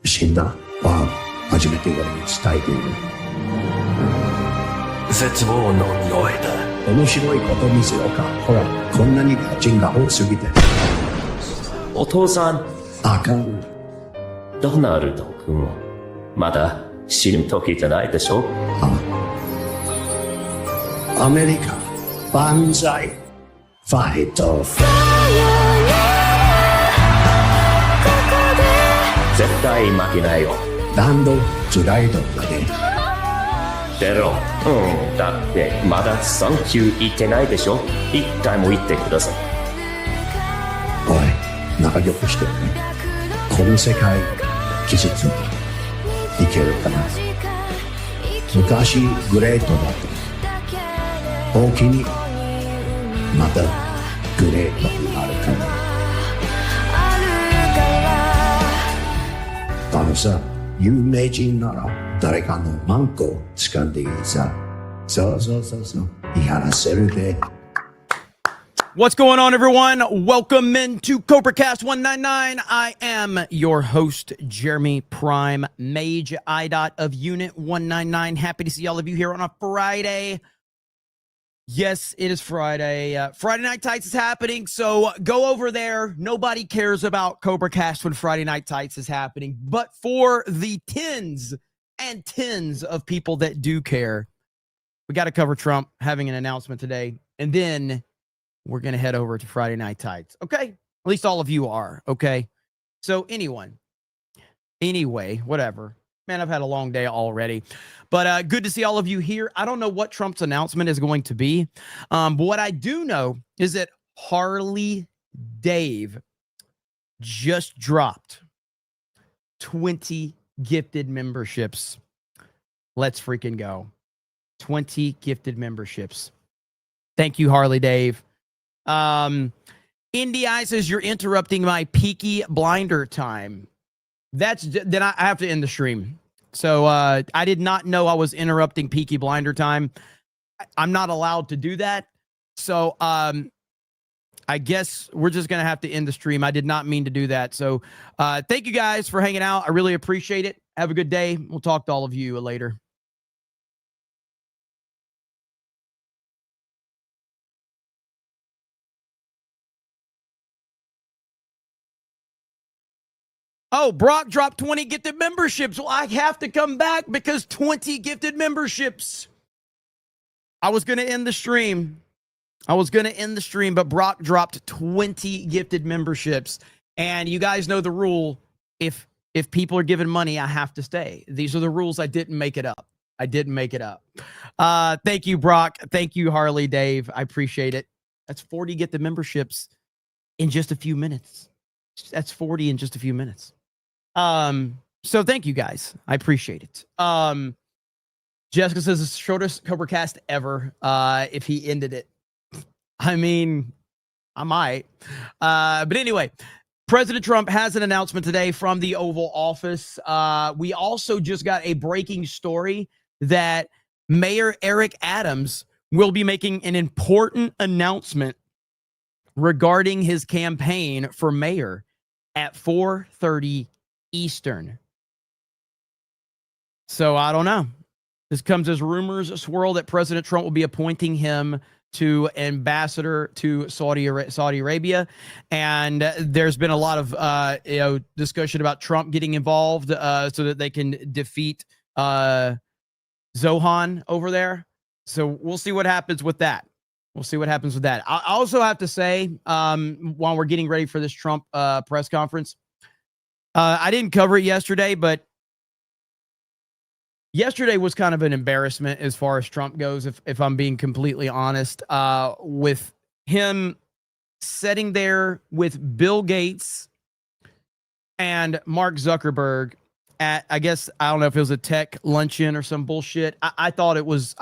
死んだは初めて俺に伝えている。絶望の匂いだ。面白いこと見せようか。ほら、こんなに家賃が多すぎて。お父さん。あかん。ドナルド君、まだ死ぬ時じゃないでしょ。アメリカ、万歳。ファイト。絶対負けないよ。ランド、スライドまで。出ろ。だってまだサンキュー言ってないでしょ。一回も言ってください。おい、仲良くしてるね。この世界、傷ついていけるかな。昔グレートだった。大きにまたグレートになるかも。あのさ、有名人なら誰かのマンコを掴んでいいさ。そう。言い放せるで。What's going on, everyone? Welcome into CobraCast 199. I am your host, Jeremy Prime, Mage IDOT of Unit 199. Happy to see all of you here on a Friday. Yes, it is Friday. Friday Night Tights is happening, so go over there. Nobody cares about CobraCast when Friday Night Tights is happening, but for the tens and tens of people that do care, we got to cover Trump having an announcement today, and then we're going to head over to Friday Night Tights. Okay? At least all of you are. Okay? So anyway, whatever. Man, I've had a long day already. But good to see all of you here. I don't know what Trump's announcement is going to be. But what I do know is that Harley Dave just dropped 20 gifted memberships. Let's freaking go. 20 gifted memberships. Thank you, Harley Dave. Indy Eye says you're interrupting my Peaky Blinder time. Then I have to end the stream. So I did not know I was interrupting Peaky Blinder time. I'm not allowed to do that. So I guess we're just gonna have to end the stream. I did not mean to do that. So thank you guys for hanging out. I really appreciate it. Have a good day. We'll talk to all of you later. Oh, Brock dropped 20 gifted memberships. Well, I have to come back because 20 gifted memberships. I was going to end the stream. But Brock dropped 20 gifted memberships. And you guys know the rule. If people are giving money, I have to stay. These are the rules. I didn't make it up. Thank you, Brock. Thank you, Harley Dave. I appreciate it. That's 40 gifted memberships in just a few minutes. That's 40 in just a few minutes. So thank you guys. I appreciate it. Jessica says it's the shortest CobraCast ever. If he ended it, I mean, I might. But anyway, President Trump has an announcement today from the Oval Office. We also just got a breaking story that Mayor Eric Adams will be making an important announcement regarding his campaign for mayor at 4:30 Eastern. So I don't know. This comes as rumors swirl that President Trump will be appointing him to ambassador to Saudi Arabia. And there's been a lot of discussion about Trump getting involved so that they can defeat Zohan over there. So we'll see what happens with that. I also have to say, while we're getting ready for this Trump press conference, I didn't cover it yesterday, but yesterday was kind of an embarrassment as far as Trump goes, if I'm being completely honest, with him sitting there with Bill Gates and Mark Zuckerberg at, I guess, I don't know if it was a tech luncheon or some bullshit. I thought it was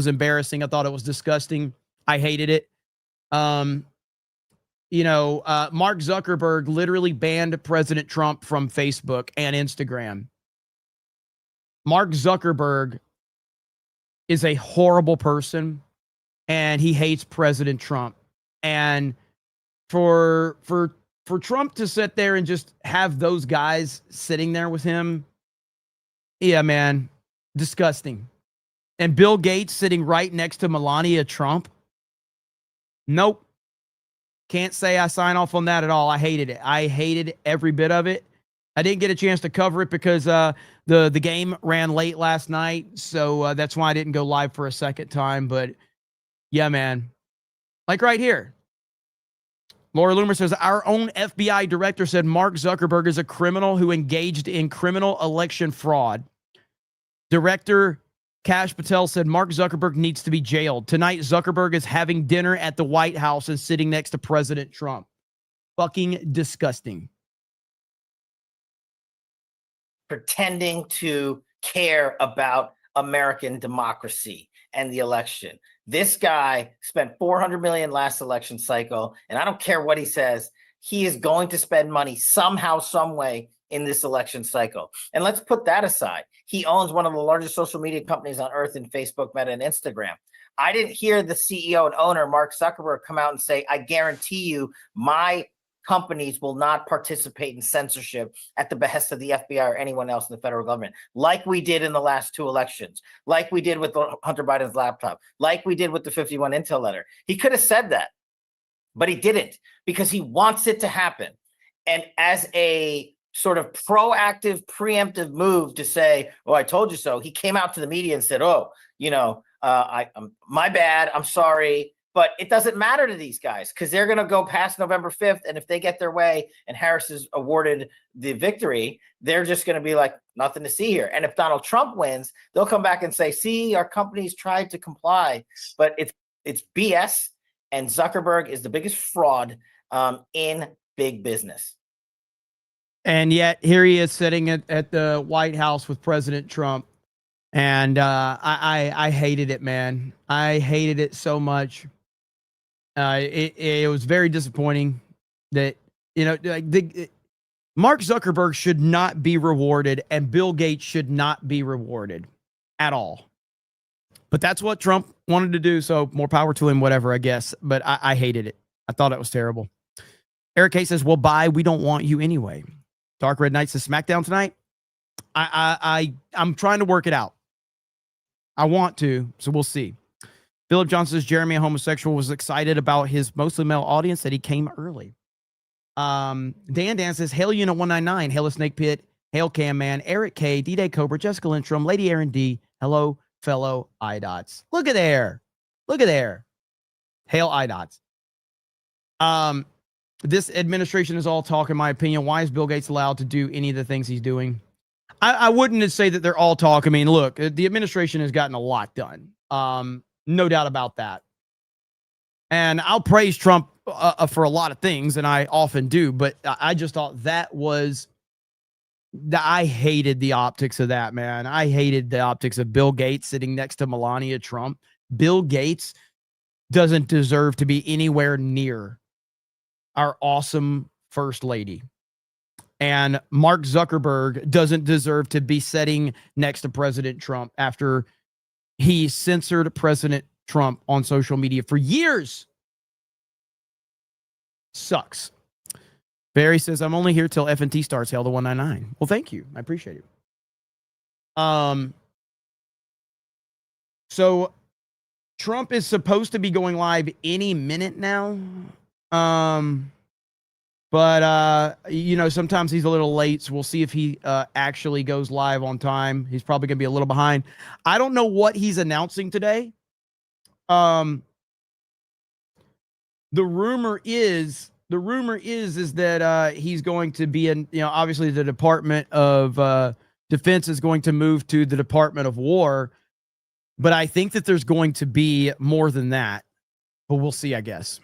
embarrassing. I thought it was disgusting. I hated it. Mark Zuckerberg literally banned President Trump from Facebook and Instagram. Mark Zuckerberg is a horrible person and he hates President Trump. And for for Trump to sit there and just have those guys sitting there with him, yeah, man, disgusting. And Bill Gates sitting right next to Melania Trump, nope. Can't say I sign off on that at all. I hated it. I hated every bit of it. I didn't get a chance to cover it because the game ran late last night, so that's why I didn't go live for a second time. But yeah, man, like right here, Laura Loomer says our own FBI director said Mark Zuckerberg is a criminal who engaged in criminal election fraud. Director Kash Patel said Mark Zuckerberg needs to be jailed. Tonight, Zuckerberg is having dinner at the White House and sitting next to President Trump. Fucking disgusting. Pretending to care about American democracy and the election. This guy spent $400 million last election cycle, and I don't care what he says, he is going to spend money somehow, some way in this election cycle. And let's put that aside. He owns one of the largest social media companies on earth in Facebook, Meta, and Instagram. I didn't hear the CEO and owner, Mark Zuckerberg, come out and say, I guarantee you my companies will not participate in censorship at the behest of the FBI or anyone else in the federal government, like we did in the last two elections, like we did with Hunter Biden's laptop, like we did with the 51 Intel letter. He could have said that, but he didn't because he wants it to happen. And as a sort of proactive, preemptive move to say, oh, I told you so, he came out to the media and said, oh, my bad, I'm sorry. But it doesn't matter to these guys because they're going to go past November 5th. And if they get their way and Harris is awarded the victory, they're just going to be like, nothing to see here. And if Donald Trump wins, they'll come back and say, see, our companies tried to comply, but it's BS. And Zuckerberg is the biggest fraud in big business. And yet here he is sitting at the White House with President Trump. And I hated it, man. I hated it so much. It was very disappointing that, Mark Zuckerberg should not be rewarded and Bill Gates should not be rewarded at all. But that's what Trump wanted to do. So more power to him, whatever, I guess. But I hated it. I thought it was terrible. Eric K says, well, bye. We don't want you anyway. Dark Red Knight says SmackDown tonight. I'm trying to work it out. I want to, so we'll see. Philip Johnson says Jeremy, a homosexual, was excited about his mostly male audience that he came early. Dan says, Hail Unit 199, Hail a Snake Pit, Hail Cam Man, Eric K, D-Day Cobra, Jessica Lindstrom, Lady Aaron D, hello, fellow IDOTs. Look at there. Hail IDOTs. This administration is all talk, in my opinion. Why is Bill Gates allowed to do any of the things he's doing? I wouldn't say that they're all talk. I mean, look, the administration has gotten a lot done. No doubt about that. And I'll praise Trump for a lot of things, and I often do, but I just thought I hated the optics of that, man. I hated the optics of Bill Gates sitting next to Melania Trump. Bill Gates doesn't deserve to be anywhere near our awesome first lady. And Mark Zuckerberg doesn't deserve to be sitting next to President Trump after he censored President Trump on social media for years. Sucks. Barry says, I'm only here till FNT starts, Hail the 199. Well, thank you. I appreciate it. So Trump is supposed to be going live any minute now. But sometimes he's a little late, so we'll see if he actually goes live on time. He's probably going to be a little behind. I don't know what he's announcing today. The rumor is that he's going to be in, obviously the Department of Defense is going to move to the Department of War, but I think that there's going to be more than that. But we'll see, I guess.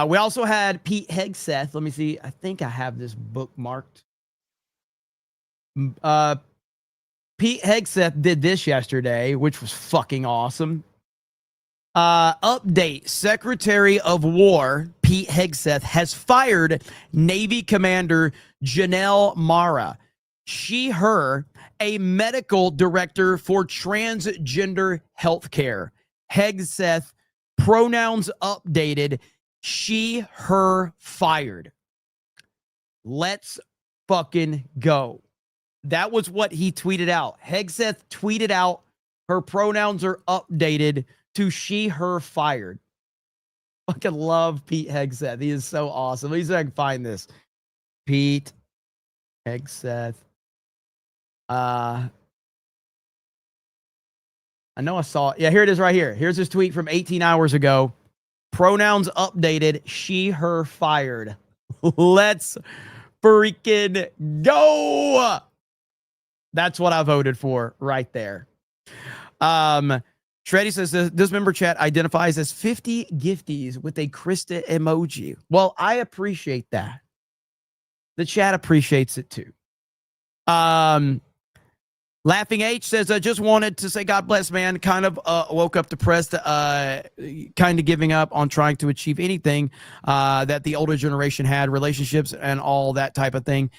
We also had Pete Hegseth. Let me see. I think I have this bookmarked. Pete Hegseth did this yesterday, which was fucking awesome. Update. Secretary of War Pete Hegseth has fired Navy Commander Janelle Mara. Her, a medical director for transgender healthcare. Hegseth, pronouns updated. She, her fired. Let's fucking go. That was what he tweeted out. Hegseth tweeted out her pronouns are updated to she, her fired. Fucking love Pete Hegseth. He is so awesome. Let me see if I can find this. Pete Hegseth. I know I saw it. Yeah, here it is right here. Here's his tweet from 18 hours ago. Pronouns updated. She, her fired. Let's freaking go. That's what I voted for right there. Shreddy says this member chat identifies as 50 gifties with a Krista emoji. Well, I appreciate that. The chat appreciates it too. Laughing H says, I just wanted to say God bless, man. Kind of woke up depressed, kind of giving up on trying to achieve anything that the older generation had, relationships and all that type of thing.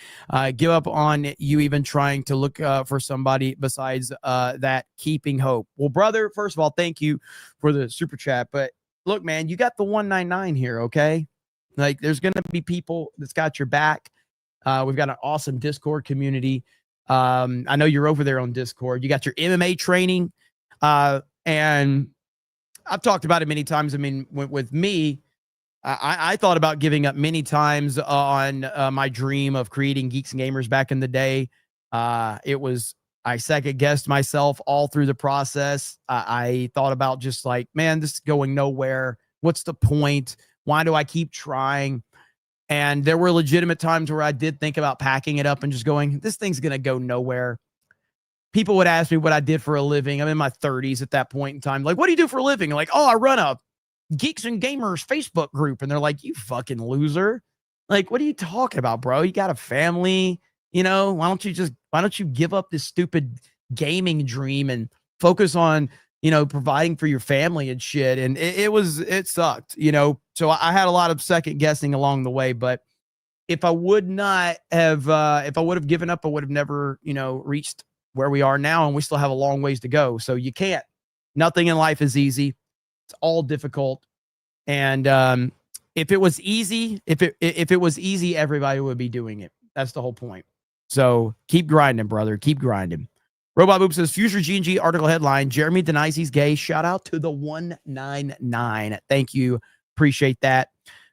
Give up on you even trying to look for somebody besides that, keeping hope. Well, brother, first of all, thank you for the super chat. But look, man, you got the 199 here, okay? Like, there's going to be people that's got your back. We've got an awesome Discord community. I know you're over there on Discord. You got your MMA training. And I've talked about it many times. I mean, with me, I thought about giving up many times on my dream of creating Geeks and Gamers back in the day. I second guessed myself all through the process. I thought about just like, man, this is going nowhere. What's the point? Why do I keep trying? And there were legitimate times where I did think about packing it up and just going, this thing's going to go nowhere. People would ask me what I did for a living. I'm in my 30s at that point in time. Like, what do you do for a living? I'm like, oh, I run a Geeks and Gamers Facebook group. And they're like, you fucking loser. Like, what are you talking about, bro? You got a family, you know, why don't you give up this stupid gaming dream and focus on, you know, providing for your family and shit. And it sucked, you know? So I had a lot of second guessing along the way, but if I would have given up, I would have never, you know, reached where we are now. And we still have a long ways to go. So you can't, nothing in life is easy. It's all difficult. And, if it was easy, if it was easy, everybody would be doing it. That's the whole point. So keep grinding, brother. Keep grinding. Robot Boop says, Future G&G article headline, Jeremy denies he's gay. Shout out to the 199. Thank you. Appreciate that.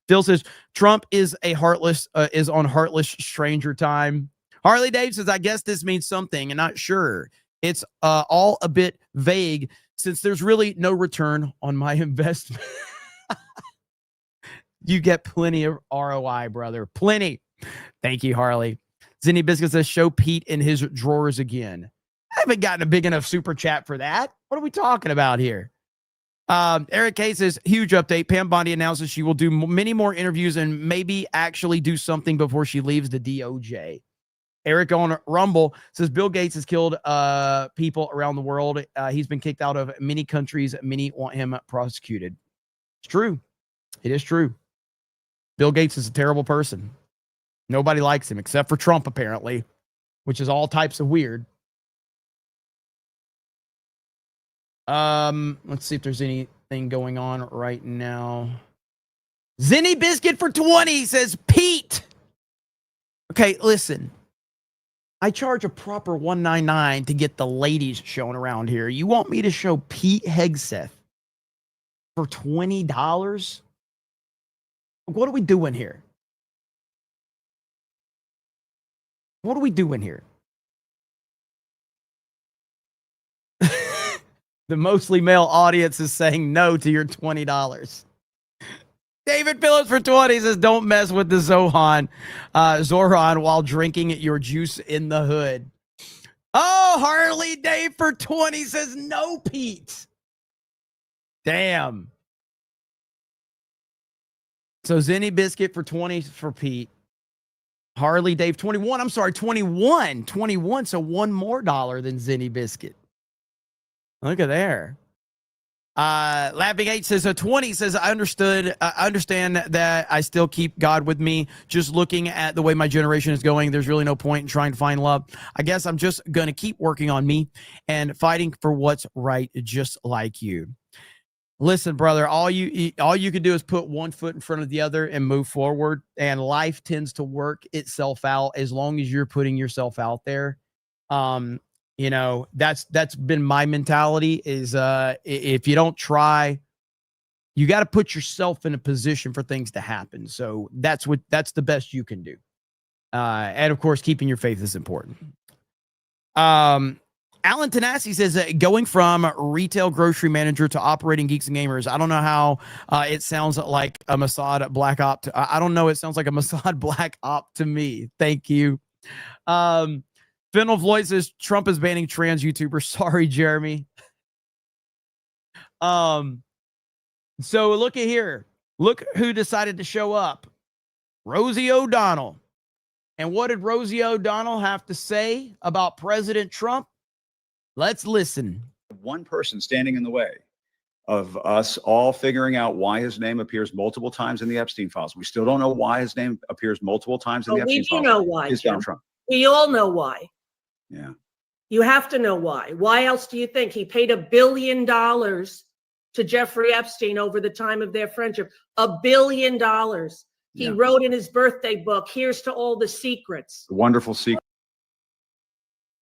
Phil says, Trump is on heartless stranger time. Harley Dave says, I guess this means something and not sure. It's all a bit vague since there's really no return on my investment. You get plenty of ROI, brother. Plenty. Thank you, Harley. Zinni Biscuit says, show Pete in his drawers again. I haven't gotten a big enough super chat for that. What are we talking about here? Eric K says, huge update. Pam Bondi announces she will do many more interviews and maybe actually do something before she leaves the DOJ. Eric on Rumble says, Bill Gates has killed people around the world. He's been kicked out of many countries. Many want him prosecuted. It's true. It is true. Bill Gates is a terrible person. Nobody likes him except for Trump, apparently, which is all types of weird. Let's see if there's anything going on right now. Zinni Biscuit for 20 says, Pete. Okay, listen. I charge a proper $199 to get the ladies shown around here. You want me to show Pete Hegseth for $20? What are we doing here? What are we doing here? The mostly male audience is saying no to your $20. David Phillips for 20 says, don't mess with the Zoran while drinking your juice in the hood. Oh, Harley Dave for 20 says, no, Pete. Damn. So Zinni Biscuit for 20 for Pete. Harley Dave 21. I'm sorry, 21. 21. So one more dollar than Zinni Biscuit. Look at there. Laughing 8 says, 20 says, I understand that I still keep God with me. Just looking at the way my generation is going, there's really no point in trying to find love. I guess I'm just going to keep working on me and fighting for what's right, just like you. Listen, brother, all you can do is put one foot in front of the other and move forward, and life tends to work itself out as long as you're putting yourself out there. You know, that's been my mentality is if you don't try, you got to put yourself in a position for things to happen. So that's the best you can do. And of course, keeping your faith is important. Alan Tanasi says going from retail grocery manager to operating Geeks and Gamers. I don't know how it sounds like a Mossad black op. I don't know. It sounds like a Mossad black op to me. Thank you. Fennel Floyd says Trump is banning trans YouTubers. Sorry, Jeremy. So look at here. Look who decided to show up. Rosie O'Donnell. And what did Rosie O'Donnell have to say about President Trump? Let's listen. One person standing in the way of us all figuring out why his name appears multiple times in the Epstein files. We still don't know why his name appears multiple times in the Epstein files. We do know why, Is Donald Trump. We all know why. Yeah. You have to know why. Why else do you think he paid $1 billion to Jeffrey Epstein over the time of their friendship? $1 billion. He wrote in his birthday book, here's to all the secrets. Wonderful secret.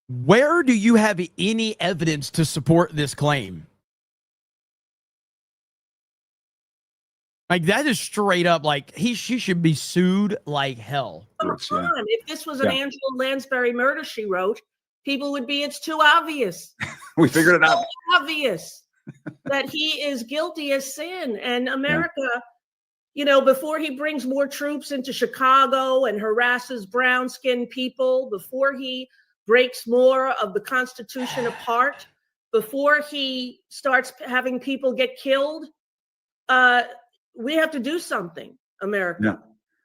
Where do you have any evidence to support this claim? Like, that is straight up, like, she should be sued like hell. Come on. If this was an Angela Lansbury murder, she wrote, people would be, it's too obvious. We figured it out. Too obvious that he is guilty as sin. And America, you know, before he brings more troops into Chicago and harasses brown-skinned people, before he breaks more of the Constitution apart, before he starts having people get killed, we have to do something, America. Yeah.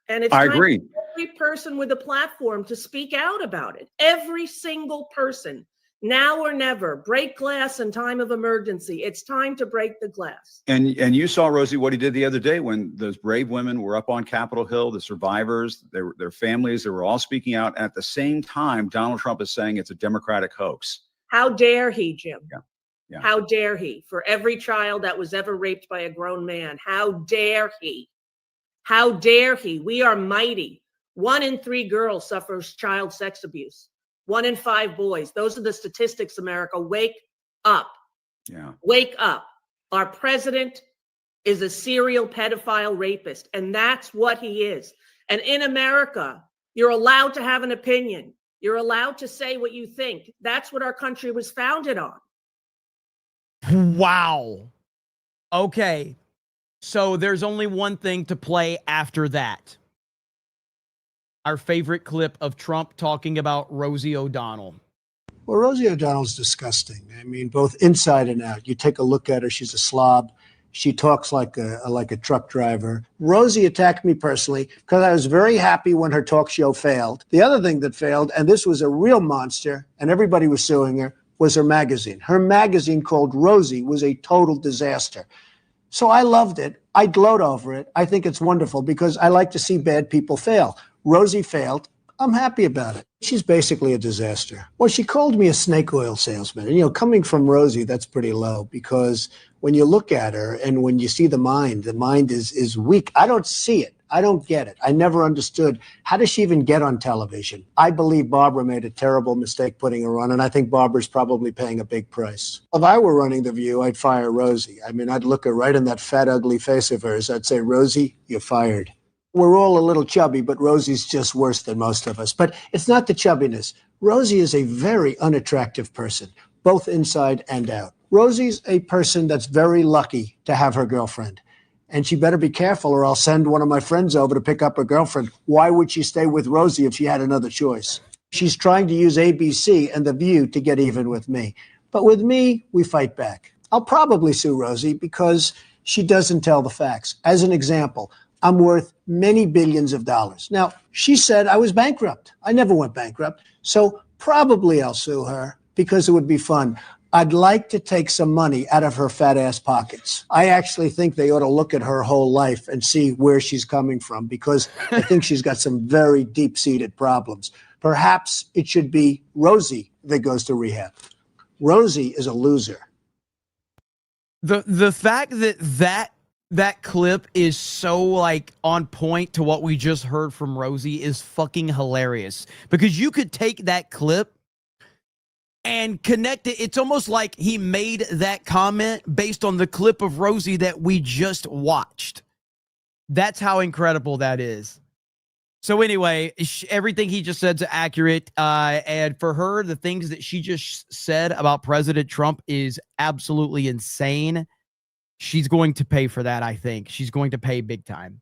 And it's I time agree. for every person with a platform to speak out about it. Every single person, now or never, break glass in time of emergency. It's time to break the glass. And you saw, Rosie, what he did the other day when those brave women were up on Capitol Hill, the survivors, their families, they were all speaking out. And at the same time, Donald Trump is saying it's a Democratic hoax. How dare he, Jim? Yeah. Yeah. How dare he? For every child that was ever raped by a grown man, how dare he? How dare he? We are mighty. 1 in 3 girls suffers child sex abuse. 1 in 5 boys. Those are the statistics, America. Wake up. Yeah. Wake up. Our president is a serial pedophile rapist, and that's what he is. And in America, you're allowed to have an opinion. You're allowed to say what you think. That's what our country was founded on. Wow. Okay. So there's only one thing to play after that. Our favorite clip of Trump talking about Rosie O'Donnell. Well, Rosie O'Donnell's disgusting. I mean, both inside and out. You take a look at her, she's a slob. She talks like a truck driver. Rosie attacked me personally because I was very happy when her talk show failed. The other thing that failed, and this was a real monster, and everybody was suing her, was her magazine. Her magazine called Rosie was a total disaster. So I loved it. I gloat over it. I think it's wonderful because I like to see bad people fail. Rosie failed. I'm happy about it. She's basically a disaster. Well, she called me a snake oil salesman. And, you know, coming from Rosie, that's pretty low because when you look at her and when you see the mind is weak. I don't see it. I don't get it. I never understood. How does she even get on television? I believe Barbara made a terrible mistake putting her on, and I think Barbara's probably paying a big price. If I were running The View, I'd fire Rosie. I mean, I'd look her right in that fat, ugly face of hers. I'd say, Rosie, you're fired. We're all a little chubby, but Rosie's just worse than most of us. But it's not the chubbiness. Rosie is a very unattractive person, both inside and out. Rosie's a person that's very lucky to have her girlfriend. And she better be careful or I'll send one of my friends over to pick up her girlfriend. Why would she stay with Rosie if she had another choice? She's trying to use ABC and The View to get even with me. But with me, we fight back. I'll probably sue Rosie because she doesn't tell the facts. As an example, I'm worth many billions of dollars. Now, she said I was bankrupt. I never went bankrupt. So probably I'll sue her because it would be fun. I'd like to take some money out of her fat ass pockets. I actually think they ought to look at her whole life and see where she's coming from because I think she's got some very deep-seated problems. Perhaps it should be Rosie that goes to rehab. Rosie is a loser. The fact that clip is so like on point to what we just heard from Rosie is fucking hilarious, because you could take that clip and connect it. It's almost like he made that comment based on the clip of Rosie that we just watched. That's how incredible that is. So anyway, everything he just said is accurate. And for her, the things that she just said about President Trump is absolutely insane. She's going to pay for that, I think. She's going to pay big time.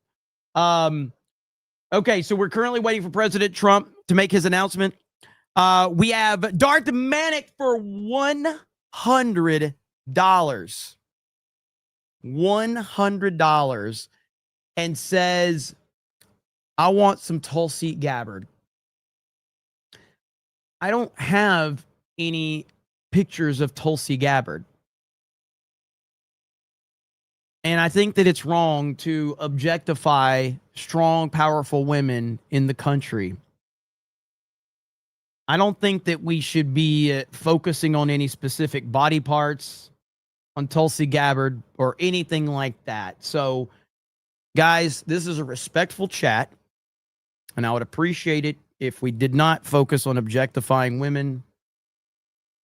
Okay, so we're currently waiting for President Trump to make his announcement. We have Darth Manic for $100. $100. And says, I want some Tulsi Gabbard. I don't have any pictures of Tulsi Gabbard. And I think that it's wrong to objectify strong, powerful women in the country. I don't think that we should be focusing on any specific body parts on Tulsi Gabbard or anything like that. So, guys, this is a respectful chat, and I would appreciate it if we did not focus on objectifying women.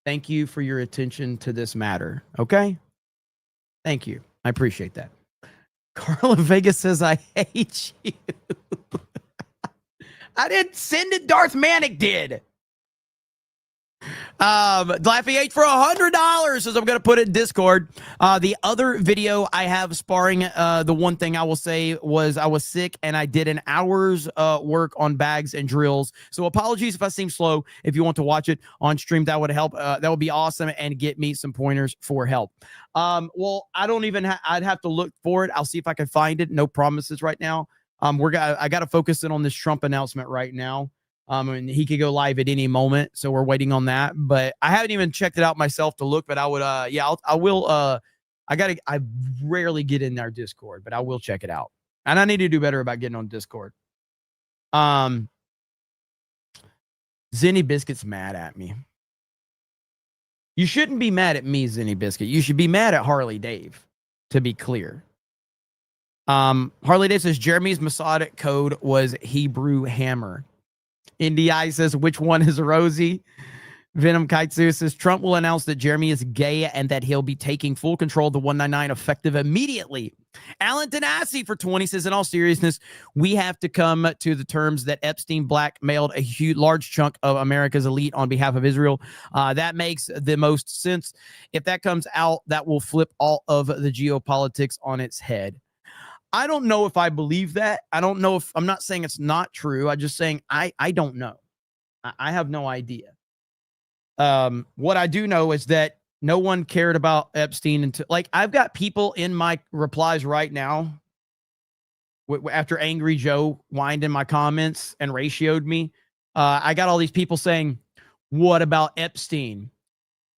Thank you for your attention to this matter, okay? Thank you. I appreciate that. Carla Vegas says, I hate you. I didn't send it. Darth Manic did. Laffy H for $100 says I'm going to put it in Discord. The other video I have sparring, the one thing I will say was I was sick and I did an hour's work on bags and drills. So apologies if I seem slow. If you want to watch it on stream, that would help. That would be awesome and get me some pointers for help. Well, I don't even I'd have to look for it. I'll see if I can find it. No promises right now. I got to focus in on this Trump announcement right now. And he could go live at any moment, so we're waiting on that. But I haven't even checked it out myself to look. But I would, I will. I rarely get in their Discord, but I will check it out. And I need to do better about getting on Discord. Zenny Biscuit's mad at me. You shouldn't be mad at me, Zenny Biscuit. You should be mad at Harley Dave, to be clear. Harley Dave says Jeremy's Masonic code was Hebrew hammer. NDI says, which one is Rosie? Venom Kaitsu says, Trump will announce that Jeremy is gay and that he'll be taking full control of the 199 effective immediately. Alan Tanasi for 20 says, in all seriousness, we have to come to the terms that Epstein blackmailed a huge, large chunk of America's elite on behalf of Israel. That makes the most sense. If that comes out, that will flip all of the geopolitics on its head. I don't know if I believe that. I don't know if I'm not saying it's not true. I'm just saying I don't know. I have no idea. What I do know is that no one cared about Epstein until, like, I've got people in my replies right now after Angry Joe whined in my comments and ratioed me. I got all these people saying, what about Epstein?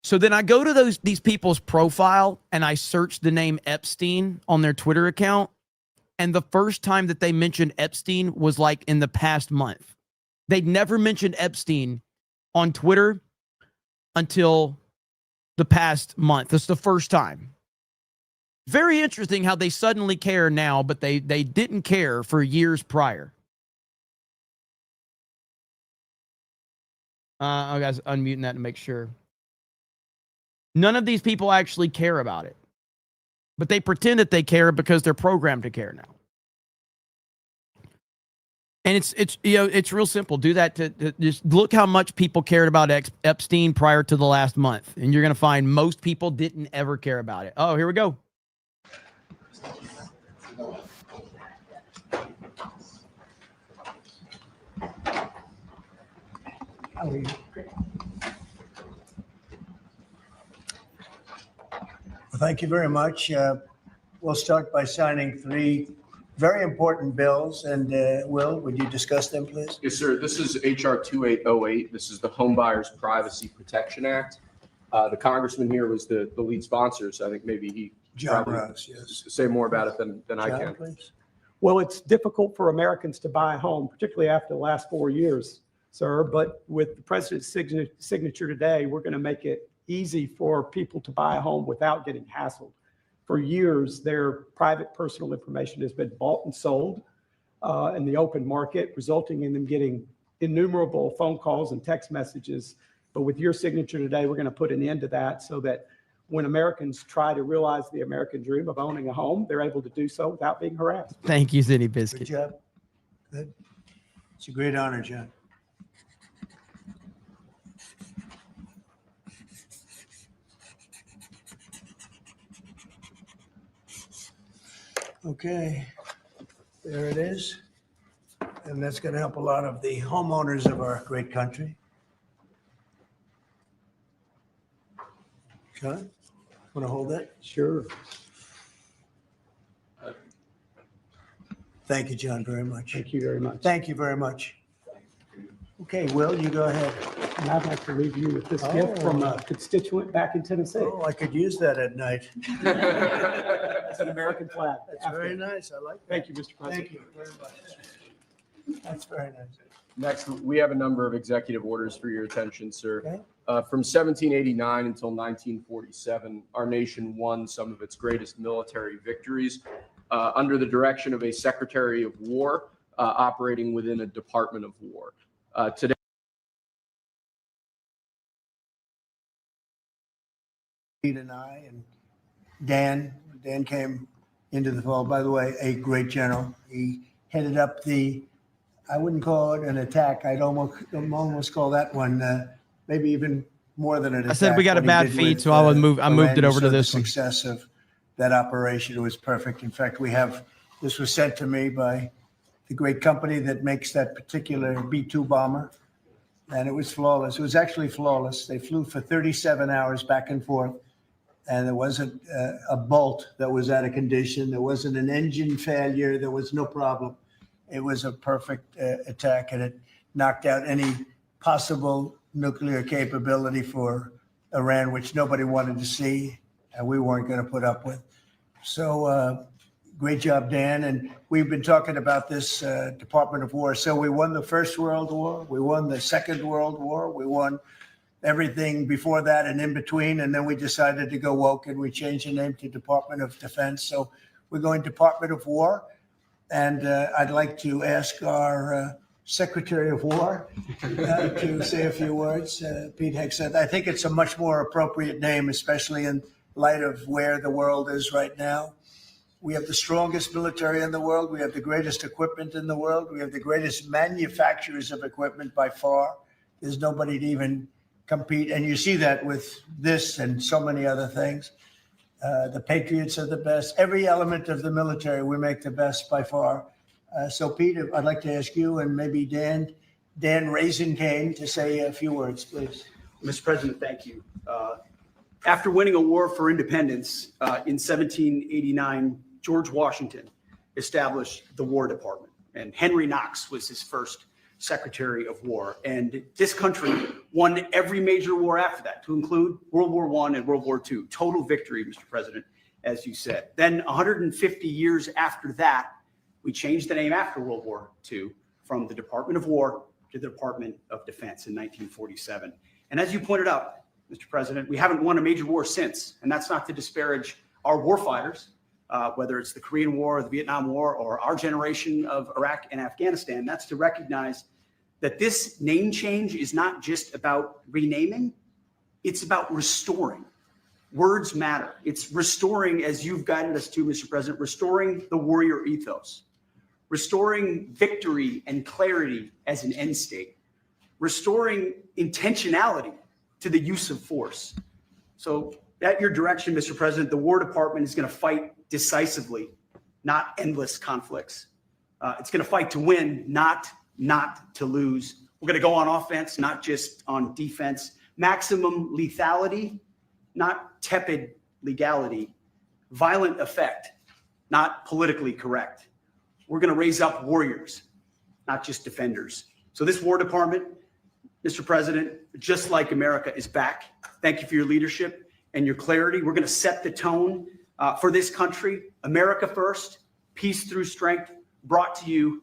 So then I go to these people's profile and I search the name Epstein on their Twitter account. And the first time that they mentioned Epstein was like in the past month. They'd never mentioned Epstein on Twitter until the past month. That's the first time. Very interesting how they suddenly care now, but they didn't care for years prior. Oh, guys, unmuting that to make sure. None of these people actually care about it. But they pretend that they care because they're programmed to care now. And it's real simple. Do that to just look how much people cared about Epstein prior to the last month. And you're going to find most people didn't ever care about it. Oh, here we go. Well, thank you very much. We'll start by signing 3 very important bills. And Will, would you discuss them, please? Yes, sir. This is HR 2808. This is the Home Buyers Privacy Protection Act. The congressman here was the lead sponsor, so I think maybe he John Ross, yes. say more about it than I John, can. please. Well, it's difficult for Americans to buy a home, particularly after the last 4 years, sir. But with the president's signature today, we're going to make it easy for people to buy a home without getting hassled. For years, their private personal information has been bought and sold in the open market, resulting in them getting innumerable phone calls and text messages. But with your signature today, we're going to put an end to that so that when Americans try to realize the American dream of owning a home, they're able to do so without being harassed. Thank you, Zinni Good Biscuit. job. Good. It's a great honor, John. Okay, there it is. And that's going to help a lot of the homeowners of our great country. John, want to hold that? Sure. Thank you, John, very much. Thank you very much. Thank you very much. Okay, Will, you go ahead. And I'd like to leave you with this gift from a constituent back in Tennessee. Oh, I could use that at night. It's an American flag. That's very nice. I like that. Thank you, Mr. President. Thank you very much. That's very nice. Next, we have a number of executive orders for your attention, sir. Okay. From 1789 until 1947, our nation won some of its greatest military victories under the direction of a Secretary of War operating within a Department of War. Today, Pete and I and Dan came into the fold. By the way, a great general. He headed up the, I wouldn't call it an attack. I'd almost call that one maybe even more than an attack. I said we got a What he bad did feed, with, so I moved it over to the this one. success of that operation was perfect. In fact, this was sent to me by the great company that makes that particular B-2 bomber. And it was flawless. It was actually flawless. They flew for 37 hours back and forth. And there wasn't a bolt that was out of condition. There wasn't an engine failure. There was no problem. It was a perfect attack, and it knocked out any possible nuclear capability for Iran, which nobody wanted to see, and we weren't going to put up with. So great job, Dan. And we've been talking about this Department of War. So we won the First World War. We won the Second World War. We won everything before that and in between. And then we decided to go woke, and we changed the name to Department of Defense. So we're going Department of War. And I'd like to ask our Secretary of War to say a few words. Pete Hegseth. I think it's a much more appropriate name, especially in light of where the world is right now. We have the strongest military in the world. We have the greatest equipment in the world. We have the greatest manufacturers of equipment by far. There's nobody to even compete. And you see that with this and so many other things. The Patriots are the best. Every element of the military, we make the best by far. So, Pete, I'd like to ask you and maybe Dan Raisin Kane to say a few words, please. Mr. President, thank you. After winning a war for independence in 1789, George Washington established the War Department, and Henry Knox was his first Secretary of War. And this country won every major war after that, to include World War I and World War II. Total victory, Mr. President, as you said. Then 150 years after that, we changed the name after World War II from the Department of War to the Department of Defense in 1947. And as you pointed out, Mr. President, we haven't won a major war since, and that's not to disparage our warfighters, whether it's the Korean War, or the Vietnam War, or our generation of Iraq and Afghanistan. That's to recognize that this name change is not just about renaming, it's about restoring. Words matter. It's restoring, as you've guided us to, Mr. President, restoring the warrior ethos, restoring victory and clarity as an end state, restoring intentionality to the use of force. So at your direction, Mr. President, the War Department is going to fight decisively, not endless conflicts. It's going to fight to win, not to lose. We're going to go on offense, not just on defense. Maximum lethality, not tepid legality. Violent effect, not politically correct. We're going to raise up warriors, not just defenders. So this War Department, Mr. President, just like America, is back. Thank you for your leadership and your clarity. We're going to set the tone for this country. America first, peace through strength, brought to you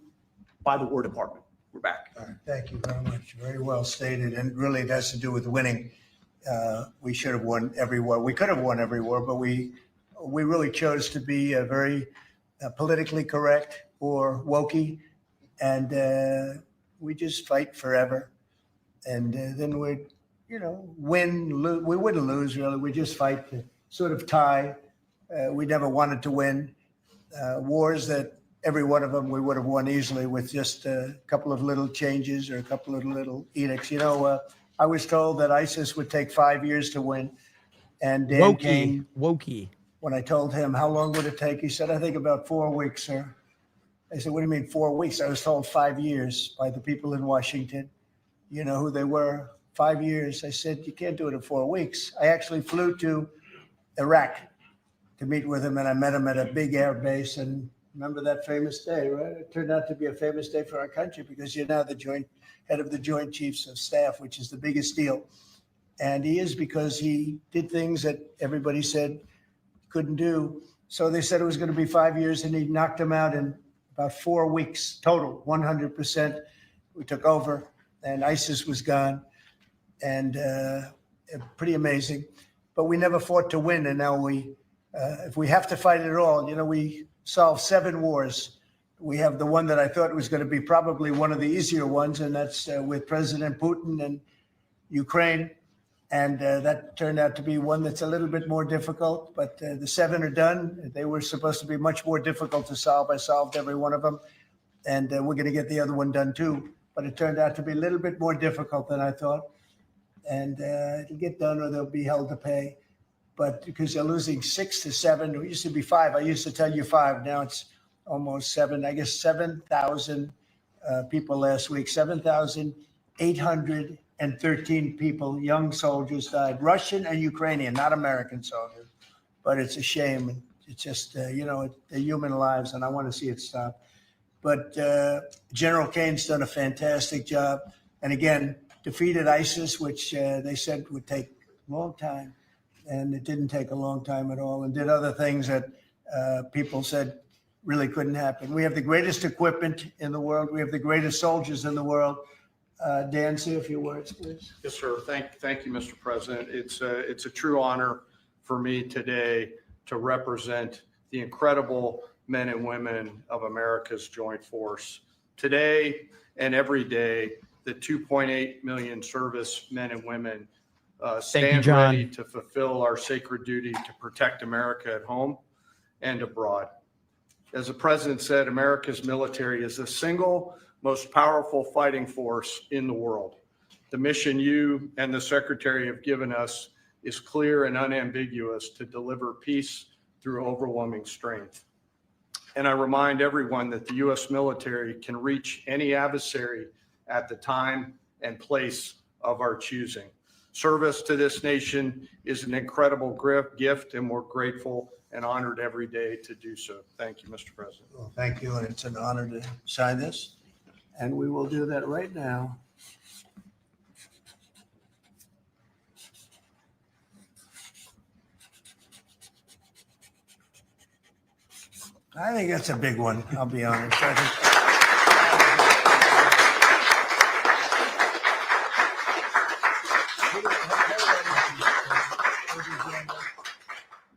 by the War Department. We're back. All right, thank you very much. Very well stated. And really, it has to do with winning. We should have won every war. We could have won every war, but we we really chose to be very politically correct or wokey, and we just fight forever. And then we'd, win, we wouldn't lose really. We just fight to sort of tie. We never wanted to win wars that every one of them we would have won easily with just a couple of little changes or a couple of little edicts. I was told that ISIS would take 5 years to win. And Dan Kane, Wokey. when I told him how long would it take, he said, I think about 4 weeks, sir. I said, what do you mean 4 weeks? I was told 5 years by the people in Washington. You know who they were? 5 years. I said, you can't do it in 4 weeks. I actually flew to Iraq to meet with him, and I met him at a big air base. And remember that famous day, right? It turned out to be a famous day for our country because you're now the head of the Joint Chiefs of Staff, which is the biggest deal. And he is, because he did things that everybody said couldn't do. So they said it was going to be 5 years, and he knocked them out in about 4 weeks total, 100%. We took over, and ISIS was gone, and pretty amazing. But we never fought to win, and now if we have to fight it all, we solved 7 wars. We have the one that I thought was going to be probably one of the easier ones, and that's with President Putin and Ukraine. And that turned out to be one that's a little bit more difficult, but the 7 are done. They were supposed to be much more difficult to solve. I solved every one of them, and we're going to get the other one done too. But it turned out to be a little bit more difficult than I thought. And it'll get done, or they'll be held to pay. But because they're losing 6 to 7, it used to be 5. I used to tell you 5. Now it's almost 7. I guess 7,000 people last week. 7,813 people, young soldiers, died. Russian and Ukrainian, not American soldiers. But it's a shame. It's just, they're human lives, and I want to see it stop. But General Kane's done a fantastic job. And again, defeated ISIS, which they said would take a long time. And it didn't take a long time at all, and did other things that people said really couldn't happen. We have the greatest equipment in the world. We have the greatest soldiers in the world. Dan, say a few words, please. Yes, sir. Thank you, Mr. President. It's a true honor for me today to represent the incredible men and women of America's joint force. Today and every day, the 2.8 million service men and women stand ready to fulfill our sacred duty to protect America at home and abroad. As the president said, America's military is the single most powerful fighting force in the world. The mission you and the secretary have given us is clear and unambiguous: to deliver peace through overwhelming strength. And I remind everyone that the U.S. military can reach any adversary at the time and place of our choosing. Service to this nation is an incredible gift, and we're grateful and honored every day to do so. Thank you, Mr. President. Well, thank you, and it's an honor to sign this, and we will do that right now. I think that's a big one, I'll be honest.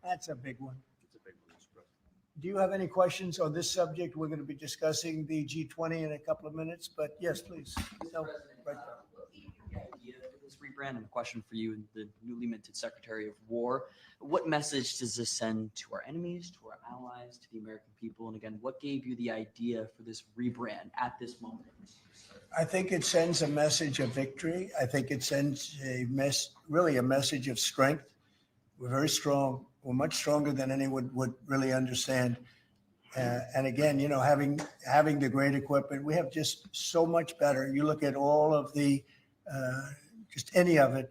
That's a big one. Do you have any questions on this subject? We're going to be discussing the G20 in a couple of minutes, but yes, please. No, right there. This rebrand, and a question for you, the newly minted Secretary of War. What message does this send to our enemies, to our allies, to the American people? And again, what gave you the idea for this rebrand at this moment? I think it sends a message of victory. I think it sends really a message of strength. We're very strong. We're much stronger than anyone would really understand. And again, having the great equipment, we have just so much better. You look at all of the, just any of it,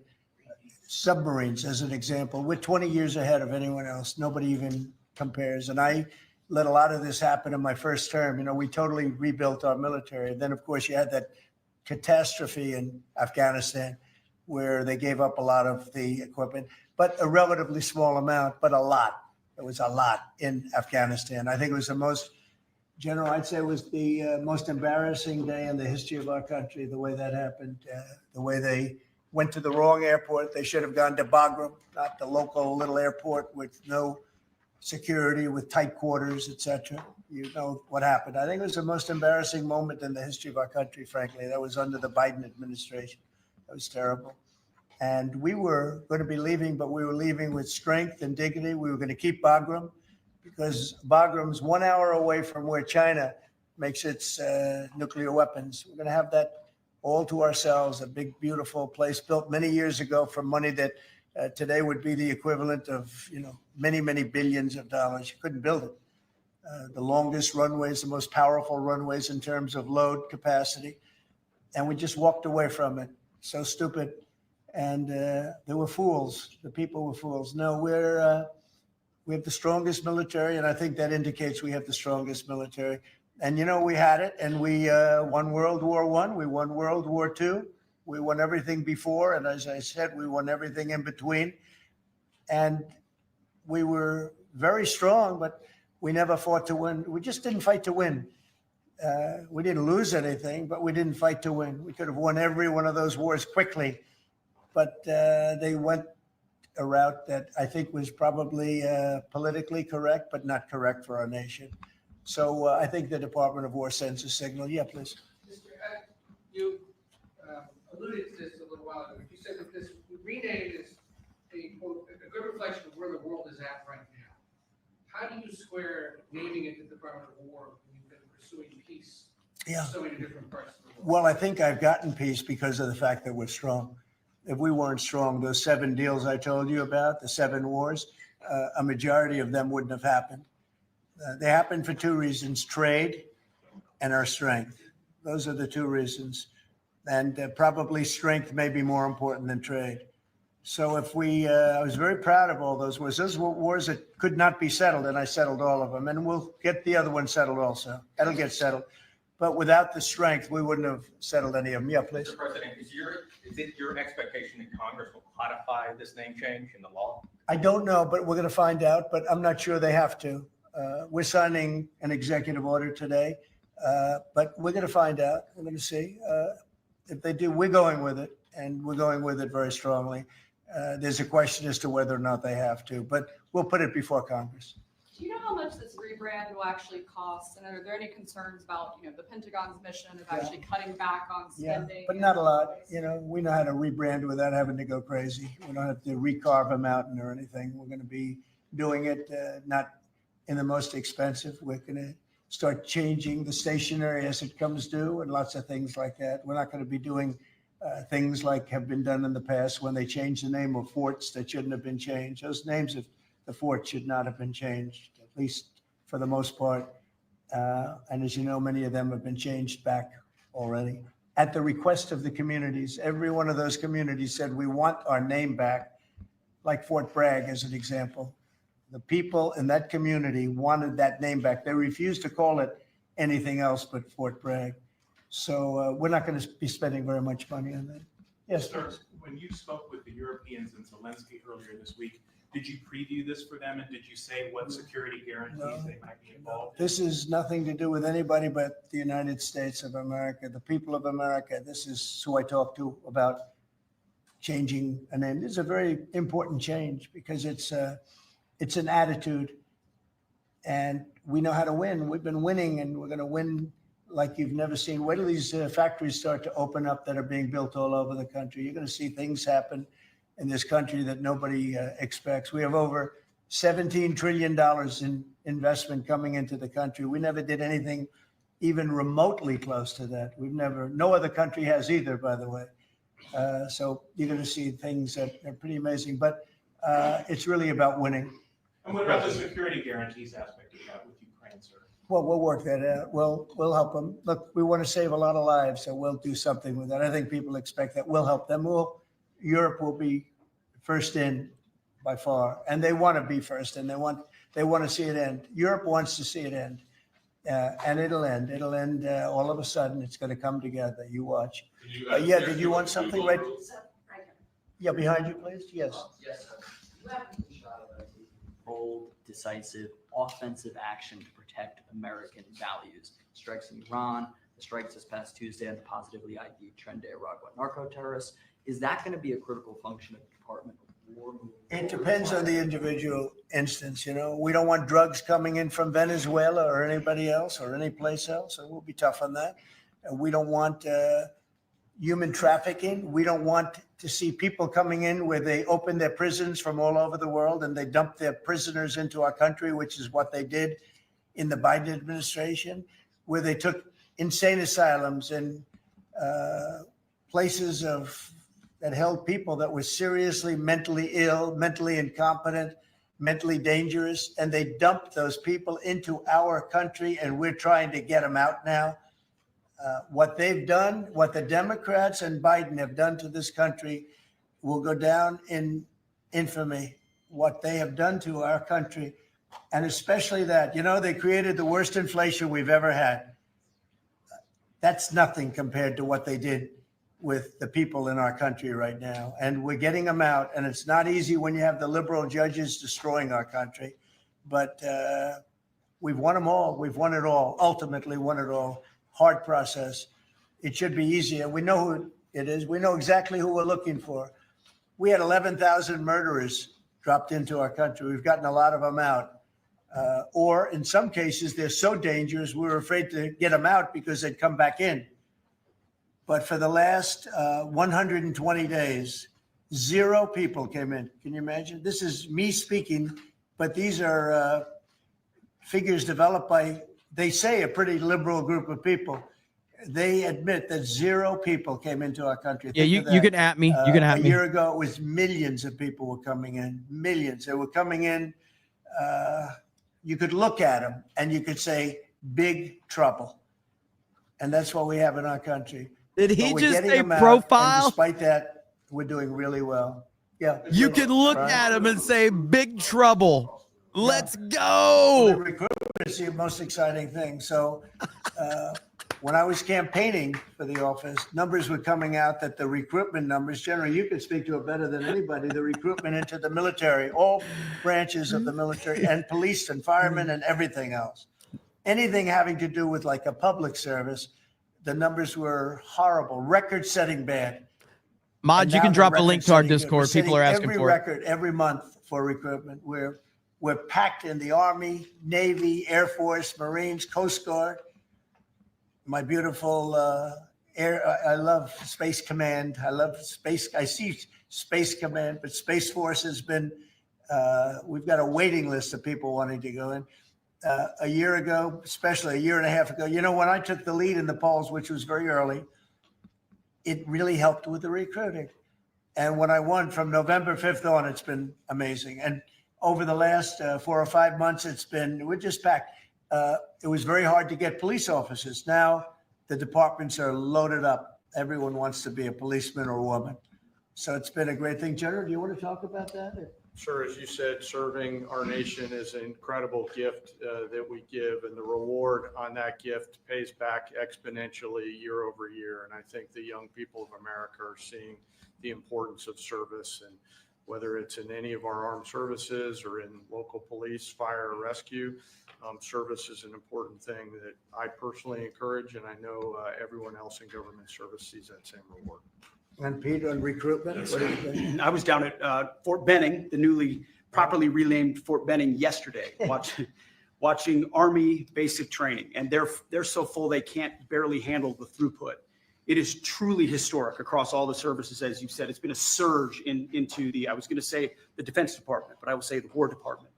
submarines as an example. We're 20 years ahead of anyone else. Nobody even compares. And I let a lot of this happen in my first term. We totally rebuilt our military. And then, of course, you had that catastrophe in Afghanistan where they gave up a lot of the equipment, but a relatively small amount, but a lot. It was a lot in Afghanistan. I think it was the most, General, I'd say it was the most embarrassing day in the history of our country, the way that happened, the way they went to the wrong airport. They should have gone to Bagram, not the local little airport with no security with tight quarters, etc. You know what happened. I think it was the most embarrassing moment in the history of our country, frankly. That was under the Biden administration. That was terrible. And we were going to be leaving, but we were leaving with strength and dignity. We were going to keep Bagram because Bagram's 1 hour away from where China makes its nuclear weapons. We're going to have that all to ourselves, a big, beautiful place built many years ago for money that today would be the equivalent of, many, many billions of dollars. You couldn't build it. The longest runways, the most powerful runways in terms of load capacity. And we just walked away from it. So stupid. And they were fools. The people were fools. No, we have the strongest military, and I think that indicates we have the strongest military. And, we had it, and we won World War I, we won World War II, we won everything before, and as I said, we won everything in between. And we were very strong, but we never fought to win. We just didn't fight to win. We didn't lose anything, but we didn't fight to win. We could have won every one of those wars quickly, but they went a route that I think was probably politically correct, but not correct for our nation. So I think the Department of War sends a signal. Yeah, please. You alluded to this a little while ago. You said that this rename is a good reflection of where the world is at right now. How do you square naming it the Department of War when you've been pursuing peace in so many different parts of the world? Well, I think I've gotten peace because of the fact that we're strong. If we weren't strong, those 7 deals I told you about, the 7 wars, a majority of them wouldn't have happened. They happened for 2 reasons: trade and our strength. Those are the 2 reasons. And probably strength may be more important than trade. So if I was very proud of all those wars. Those were wars that could not be settled, and I settled all of them. And we'll get the other one settled also. That'll get settled. But without the strength, we wouldn't have settled any of them. Yeah, please. Mr. President, is it your expectation that Congress will codify this name change in the law? I don't know, but we're going to find out. But I'm not sure they have to. We're signing an executive order today, but we're going to find out. We're going to see. If they do, we're going with it, and we're going with it very strongly. There's a question as to whether or not they have to, but we'll put it before Congress. Do you know how much this rebrand will actually cost? And are there any concerns about, the Pentagon's mission of actually cutting back on spending? Yeah, but not a lot. We know how to rebrand without having to go crazy. We don't have to recarve a mountain or anything. We're going to be doing it not in the most expensive. We're going to start changing the stationery as it comes due and lots of things like that. We're not going to be doing things like have been done in the past when they changed the name of forts that shouldn't have been changed. Those names of the fort should not have been changed, at least for the most part. And as you know, many of them have been changed back already. At the request of the communities, every one of those communities said, we want our name back, like Fort Bragg as an example. The people in that community wanted that name back. They refused to call it anything else but Fort Bragg. So we're not going to be spending very much money on that. Yes, sir. When you spoke with the Europeans and Zelensky earlier this week, did you preview this for them, and did you say what security guarantees they might be involved in? This is nothing to do with anybody but the United States of America, the people of America. This is who I talked to about changing a name. This is a very important change because it's an attitude, and we know how to win. We've been winning, and we're going to win like you've never seen. Wait till these factories start to open up that are being built all over the country. You're going to see things happen in this country that nobody expects. We have over $17 trillion in investment coming into the country. We never did anything even remotely close to that. No other country has either, by the way. So you're going to see things that are pretty amazing, but it's really about winning. And what about the security guarantees aspect of that with Ukraine, sir? Well, we'll work that out. We'll help them. Look, we want to save a lot of lives, so we'll do something with that. I think people expect that. We'll help them. Europe will be first in by far, and they want to be first, and they want to see it end. Europe wants to see it end, and it'll end. It'll end all of a sudden. It's going to come together. You watch. Yeah. Did you want something right? Yeah, behind you, please. Yes. Yes. Bold, decisive, offensive action to protect American values. Strikes in Iran, the strikes this past Tuesday on the positively ID'd Tren de Aragua narco terrorists. Is that going to be a critical function of the Department of war movement It forward? depends on the individual instance. You know, we don't want drugs coming in from Venezuela or anybody else or any place else. So we'll be tough on that. And we don't want human trafficking. We don't want to see people coming in where they open their prisons from all over the world and they dump their prisoners into our country, which is what they did in the Biden administration, where they took insane asylums and places that held people that were seriously mentally ill, mentally incompetent, mentally dangerous, and they dumped those people into our country, and we're trying to get them out now. What they've done, what the Democrats and Biden have done to this country will go down in infamy. What they have done to our country, and especially that, you know, they created the worst inflation we've ever had. That's nothing compared to what they did with the people in our country right now. And we're getting them out. And it's not easy when you have the liberal judges destroying our country. But we've won them all. We've won it all, ultimately won it all. Hard process. It should be easier. We know who it is. We know exactly who we're looking for. We had 11,000 murderers dropped into our country. We've gotten a lot of them out. Or in some cases, they're so dangerous, we were afraid to get them out because they'd come back in. But for the last 120 days, 0 people came in. Can you imagine? This is me speaking, but these are figures developed by, they say, a pretty liberal group of people. They admit that 0 people came into our country. Yeah, Think of you that. can at me. You can at A me. year ago, it was millions of people were coming in. Millions. They were coming in. You could look at them and you could say, big trouble. And that's what we have in our country. Did he But we're just getting say them out, profile? and despite that, we're doing really well. Yeah. You can look Right. at him and say, big trouble. Let's Well, the go. recruitment is the most exciting thing. So when I was campaigning for the office, numbers were coming out that the recruitment numbers, generally, you can speak to it better than anybody, the recruitment into the military, all branches of the military and police and firemen and everything else. Anything having to do with like a public service, the numbers were horrible, record-setting bad. Mods, And you now can the drop a link to our record-setting good. We're Discord. People are setting asking every for it. record every month for recruitment. We're packed in the Army, Navy, Air Force, Marines, Coast Guard. My beautiful I love Space Command. I love Space. I see Space Command, but Space Force has been, we've got a waiting list of people wanting to go in. A year ago, especially a year and a half ago, you know, when I took the lead in the polls, which was very early, it really helped with the recruiting. And when I won from November 5th on, it's been amazing. And over the last 4 or 5 months, we're just packed. It was very hard to get police officers. Now the departments are loaded up. Everyone wants to be a policeman or woman. So it's been a great thing. General, do you want to talk about that? Sure, as you said, serving our nation is an incredible gift that we give, and the reward on that gift pays back exponentially year over year. And I think the young people of America are seeing the importance of service, and whether it's in any of our armed services or in local police, fire, or rescue, service is an important thing that I personally encourage, and I know everyone else in government service sees that same reward. And Pete, on recruitment, what do you think? I was down at Fort Benning, the newly properly renamed Fort Benning yesterday, watching Army basic training, and they're so full they can't barely handle the throughput. It is truly historic across all the services, as you said. It's been a surge into I was going to say the Defense Department, but I will say the War Department,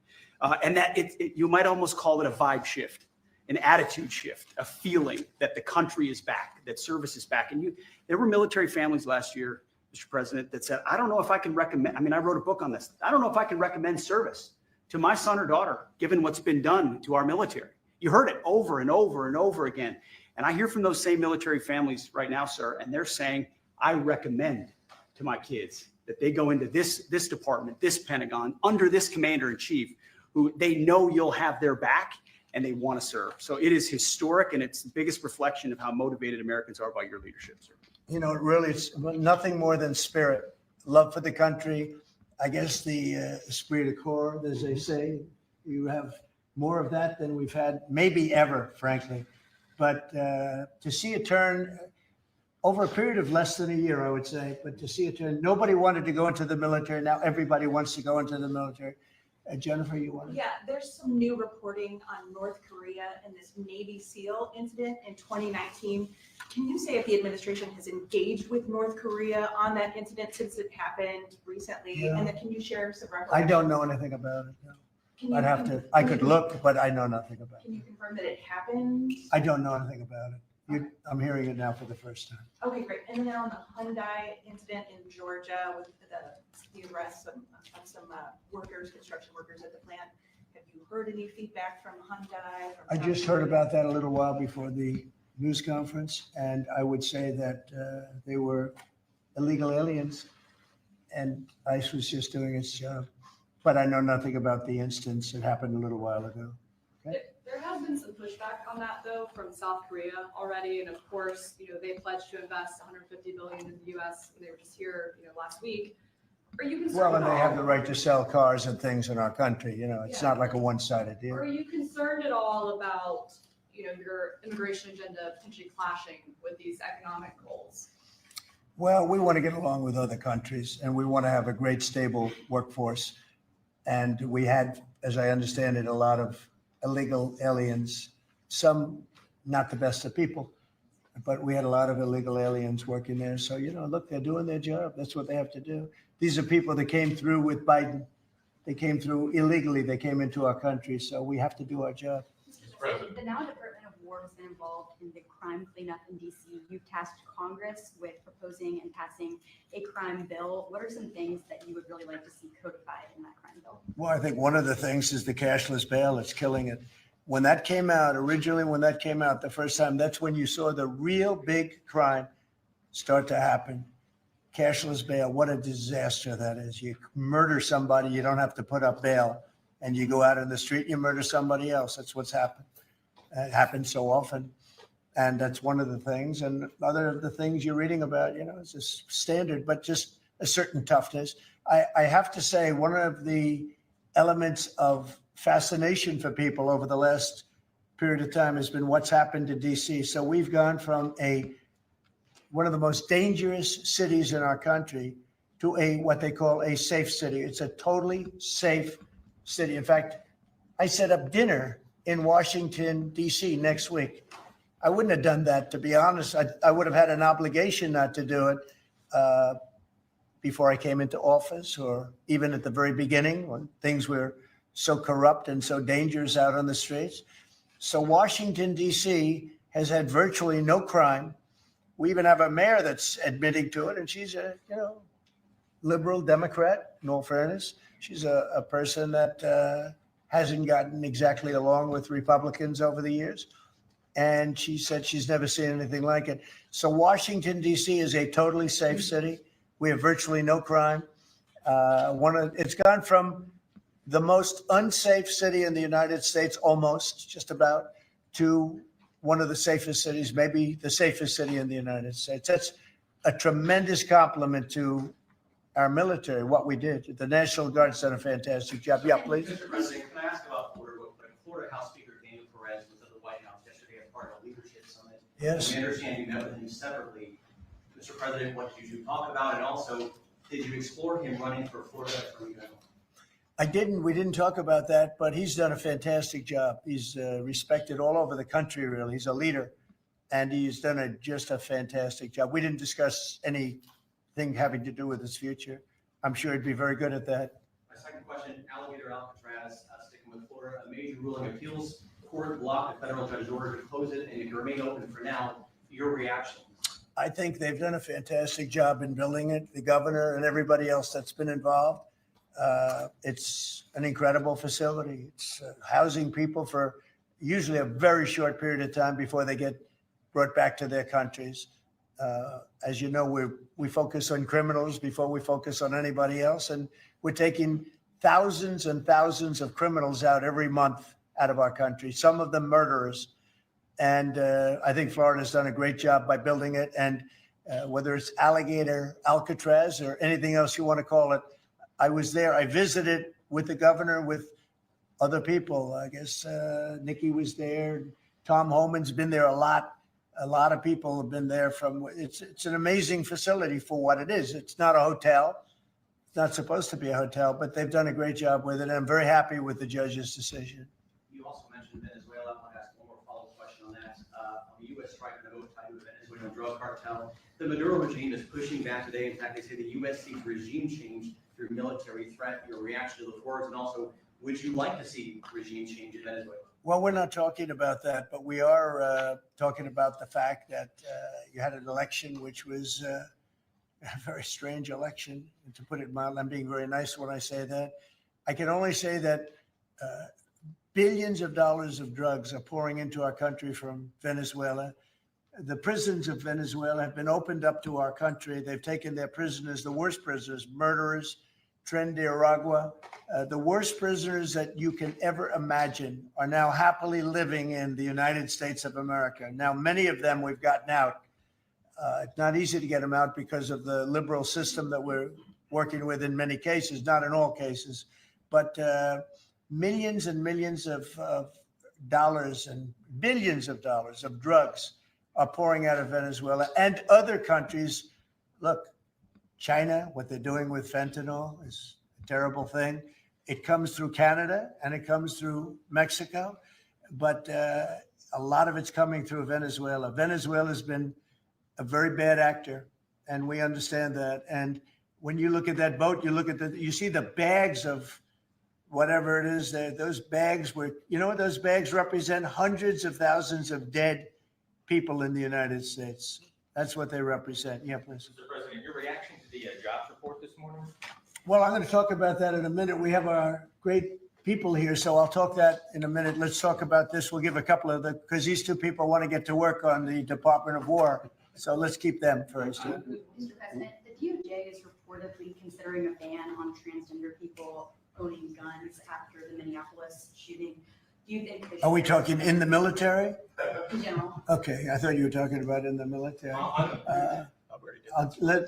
and that you might almost call it a vibe shift, an attitude shift, a feeling that the country is back, that service is back. And there were military families last year, Mr. President, that said, I don't know if I can recommend, I wrote a book on this. I don't know if I can recommend service to my son or daughter, given what's been done to our military. You heard it over and over and over again. And I hear from those same military families right now, sir, and they're saying, I recommend to my kids that they go into this department, this Pentagon, under this commander in chief, who they know you'll have their back and they want to serve. So it is historic, and it's the biggest reflection of how motivated Americans are by your leadership, sir. You know, really, it's nothing more than spirit, love for the country. I guess the esprit de corps, as they say, you have more of that than we've had maybe ever, frankly. But to see a turn, over a period of less than a year, I would say, but to see it turn, nobody wanted to go into the military. Now everybody wants to go into the military. Jennifer, you want to? Yeah, there's some new reporting on North Korea and this Navy SEAL incident in 2019. Can you say if the administration has engaged with North Korea on that incident since it happened recently? Yeah. And then can you share some recollections? I don't know anything about it. No. Can you- I'd have to, I could look, but I know nothing about it. Can you confirm that it happened? I don't know anything about it. I'm hearing it now for the first time. Okay, great. And then on the Hyundai incident in Georgia with the arrest of some workers, construction workers at the plant, have you heard any feedback from Hyundai? I just heard about that a little while before the news conference, and I would say that they were illegal aliens, and ICE was just doing its job. But I know nothing about the instance. It happened a little while ago. There has been some pushback on that though from South Korea already, and of course, they pledged to invest 150 billion in the U.S. when they were just here, last week. Are you concerned? Well, and they have the right to sell cars and things in our country. It's not like a one-sided deal. Are you concerned at all about your immigration agenda potentially clashing with these economic goals? Well, we want to get along with other countries, and we want to have a great, stable workforce. And we had, as I understand it, a lot of illegal aliens, some not the best of people, but we had a lot of illegal aliens working there. So, look, they're doing their job. That's what they have to do. These are people that came through with Biden. They came through illegally. They came into our country. So we have to do our job. The now Department of War has been involved in the crime cleanup in DC. You've tasked Congress with proposing and passing a crime bill. What are some things that you would really like to see codified in that crime bill? Well, I think one of the things is the cashless bail. It's killing it. When that came out, the first time, that's when you saw the real big crime start to happen. Cashless bail, what a disaster that is. You murder somebody, you don't have to put up bail, and you go out in the street and you murder somebody else. That's what's happened. It happens so often. And that's one of the things. And other of the things you're reading about, it's just standard, but just a certain toughness. I have to say, one of the elements of fascination for people over the last period of time has been what's happened to DC. So we've gone from one of the most dangerous cities in our country to what they call a safe city. It's a totally safe city. In fact, I set up dinner in Washington, D.C. next week. I wouldn't have done that, to be honest. I would have had an obligation not to do it before I came into office, or even at the very beginning when things were so corrupt and so dangerous out on the streets. So Washington, D.C. has had virtually no crime. We even have a mayor that's admitting to it, and she's a liberal Democrat, in all fairness. She's a person that hasn't gotten exactly along with Republicans over the years. And she said she's never seen anything like it. So Washington, D.C. is a totally safe city. We have virtually no crime. It's gone from the most unsafe city in the United States, almost, just about, to one of the safest cities, maybe the safest city in the United States. That's a tremendous compliment to our military, what we did. The National Guard's done a fantastic job. Yeah, please. Mr. President, can I ask about Florida real quick? Florida House Speaker Daniel Perez was at the White House yesterday as part of a leadership summit. Yes. We understand you met with him separately. Mr. President, what did you talk about? And also, did you explore him running for Florida Attorney General? I didn't. We didn't talk about that, but he's done a fantastic job. He's respected all over the country, really. He's a leader, and he's done just a fantastic job. We didn't discuss anything having to do with his future. I'm sure he'd be very good at that. My second question, Alligator Alcatraz, sticking with Florida, a major ruling appeals court blocked a federal judge's order to close it, and it can remain open for now. Your reaction? I think they've done a fantastic job in building it, the governor and everybody else that's been involved. It's an incredible facility. It's housing people for usually a very short period of time before they get brought back to their countries. As you know, we focus on criminals before we focus on anybody else. And we're taking thousands and thousands of criminals out every month out of our country, some of them murderers. And I think Florida's done a great job by building it. And whether it's Alligator Alcatraz or anything else you want to call it, I was there. I visited with the governor, with other people. I guess Nikki was there. Tom Homan's been there a lot. A lot of people have been there from, it's an amazing facility for what it is. It's not a hotel. It's not supposed to be a hotel, but they've done a great job with it. And I'm very happy with the judge's decision. You also mentioned Venezuela. I want to ask one more follow-up question on that. On the U.S. strike on the boat tied to the Venezuelan drug cartel, the Maduro regime is pushing back today. In fact, they say the U.S. seeks regime change through military threat. Your reaction to those words, and also, would you like to see regime change in Venezuela? Well, we're not talking about that, but we are talking about the fact that you had an election which was a very strange election. And to put it mildly, I'm being very nice when I say that. I can only say that billions of dollars of drugs are pouring into our country from Venezuela. The prisons of Venezuela have been opened up to our country. They've taken their prisoners, the worst prisoners, murderers, Tren de Aragua. The worst prisoners that you can ever imagine are now happily living in the United States of America. Now, many of them we've gotten out. It's not easy to get them out because of the liberal system that we're working with in many cases, not in all cases, but millions and millions of dollars and billions of dollars of drugs are pouring out of Venezuela and other countries. Look, China, what they're doing with fentanyl is a terrible thing. It comes through Canada and it comes through Mexico, but a lot of it's coming through Venezuela. Venezuela's been a very bad actor, and we understand that. And when you look at that boat, you see the bags of whatever it is. Those bags were, you know what those bags represent? Hundreds of thousands of dead people in the United States. That's what they represent. Yeah, please. Mr. President, your reaction to the jobs report this morning? Well, I'm going to talk about that in a minute. We have our great people here, so I'll talk that in a minute. Let's talk about this. We'll give a couple of because these two people want to get to work on the Department of War. So let's keep them first. Mr. President, the DOJ is reportedly considering a ban on transgender people owning guns after the Minneapolis shooting. Do you think? Are we talking in the military? In general. Okay, I thought you were talking about in the military.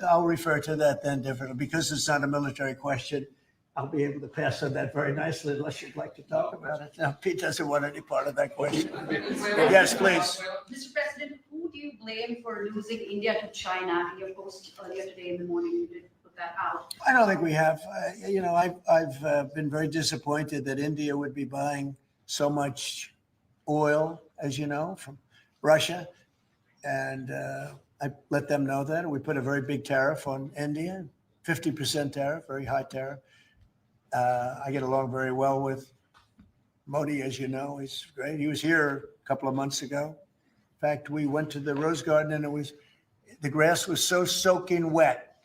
I'll refer to that then differently because it's not a military question. I'll be able to pass on that very nicely unless you'd like to talk about it. Now, Pete doesn't want any part of that question. Yes, please. Mr. President, who do you blame for losing India to China? In your post earlier today in the morning, you did put that out. I don't think we have. I've been very disappointed that India would be buying so much oil, as you know, from Russia. And I let them know that. We put a very big tariff on India, 50% tariff, very high tariff. I get along very well with Modi, as you know. He's great. He was here a couple of months ago. In fact, we went to the Rose Garden and the grass was so soaking wet.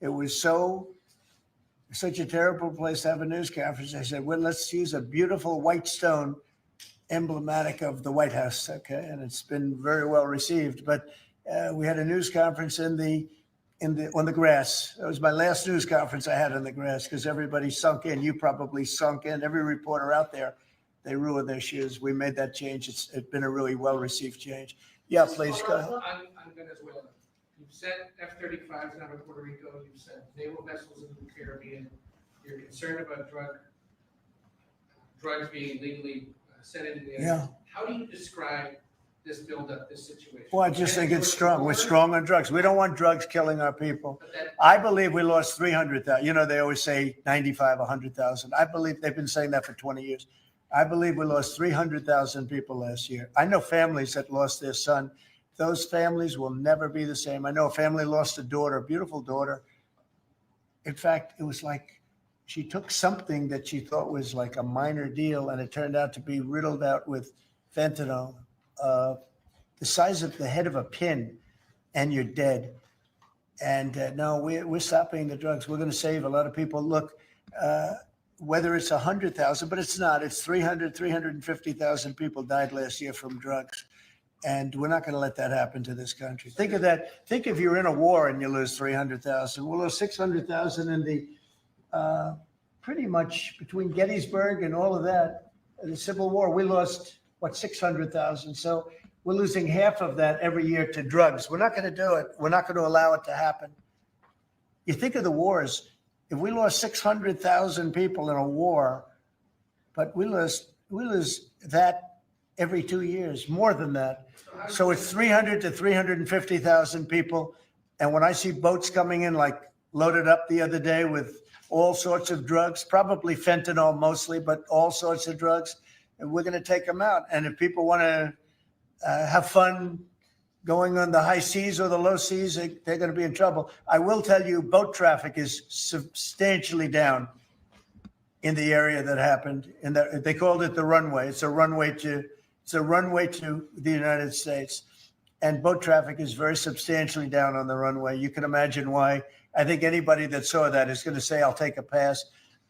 It was such a terrible place to have a news conference. I said, well, let's use a beautiful white stone emblematic of the White House. Okay. And it's been very well received. But we had a news conference on the grass. That was my last news conference I had on the grass because everybody sunk in. You probably sunk in. Every reporter out there, they ruined their shoes. We made that change. It's been a really well-received change. Yeah, please go ahead. On Venezuela, you've sent F-35s out of Puerto Rico. You've sent naval vessels into the Caribbean. You're concerned about drugs being legally sent into the area. Yeah. How do you describe this buildup, this situation? Well, I just think it's strong. We're strong on drugs. We don't want drugs killing our people. I believe we lost 300,000. You know, they always say 95, 100,000. I believe they've been saying that for 20 years. I believe we lost 300,000 people last year. I know families that lost their son. Those families will never be the same. I know a family lost a daughter, a beautiful daughter. In fact, it was like she took something that she thought was like a minor deal, and it turned out to be riddled out with fentanyl. The size of the head of a pin, and you're dead. And no, we're stopping the drugs. We're going to save a lot of people. Look, whether it's 100,000, but it's not. It's 350,000 people died last year from drugs. And we're not going to let that happen to this country. Think of that. Think if you're in a war and you lose 300,000. We'll lose 600,000 in the pretty much between Gettysburg and all of that, the Civil War. We lost, 600,000. So we're losing half of that every year to drugs. We're not going to do it. We're not going to allow it to happen. You think of the wars. If we lost 600,000 people in a war, but we lose that every 2 years, more than that. So it's 300 to 350,000 people. And when I see boats coming in, like loaded up the other day with all sorts of drugs, probably fentanyl mostly, but all sorts of drugs, and we're going to take them out. And if people want to have fun going on the high seas or the low seas, they're going to be in trouble. I will tell you, boat traffic is substantially down in the area that happened. And they called it the runway. It's a runway to the United States. And boat traffic is very substantially down on the runway. You can imagine why. I think anybody that saw that is going to say, I'll take a pass.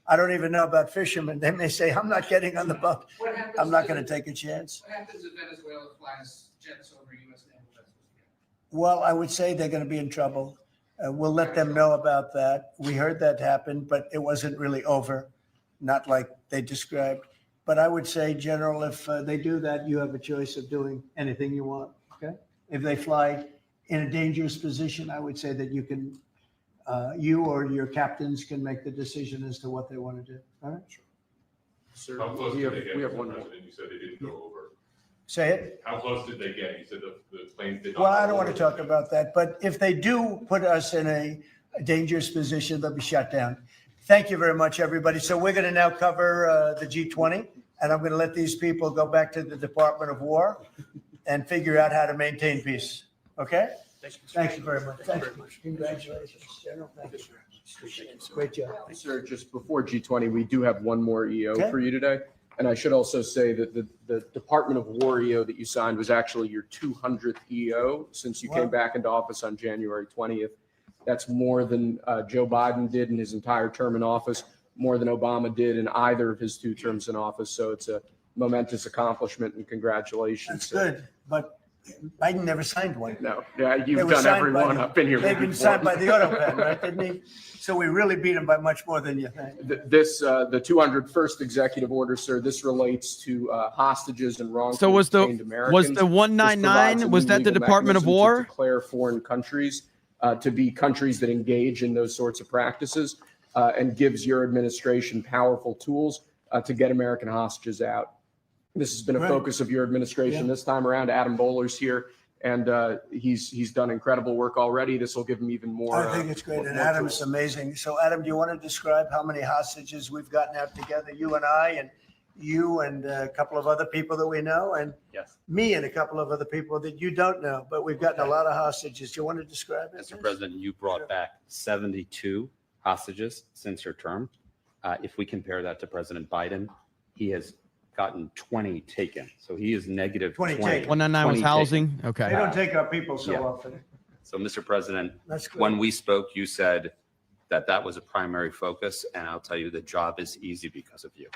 I don't even know about fishermen. They may say, I'm not getting on the boat. I'm not going to take a chance. What happens if Venezuela flies jets over U.S. naval vessels? Well, I would say they're going to be in trouble. We'll let them know about that. We heard that happen, but it wasn't really over, not like they described. But I would say, General, if they do that, you have a choice of doing anything you want, okay? If they fly in a dangerous position, I would say that you can, you or your captains can make the decision as to what they want to do, all right? Sir, How close we did have, they get? we have Mr. one more. President? You said they didn't go over. Say it. How close did they get? You said the planes did not. Well, I go don't want to over. talk about that, but if they do put us in a dangerous position, they'll be shut down. Thank you very much, everybody. So we're going to now cover the G20, and I'm going to let these people go back to the Department of War and figure out how to maintain peace. Okay? Thank you very much. Thank you. Congratulations, General. Thank you. Appreciate it. Great job. Sir, just before G20, we do have one more EO Okay. for you today. And I should also say that the Department of War EO that you signed was actually your 200th EO since you Wow. came back into office on January 20th. That's more than Joe Biden did in his entire term in office, more than Obama did in either of his 2 terms in office. So it's a momentous accomplishment and congratulations. That's good, but Biden never signed one. No, yeah, They you've were done signed every by one the- up in here. They've been signed by the Autopan, right, didn't he? So we really beat him by much more than you think. The 201st executive order, sir, this relates to hostages and wrongfully So was the detained Americans. This 199, provides a was new that the legal Department of mechanism to War? declare foreign countries to be countries that engage in those sorts of practices and gives your administration powerful tools to get American hostages out. This has been a Right. focus of your administration Yeah. this time around. Adam Bowler's here, and he's done incredible work already. This will give him even more. I think it's great, and Adam's amazing. So Adam, do you want to describe how many hostages we've gotten out together, you and I, and you and a couple of other people that we know, and Yes. me and a couple of other people that you don't know, but we've gotten a lot of hostages. Do you want to describe it? Mr. President, you brought back 72 hostages since your term. If we compare that to President Biden, he has gotten 20 taken. So he is negative 20 20. taken. 199 was 20 taken. housing? Okay. They don't take our people so Yeah. often. So, Mr. President, That's good. when we spoke, you said that that was a primary focus, and I'll tell you the job is easy because of you.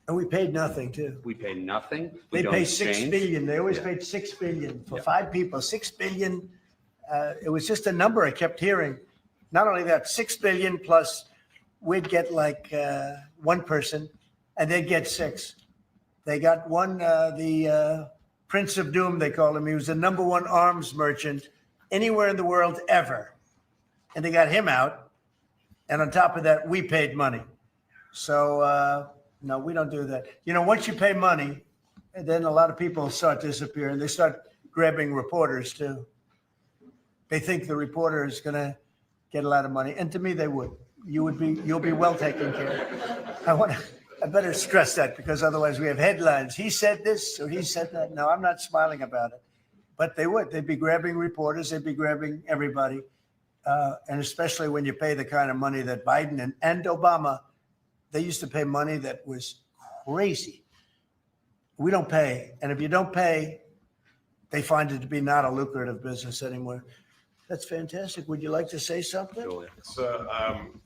And we paid nothing too. We pay nothing. We They don't pay 6 exchange. billion. They always Yeah. paid 6 billion for Yeah. 5 people. 6 billion. It was just a number I kept hearing. Not only that, 6 billion plus we'd get like one person, and they'd get 6. They got one, the Prince of Doom, they called him. He was the #1 arms merchant anywhere in the world ever, and they got him out. And on top of that, we paid money. So no, we don't do that. You know, once you pay money, then a lot of people start disappearing. They start grabbing reporters too. They think the reporter is going to get a lot of money, and to me, they would. You'll be well taken care of. I better stress that because otherwise we have headlines. He said this or he said that. No, I'm not smiling about it, but they would. They'd be grabbing reporters. They'd be grabbing everybody, and especially when you pay the kind of money that Biden and Obama. They used to pay money that was crazy. We don't pay. And if you don't pay, they find it to be not a lucrative business anymore. That's fantastic. Would you like to say something?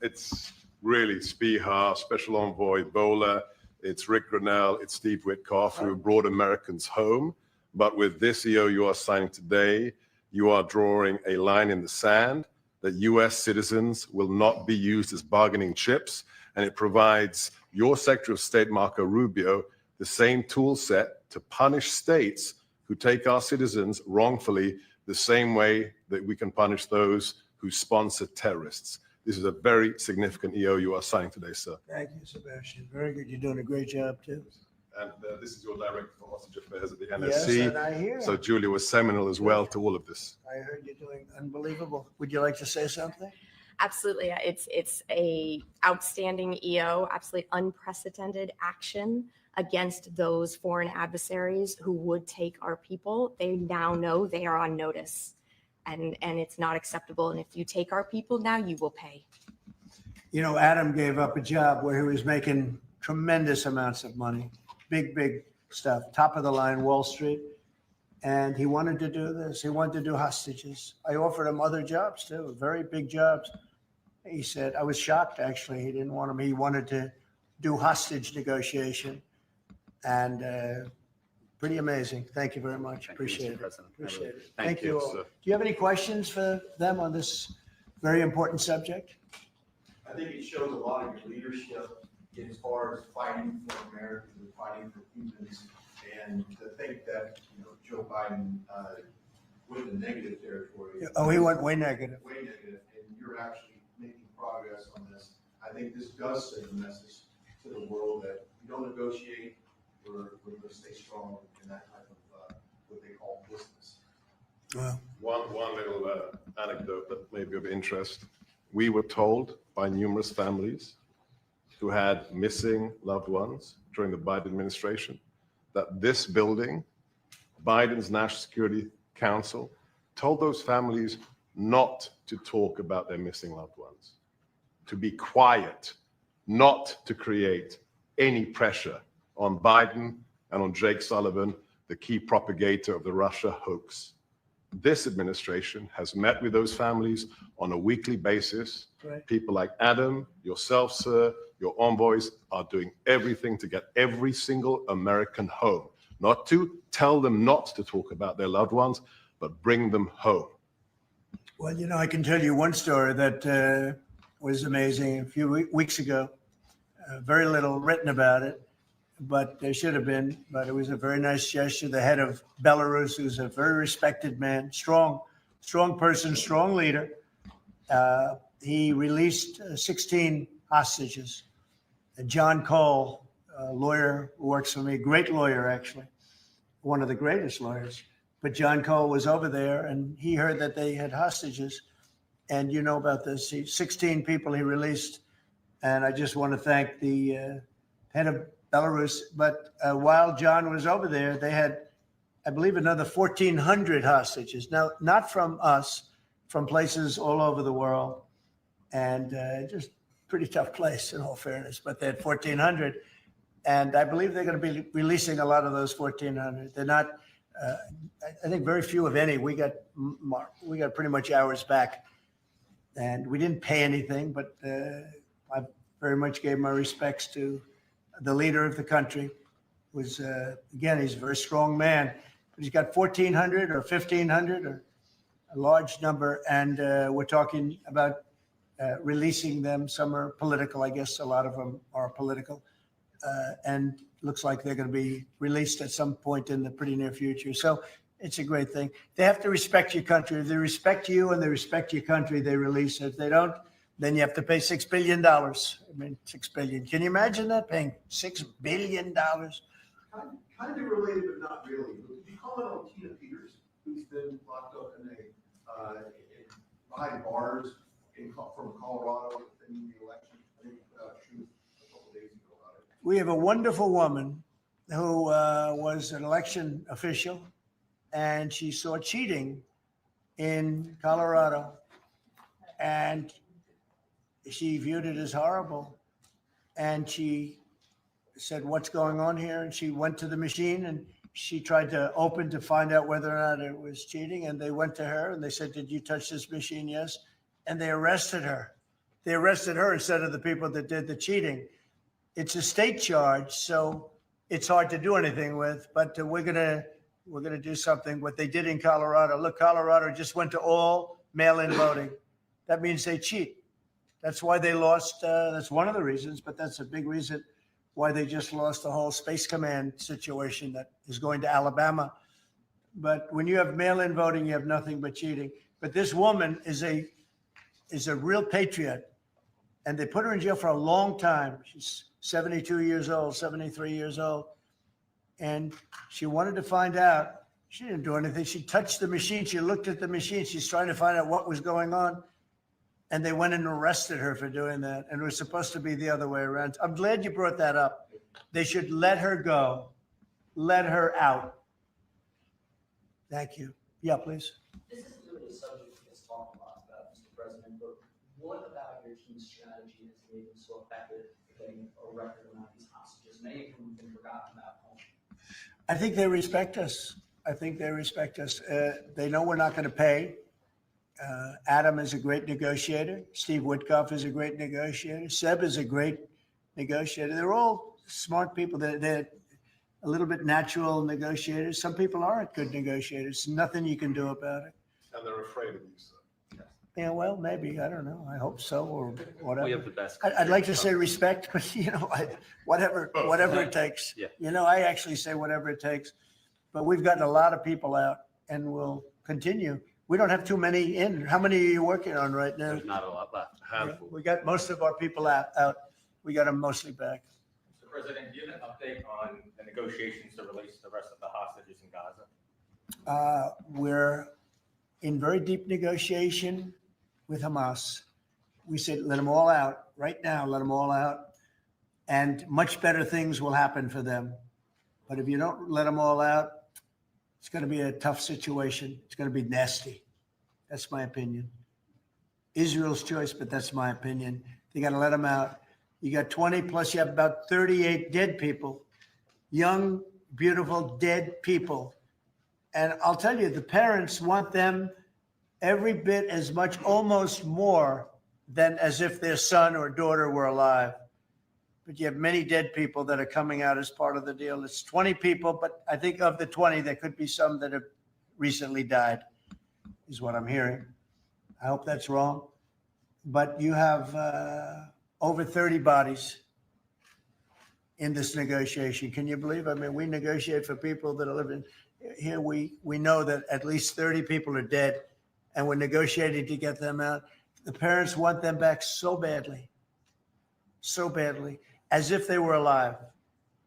It's really Spihar, Special Envoy Bowler, it's Rick Grinnell, it's Steve Witkoff who brought Americans home. But with this EO you are signing today, you are drawing a line in the sand that U.S. citizens will not be used as bargaining chips. And it provides your Secretary of State, Marco Rubio, the same tool set to punish states who take our citizens wrongfully the same way that we can punish those who sponsor terrorists. This is a very significant EO you are signing today, sir. Thank you, Sebastian. Very good. You're doing a great job, too. And this is your director for hostage affairs at the Yes, NSC. and I hear. So Julia was seminal as well to all of this. I heard you're doing unbelievable. Would you like to say something? Absolutely. It's a outstanding EO, absolutely unprecedented action against those foreign adversaries who would take our people. They now know they are on notice, and it's not acceptable. And if you take our people now, you will pay. You know, Adam gave up a job where he was making tremendous amounts of money, big stuff, top of the line Wall Street. And he wanted to do this. He wanted to do hostages. I offered him other jobs too, very big jobs. He said, I was shocked actually. He didn't want them. He wanted to do hostage negotiation. And pretty amazing. Thank you very much. Appreciate it. Appreciate it. Thank you all. Do you have any questions for them on this very important subject? I think it shows a lot of your leadership as far as fighting for Americans and fighting for humans. And to think that, Joe Biden went in negative territory. Oh, he went way negative. Way negative, and you're actually making progress on this. I think this does send a message to the world that you don't negotiate, we're going to stay strong in that type of what they call business. Wow. One little anecdote that may be of interest. We were told by numerous families who had missing loved ones during the Biden administration that this building, Biden's National Security Council, told those families not to talk about their missing loved ones, to be quiet, not to create any pressure on Biden and on Jake Sullivan, the key propagator of the Russia hoax. This administration has met with those families on a weekly basis. Right. People like Adam, yourself, sir, your envoys are doing everything to get every single American home, not to tell them not to talk about their loved ones, but bring them home. Well, I can tell you one story that was amazing. A few weeks ago, very little written about it, but there should have been. But it was a very nice gesture. The head of Belarus, who's a very respected man, strong person, strong leader. He released 16 hostages. John Cole, a lawyer who works for me, great lawyer actually, one of the greatest lawyers. But John Cole was over there and he heard that they had hostages. And you know about this, 16 people he released. And I just want to thank the head of Belarus. But while John was over there, they had, I believe, another 1,400 hostages. Now, not from us, from places all over the world. And just pretty tough place in all fairness, but they had 1,400. And I believe they're going to be releasing a lot of those 1,400. They're not, I think very few of any. We got pretty much ours back. And we didn't pay anything, but I very much gave my respects to the leader of the country. Was again, he's a very strong man, but he's got 1,400 or 1,500 or a large number. And we're talking about releasing them. Some are political, I guess a lot of them are political. And looks like they're going to be released at some point in the pretty near future. So it's a great thing. They have to respect your country. If they respect you and they respect your country, they release it. If they don't, then you have to pay $6 billion. I mean, $6 billion. Can you imagine that, paying $6 billion? Kind of related, but not really. Could you comment on Tina Peters, who's been locked up behind bars from Colorado in the election? I think she was a couple days ago about it. We have a wonderful woman who was an election official, and she saw cheating in Colorado, and she viewed it as horrible. And she said, what's going on here? And she went to the machine and she tried to open to find out whether or not it was cheating. And they went to her and they said, did you touch this machine? Yes. And they arrested her. They arrested her instead of the people that did the cheating. It's a state charge, so it's hard to do anything with, but we're gonna do something. What they did in Colorado, look, Colorado just went to all mail-in voting. That means they cheat. That's why they lost, that's one of the reasons, but that's a big reason why they just lost the whole Space Command situation that is going to Alabama. But when you have mail-in voting, you have nothing but cheating. But this woman is a real patriot, and they put her in jail for a long time. She's 72 years old, 73 years old, and she wanted to find out. She didn't do anything. She touched the machine. She looked at the machine. She's trying to find out what was going on. And they went and arrested her for doing that. And it was supposed to be the other way around. I'm glad you brought that up. They should let her go, let her out. Thank you. Yeah, please. This isn't really a subject that gets talked a lot about, Mr. President, but what about your team's strategy has made them so effective at getting a record amount of these hostages? Many of whom have been forgotten about home. I think they respect us. I think they respect us. They know we're not going to pay. Adam is a great negotiator. Steve Witkoff is a great negotiator. Seb is a great negotiator. They're all smart people. They're a little bit natural negotiators. Some people aren't good negotiators. Nothing you can do about it. And they're afraid of you, sir. Yeah, well, maybe. I don't know. I hope so, or whatever. We have the best. I'd like to say respect, but whatever it takes. Yeah. I actually say whatever it takes. But we've gotten a lot of people out, and we'll continue. We don't have too many in. How many are you working on right now? There's not a lot left. Handful. We got most of our people out. We got them mostly back. Mr. President, do you have an update on the negotiations to release the rest of the hostages in Gaza? We're in very deep negotiation with Hamas. We said, let them all out right now, let them all out. And much better things will happen for them. But if you don't let them all out, it's going to be a tough situation. It's going to be nasty. That's my opinion. Israel's choice, but that's my opinion. You got to let them out. You got 20 plus you have about 38 dead people, young, beautiful, dead people. And I'll tell you, the parents want them every bit as much, almost more than as if their son or daughter were alive. But you have many dead people that are coming out as part of the deal. It's 20 people, but I think of the 20, there could be some that have recently died, is what I'm hearing. I hope that's wrong. But you have over 30 bodies in this negotiation. Can you believe? I mean, we negotiate for people that are living here. We know that at least 30 people are dead, and we're negotiating to get them out. The parents want them back so badly, as if they were alive.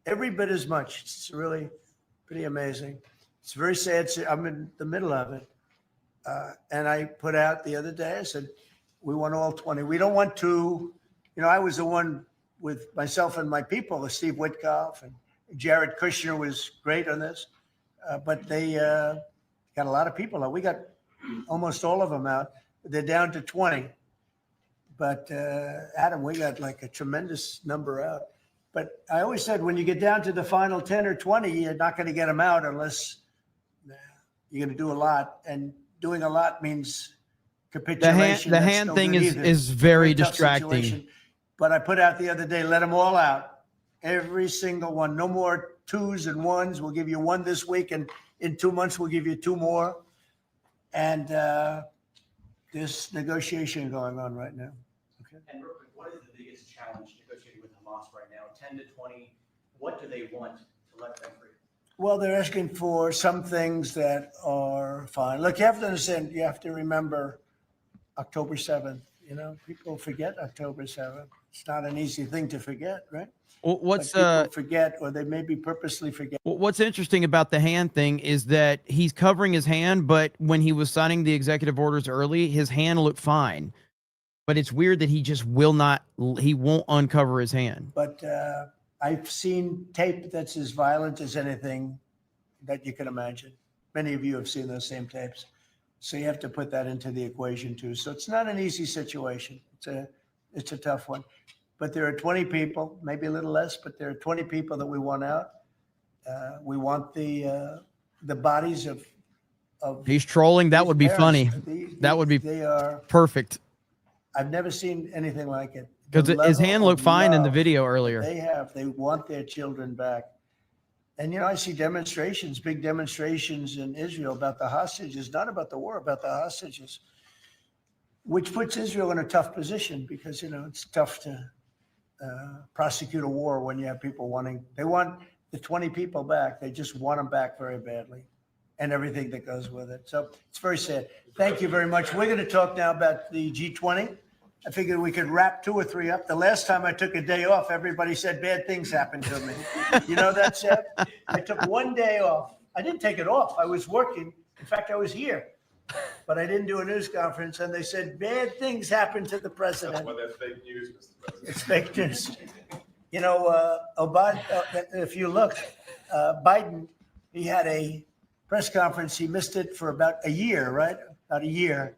Every bit as much. It's really pretty amazing. It's very sad. I'm in the middle of it. And I put out the other day, I said, we want all 20. We don't want to, I was the one with myself and my people, Steve Witkoff and Jared Kushner was great on this. But they got a lot of people out. We got almost all of them out. They're down to 20. But Adam, we got like a tremendous number out. But I always said, when you get down to the final 10 or 20, you're not going to get them out unless you're going to do a lot. And doing a lot means capitulation. The hand thing is very distracting. Situation. But I put out the other day, let them all out. Every single one. No more twos and ones. We'll give you one this week, and in 2 months, we'll give you two more. And there's negotiation going on right now. Okay. And real quick, what is the biggest challenge negotiating with Hamas right now? 10 to 20, what do they want to let them free? Well, they're asking for some things that are fine. Look, you have to understand, you have to remember October 7th. People forget October 7th. It's not an easy thing to forget, right? What's people forget, or they maybe purposely forget. What's interesting about the hand thing is that he's covering his hand, but when he was signing the executive orders early, his hand looked fine. But it's weird that he just he won't uncover his hand. But I've seen tape that's as violent as anything that you can imagine. Many of you have seen those same tapes. So you have to put that into the equation too. So it's not an easy situation. It's a tough one. But there are 20 people, maybe a little less, but there are 20 people that we want out. We want the bodies of He's trolling. That would be parents. funny. That would be they are perfect. I've never seen anything like it. Because The his level hand looked of fine in the love video earlier. They want their children back. And, I see demonstrations, big demonstrations in Israel about the hostages, not about the war, about the hostages, which puts Israel in a tough position because, it's tough to prosecute a war when you have people they want the 20 people back. They just want them back very badly, and everything that goes with it. So it's very sad. Thank you very much. We're going to talk now about the G20. I figured we could wrap 2 or 3 up. The last time I took a day off, everybody said bad things happened to me. You know that, Seb? I took 1 day off. I didn't take it off. I was working. In fact, I was here. But I didn't do a news conference, and they said bad things happened to the president. Well, that's fake news, Mr. President. It's fake news. You know, Obama, if you look, Biden, he had a press conference. He missed it for about a year, right? About a year.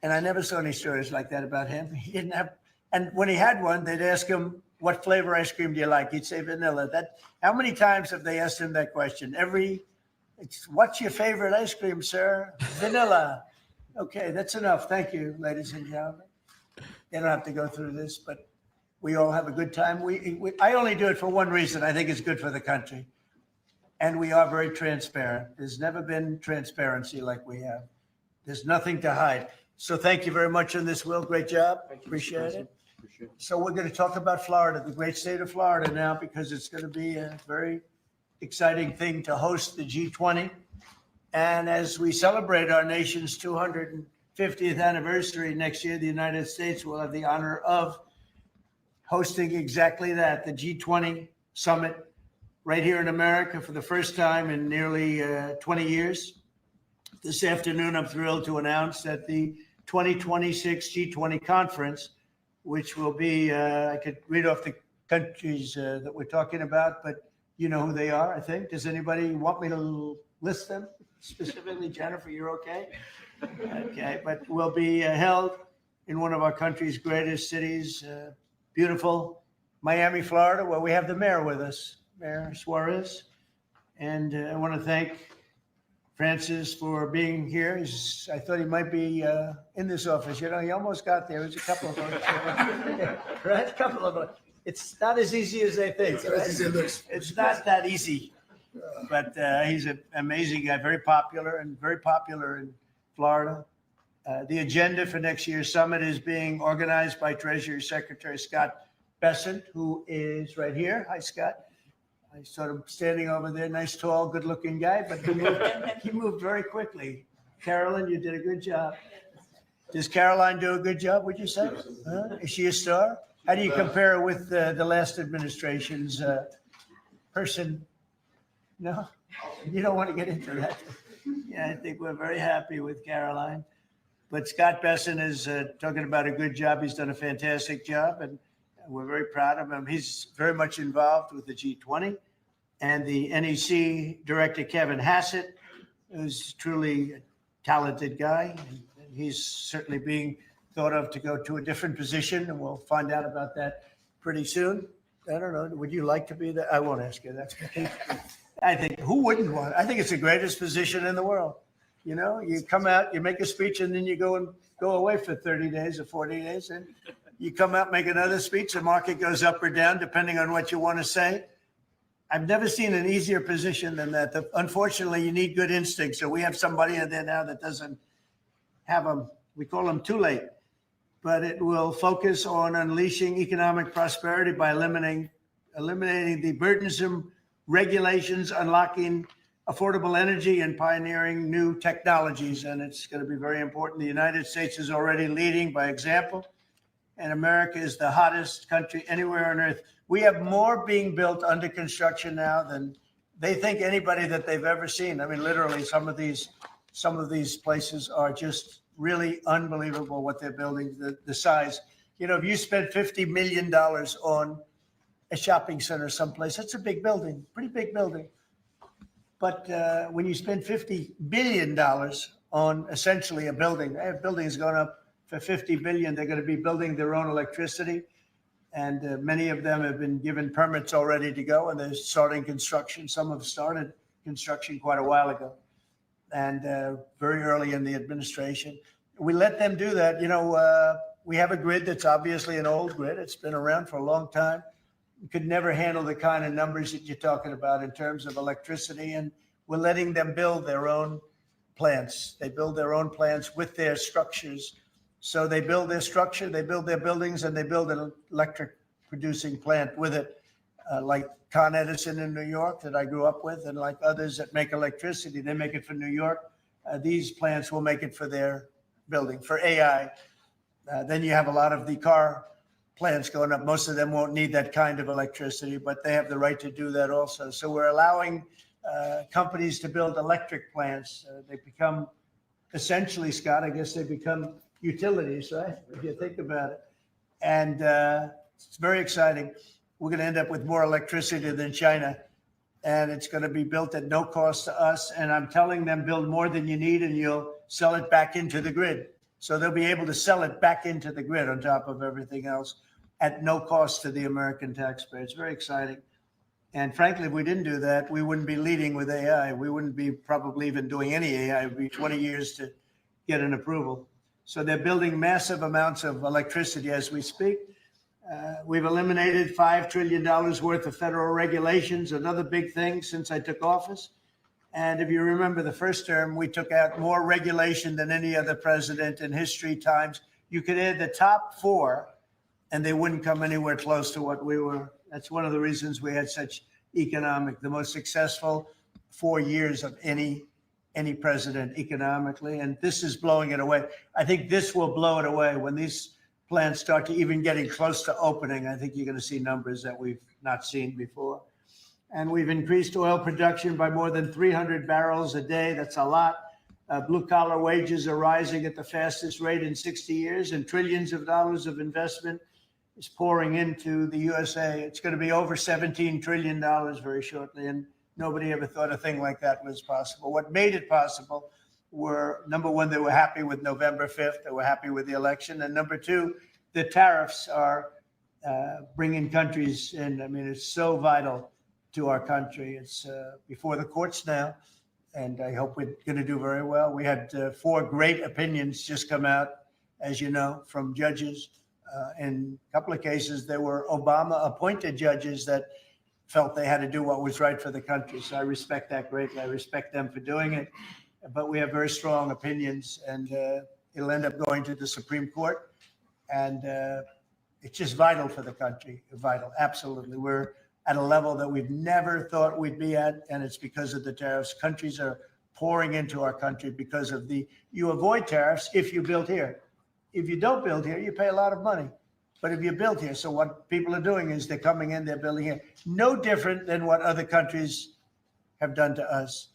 And I never saw any stories like that about him. He didn't have, and when he had one, they'd ask him, what flavor ice cream do you like? He'd say vanilla. How many times have they asked him that question? What's your favorite ice cream, sir? Vanilla. Okay, that's enough. Thank you, ladies and gentlemen. They don't have to go through this, but we all have a good time. I only do it for one reason. I think it's good for the country. And we are very transparent. There's never been transparency like we have. There's nothing to hide. So thank you very much on this, Will. Great job. Appreciate it. So we're going to talk about Florida, the great state of Florida now, because it's going to be a very exciting thing to host the G20. And as we celebrate our nation's 250th anniversary next year, the United States will have the honor of hosting exactly that, the G20 summit right here in America for the first time in nearly 20 years. This afternoon, I'm thrilled to announce that the 2026 G20 conference, which will be, I could read off the countries that we're talking about, but you know who they are, I think. Does anybody want me to list them specifically? Jennifer, you're okay? Okay, but will be held in one of our country's greatest cities, beautiful Miami, Florida, where we have the mayor with us, Mayor Suarez. And I want to thank Francis for being here. I thought he might be in this office. You know, he almost got there. There's a couple of them. Right? A couple of them. It's not as easy as they think. Right? It's not that easy. But he's an amazing guy, very popular in Florida. The agenda for next year's summit is being organized by Treasury Secretary Scott Bessent, who is right here. Hi, Scott. I saw him standing over there, nice, tall, good-looking guy, but he moved very quickly. Carolyn, you did a good job. Does Caroline do a good job, would you say? Is she a star? How do you compare her with the last administration's person? No? You don't want to get into that. Yeah, I think we're very happy with Caroline. But Scott Bessent is talking about a good job. He's done a fantastic job, and we're very proud of him. He's very much involved with the G20, and the NEC director, Kevin Hassett, who's truly a talented guy. And he's certainly being thought of to go to a different position, and we'll find out about that pretty soon. I don't know. Would you like to be that? I won't ask you that. I think, who wouldn't want it? I think it's the greatest position in the world. You know, you come out, you make a speech, and then you go away for 30 days or 40 days, and you come out, make another speech, the market goes up or down, depending on what you want to say. I've never seen an easier position than that. Unfortunately, you need good instincts. So we have somebody in there now that doesn't have them. We call them too late. But it will focus on unleashing economic prosperity by eliminating the burdensome regulations, unlocking affordable energy, and pioneering new technologies. And it's going to be very important. The United States is already leading by example. And America is the hottest country anywhere on earth. We have more being built under construction now than they think anybody that they've ever seen. I mean, literally, some of these places are just really unbelievable what they're building, the size. You know, if you spend $50 million on a shopping center someplace, that's a big building, pretty big building. But when you spend $50 billion on essentially a building, a building has gone up for $50 billion. They're going to be building their own electricity. And many of them have been given permits already to go, and they're starting construction. Some have started construction quite a while ago, and very early in the administration. We let them do that. You know, we have a grid that's obviously an old grid. It's been around for a long time. We could never handle the kind of numbers that you're talking about in terms of electricity, and we're letting them build their own plants. They build their own plants with their structures. So they build their structure, they build their buildings, and they build an electric producing plant with it, like Con Edison in New York that I grew up with, and like others that make electricity. They make it for New York. These plants will make it for their building, for AI. Then you have a lot of the car plants going up. Most of them won't need that kind of electricity, but they have the right to do that also. So we're allowing companies to build electric plants. They become essentially, Scott, I guess they become utilities, right? If you think about it. And it's very exciting. We're going to end up with more electricity than China, and it's going to be built at no cost to us. And I'm telling them, build more than you need and you'll sell it back into the grid. So they'll be able to sell it back into the grid on top of everything else at no cost to the American taxpayer. It's very exciting. And frankly, if we didn't do that, we wouldn't be leading with AI. We wouldn't be probably even doing any AI. It would be 20 years to get an approval. So they're building massive amounts of electricity as we speak. We've eliminated $5 trillion worth of federal regulations, another big thing since I took office. And if you remember the first term, we took out more regulation than any other president in history times. You could add the top 4 and they wouldn't come anywhere close to what we were. That's one of the reasons we had such the most successful 4 years of any president economically. And this is blowing it away. I think this will blow it away when these plants start to even getting close to opening. I think you're going to see numbers that we've not seen before. And we've increased oil production by more than 300 barrels a day. That's a lot. Blue collar wages are rising at the fastest rate in 60 years, and trillions of dollars of investment is pouring into the USA. It's going to be over $17 trillion very shortly, and nobody ever thought a thing like that was possible. What made it possible were, number one, they were happy with November 5th. They were happy with the election. And number two, the tariffs are bringing countries in. I mean, it's so vital to our country. It's before the courts now, and I hope we're going to do very well. We had 4 great opinions just come out, as you know, from judges. In a couple of cases, there were Obama-appointed judges that felt they had to do what was right for the country. So I respect that greatly. I respect them for doing it. But we have very strong opinions, and it'll end up going to the Supreme Court. And it's just vital for the country. Vital, absolutely. We're at a level that we've never thought we'd be at, and it's because of the tariffs. Countries are pouring into our country because of you avoid tariffs if you build here. If you don't build here, you pay a lot of money. But if you build here, so what people are doing is they're coming in, they're building here. No different than what other countries have done to us.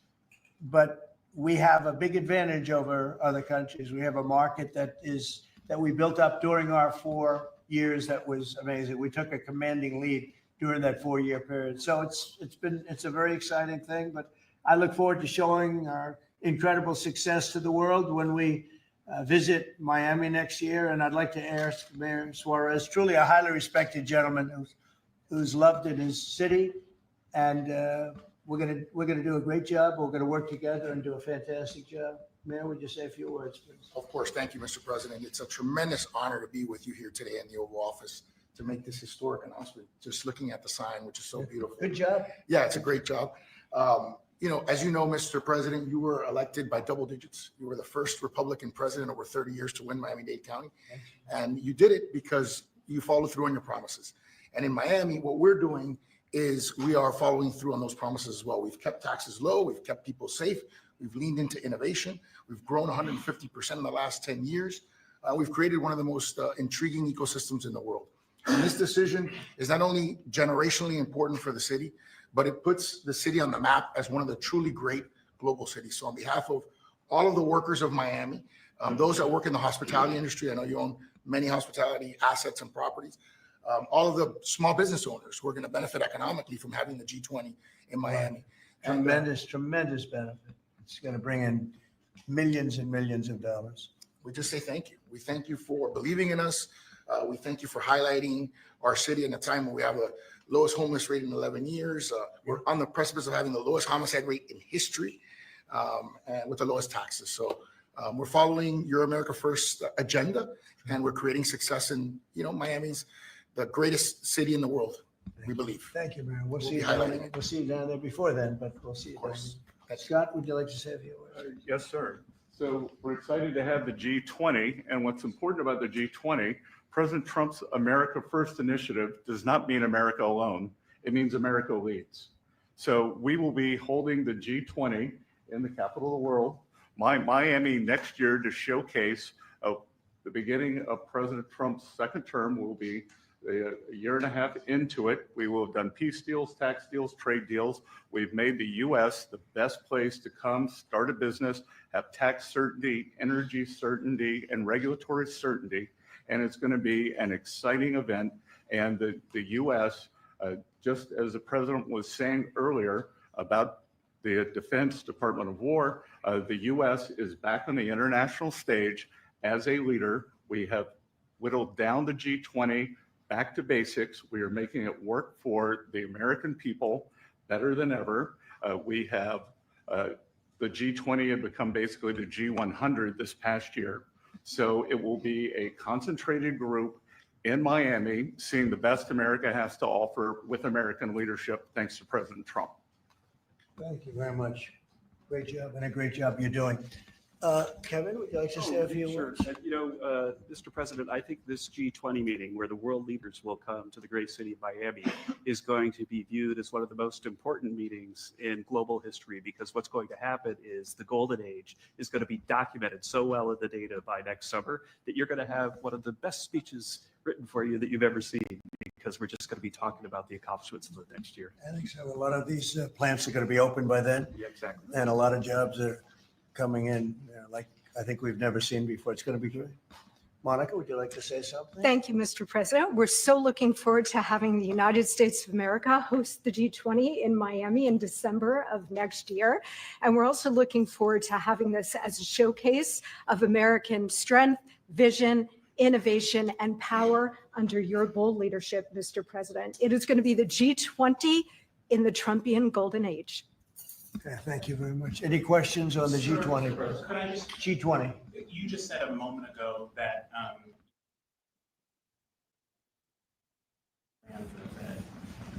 But we have a big advantage over other countries. We have a market that we built up during our 4 years. That was amazing. We took a commanding lead during that 4-year period. So it's a very exciting thing, but I look forward to showing our incredible success to the world when we visit Miami next year. And I'd like to ask Mayor Suarez, truly a highly respected gentleman who's loved in his city. And we're gonna do a great job. We're gonna work together and do a fantastic job. Mayor, would you say a few words, please? Of course. Thank you, Mr. President. It's a tremendous honor to be with you here today in the Oval Office to make this historic announcement. Just looking at the sign, which is so beautiful. Good job. Yeah, it's a great job. As you know, Mr. President, you were elected by double digits. You were the first Republican president over 30 years to win Miami-Dade County. And you did it because you followed through on your promises. And in Miami, what we're doing is we are following through on those promises as well. We've kept taxes low. We've kept people safe. We've leaned into innovation. We've grown 150% in the last 10 years. We've created one of the most intriguing ecosystems in the world. And this decision is not only generationally important for the city, but it puts the city on the map as one of the truly great global cities. So on behalf of all of the workers of Miami, those that work in the hospitality industry, I know you own many hospitality assets and properties, all of the small business owners who are going to benefit economically from having the G20 in Miami. Tremendous benefit. It's going to bring in millions and millions of dollars. We just say thank you. We thank you for believing in us. We thank you for highlighting our city in a time when we have the lowest homeless rate in 11 years. We're on the precipice of having the lowest homicide rate in history and with the lowest taxes. So we're following your America First agenda, and we're creating success in, Miami's the greatest city in the world, we believe. Thank you, Mayor. We'll We'll see be you highlighting it. we'll see you down there before then, but we'll see you down there. Scott, would you like to say a few words? Yes, sir. So we're excited to have the G20. And what's important about the G20, President Trump's America First initiative does not mean America alone. It means America leads. So we will be holding the G20 in the capital of the world, Miami, next year to showcase The beginning of President Trump's second term will be a year and a half into it. We will have done peace deals, tax deals, trade deals. We've made the U.S. the best place to come, start a business, have tax certainty, energy certainty, and regulatory certainty. And it's going to be an exciting event. And the U.S., just as the president was saying earlier about the Defense Department of War, the U.S. is back on the international stage as a leader. We have whittled down the G20 back to basics. We are making it work for the American people better than ever. We have the G20 had become basically the G100 this past year. So it will be a concentrated group in Miami, seeing the best America has to offer with American leadership, thanks to President Trump. Thank you very much. Great job, and a great job you're doing. Kevin, would you like to say a few words? Mr. President, I think this G20 meeting where the world leaders will come to the great city of Miami is going to be viewed as one of the most important meetings in global history, because what's going to happen is the golden age is going to be documented so well in the data by next summer that you're going to have one of the best speeches written for you that you've ever seen, because we're just going to be talking about the accomplishments of the next year. I think so. A lot of these plants are going to be open by then. Yeah, exactly. And a lot of jobs are coming in, like I think we've never seen before. It's going to be great. Monica, would you like to say something? Thank you, Mr. President. We're so looking forward to having the United States of America host the G20 in Miami in December of next year. And we're also looking forward to having this as a showcase of American strength, vision, innovation, and power under your bold leadership, Mr. President. It is going to be the G20 in the Trumpian golden age. Okay, thank you very much. Any questions on the G20? Could I just? G20. You just said a moment ago that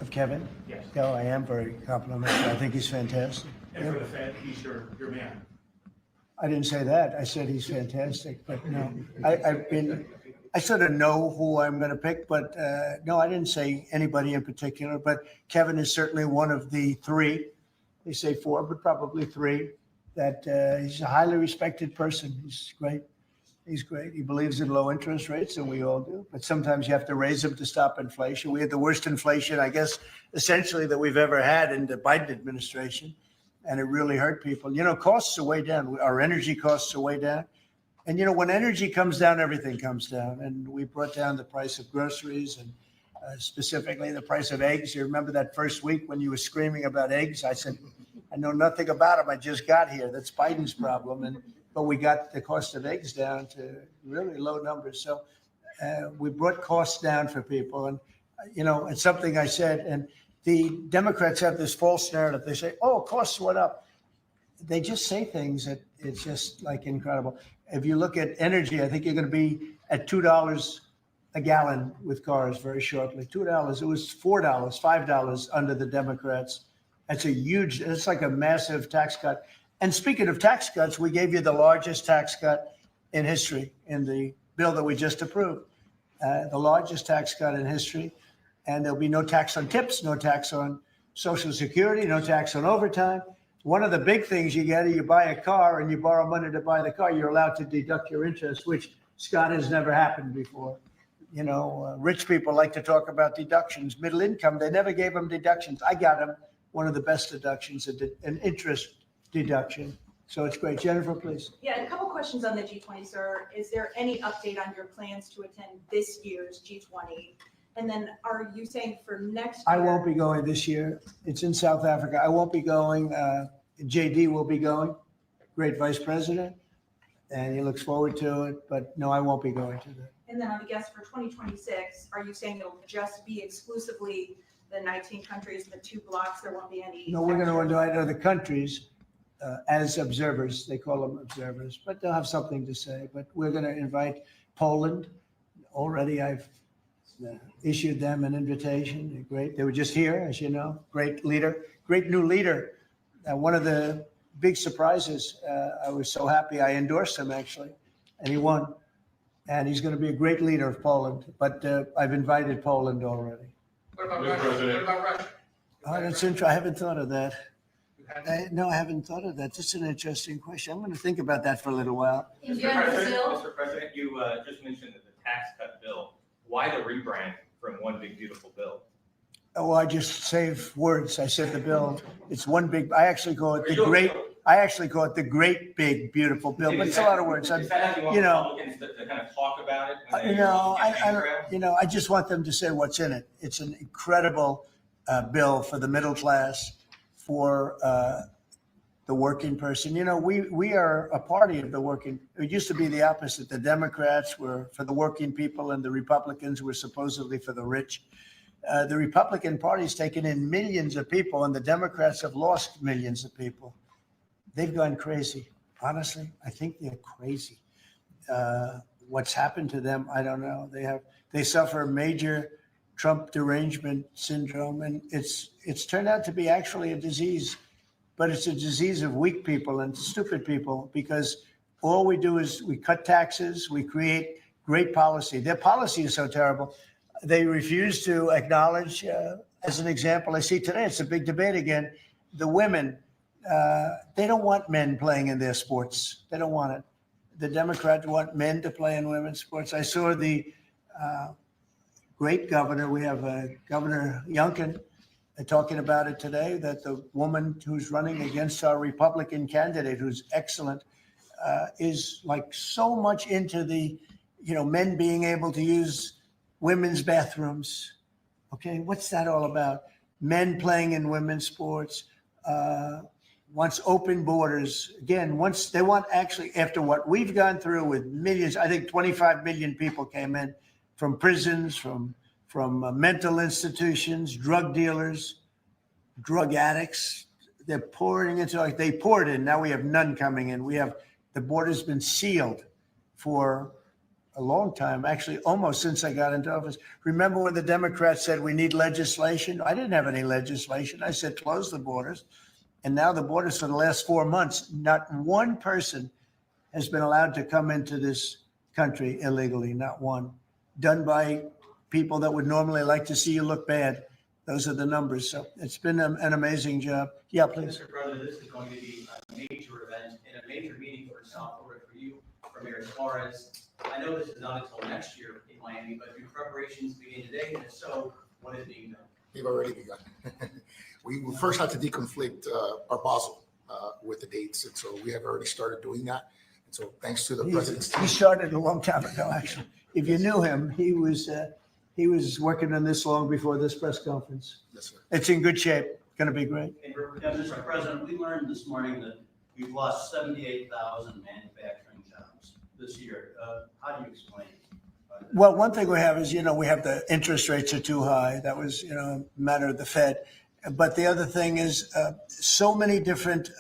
Of Kevin? Yes. No, I am very complimentary. I think he's fantastic. and for the Fed, he's your man. I didn't say that. I said he's fantastic, but no, I sort of know who I'm going to pick, but no, I didn't say anybody in particular, but Kevin is certainly one of the three. They say four, but probably three, that he's a highly respected person. He's great. He's great. He believes in low interest rates, and we all do. But sometimes you have to raise them to stop inflation. We had the worst inflation, I guess, essentially that we've ever had in the Biden administration, and it really hurt people. You know, costs are way down. Our energy costs are way down. And, you know, when energy comes down, everything comes down. And we brought down the price of groceries and specifically the price of eggs. You remember that first week when you were screaming about eggs? I said, I know nothing about them. I just got here. That's Biden's problem. But we got the cost of eggs down to really low numbers. So we brought costs down for people. And, you know, it's something I said. And the Democrats have this false narrative. They say, oh, costs went up. They just say things that it's just like incredible. If you look at energy, I think you're going to be at $2 a gallon with cars very shortly. $2. It was $4, $5 under the Democrats. That's a huge, it's like a massive tax cut. And speaking of tax cuts, we gave you the largest tax cut in history in the bill that we just approved. The largest tax cut in history. And there'll be no tax on tips, no tax on Social Security, no tax on overtime. One of the big things you get is you buy a car and you borrow money to buy the car, you're allowed to deduct your interest, which, Scott, has never happened before. You know, rich people like to talk about deductions. Middle income, they never gave them deductions. I got them one of the best deductions, an interest deduction. So it's great. Jennifer, please. Yeah, a couple questions on the G20, sir. Is there any update on your plans to attend this year's G20? And then are you saying for next year? I won't be going this year. It's in South Africa. I won't be going. JD will be going, great vice president, and he looks forward to it. But no, I won't be going to that. And then on the guest for 2026, are you saying it'll just be exclusively the 19 countries, the 2 blocks? There won't be any? No, we're going to invite other countries as observers. They call them observers, but they'll have something to say. But we're going to invite Poland. Already I've issued them an invitation. They're great. They were just here, as you know. Great leader, great new leader. One of the big surprises, I was so happy I endorsed him, actually, and he won. And he's going to be a great leader of Poland. But I've invited Poland already. What about Russia? What about Russia? Oh, that's interesting. I haven't thought of that. No, I haven't thought of that. That's an interesting question. I'm going to think about that for a little while. Mr. President, you just mentioned the tax cut bill. Why the rebrand from one big beautiful bill? Oh, I just save words. I said the bill. It's one big. I actually call it the great. I actually call it the great big beautiful bill. But it's a lot of words. Is that how you want Republicans to kind of talk about it? When I just want them to say what's in it. It's an incredible bill for the middle class, for the working person. We are a party of the working. It used to be the opposite. The Democrats were for the working people, and the Republicans were supposedly for the rich. The Republican Party's taken in millions of people, and the Democrats have lost millions of people. They've gone crazy. Honestly, I think they're crazy. What's happened to them, I don't know. They suffer major Trump derangement syndrome, and it's turned out to be actually a disease, but it's a disease of weak people and stupid people, because all we do is we cut taxes, we create great policy. Their policy is so terrible. They refuse to acknowledge, as an example, I see today, it's a big debate again, the women, they don't want men playing in their sports. They don't want it. The Democrats want men to play in women's sports. I saw the great governor, we have Governor Youngkin, talking about it today, that the woman who's running against our Republican candidate, who's excellent, is like so much into the, men being able to use women's bathrooms. Okay, what's that all about? Men playing in women's sports, wants open borders. Again, once they want, actually, after what we've gone through with millions, I think 25 million people came in from prisons, from mental institutions, drug dealers, drug addicts. They're pouring into, they poured in. Now we have none coming in. The border's been sealed for a long time, actually almost since I got into office. Remember when the Democrats said we need legislation? I didn't have any legislation. I said close the borders. And now the borders for the last 4 months, not one person has been allowed to come into this country illegally, not one. Done by people that would normally like to see you look bad. Those are the numbers. So it's been an amazing job. Yeah, please. Mr. President, this is going to be a major event and a major meeting for South Florida for you, for Mayor Suarez. I know this is not until next year in Miami, but do preparations begin today? And if so, what is being done? They've already begun. We first had to deconflict our Basel with the dates, and so we have already started doing that. And so thanks to the president's team. He started a long time ago, actually. If you knew him, he was working on this long before this press conference. Yes, sir. It's in good shape. Going to be great. Mr. President, we learned this morning that we've lost 78,000 manufacturing jobs this year. How do you explain it? Well, one thing we have is, we have the interest rates are too high. That was, a matter of the Fed. But the other thing is so many different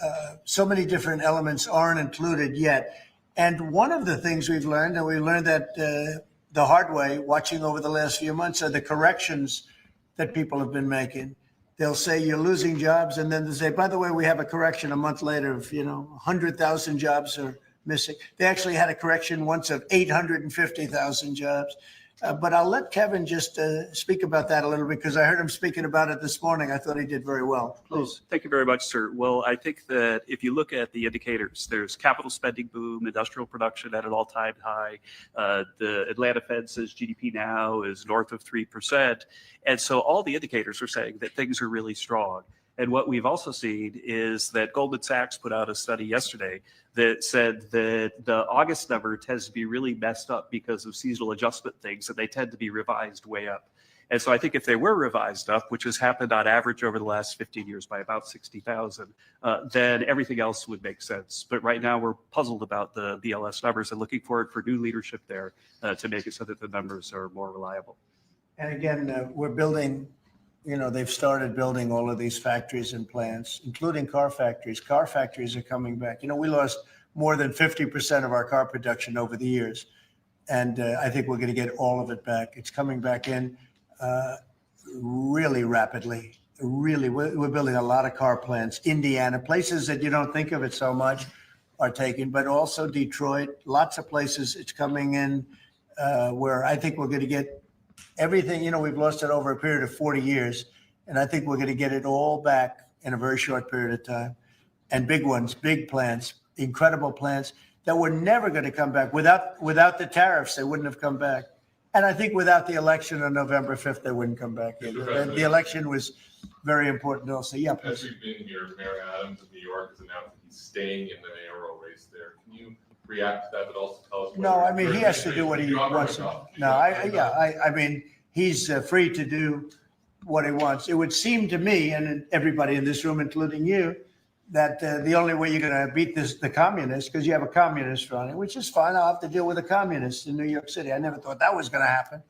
elements aren't included yet. And one of the things we've learned, and we learned that the hard way, watching over the last few months, are the corrections that people have been making. They'll say you're losing jobs, and then they say, by the way, we have a correction a month later of, 100,000 jobs are missing. They actually had a correction once of 850,000 jobs. But I'll let Kevin just speak about that a little bit, because I heard him speaking about it this morning. I thought he did very well. Please. Thank you very much, sir. Well, I think that if you look at the indicators, there's capital spending boom, industrial production at an all-time high. The Atlanta Fed says GDP now is north of 3%. And so all the indicators are saying that things are really strong. And what we've also seen is that Goldman Sachs put out a study yesterday that said that the August number tends to be really messed up because of seasonal adjustment things, and they tend to be revised way up. And so I think if they were revised up, which has happened on average over the last 15 years by about 60,000, then everything else would make sense. But right now we're puzzled about the BLS numbers and looking forward for new leadership there to make it so that the numbers are more reliable. And again, we're building, they've started building all of these factories and plants, including car factories. Car factories are coming back. We lost more than 50% of our car production over the years. And I think we're going to get all of it back. It's coming back in really rapidly. Really, we're building a lot of car plants. Indiana, places that you don't think of it so much are taken, but also Detroit, lots of places it's coming in where I think we're going to get everything. We've lost it over a period of 40 years, and I think we're going to get it all back in a very short period of time. And big ones, big plants, incredible plants that were never going to come back. Without the tariffs, they wouldn't have come back. And I think without the election on November 5th, they wouldn't come back either. The election was very important also. Yeah, As please. we've been here, Mayor Adams of New York has announced that he's staying in the mayoral race there. Can you react to that, but also tell us? No, I mean, whether he has to do what he you offer wants. him up? No, I mean, he's free to do what he wants. It would seem to me, and everybody in this room, including you, that the only way you're going to beat the communists, because you have a communist running, which is fine. I'll have to deal with a communist in New York City. I never thought that was going to happen.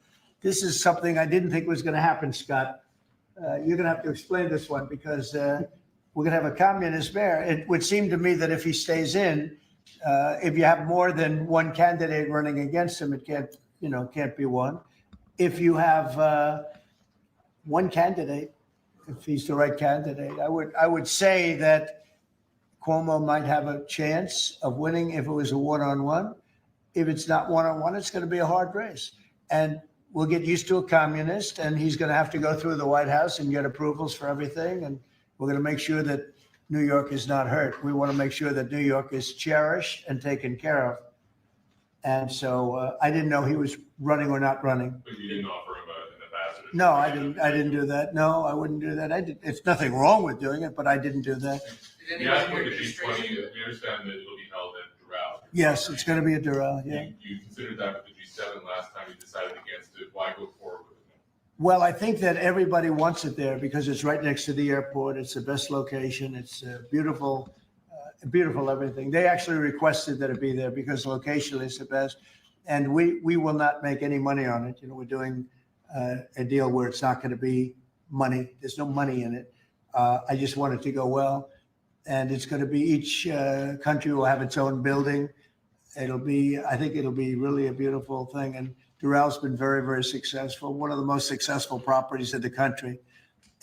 This is something I didn't think was going to happen, Scott. You're going to have to explain this one, because we're going to have a communist mayor. It would seem to me that if he stays in, if you have more than one candidate running against him, it can't be one. If you have one candidate, if he's the right candidate, I would say that Cuomo might have a chance of winning if it was a one-on-one. If it's not one-on-one, it's going to be a hard race. And we'll get used to a communist, and he's going to have to go through the White House and get approvals for everything. And we're going to make sure that New York is not hurt. We want to make sure that New York is cherished and taken care of. And so I didn't know he was running or not running. But you didn't offer him an ambassador? No, I didn't do that. No, I wouldn't do that. It's nothing wrong with doing it, but I didn't do that. You asked for the G20, we understand that it'll be held at Doral. Yes, it's going to be a Doral, yeah. You considered that with the G7 last time, you decided against it. Why go forward with it? Well, I think that everybody wants it there because it's right next to the airport. It's the best location. It's beautiful, beautiful everything. They actually requested that it be there because location is the best. And we will not make any money on it. We're doing a deal where it's not going to be money. There's no money in it. I just want it to go well. And it's going to be each country will have its own building. I think it'll be really a beautiful thing. And Doral's been very, very successful. One of the most successful properties in the country.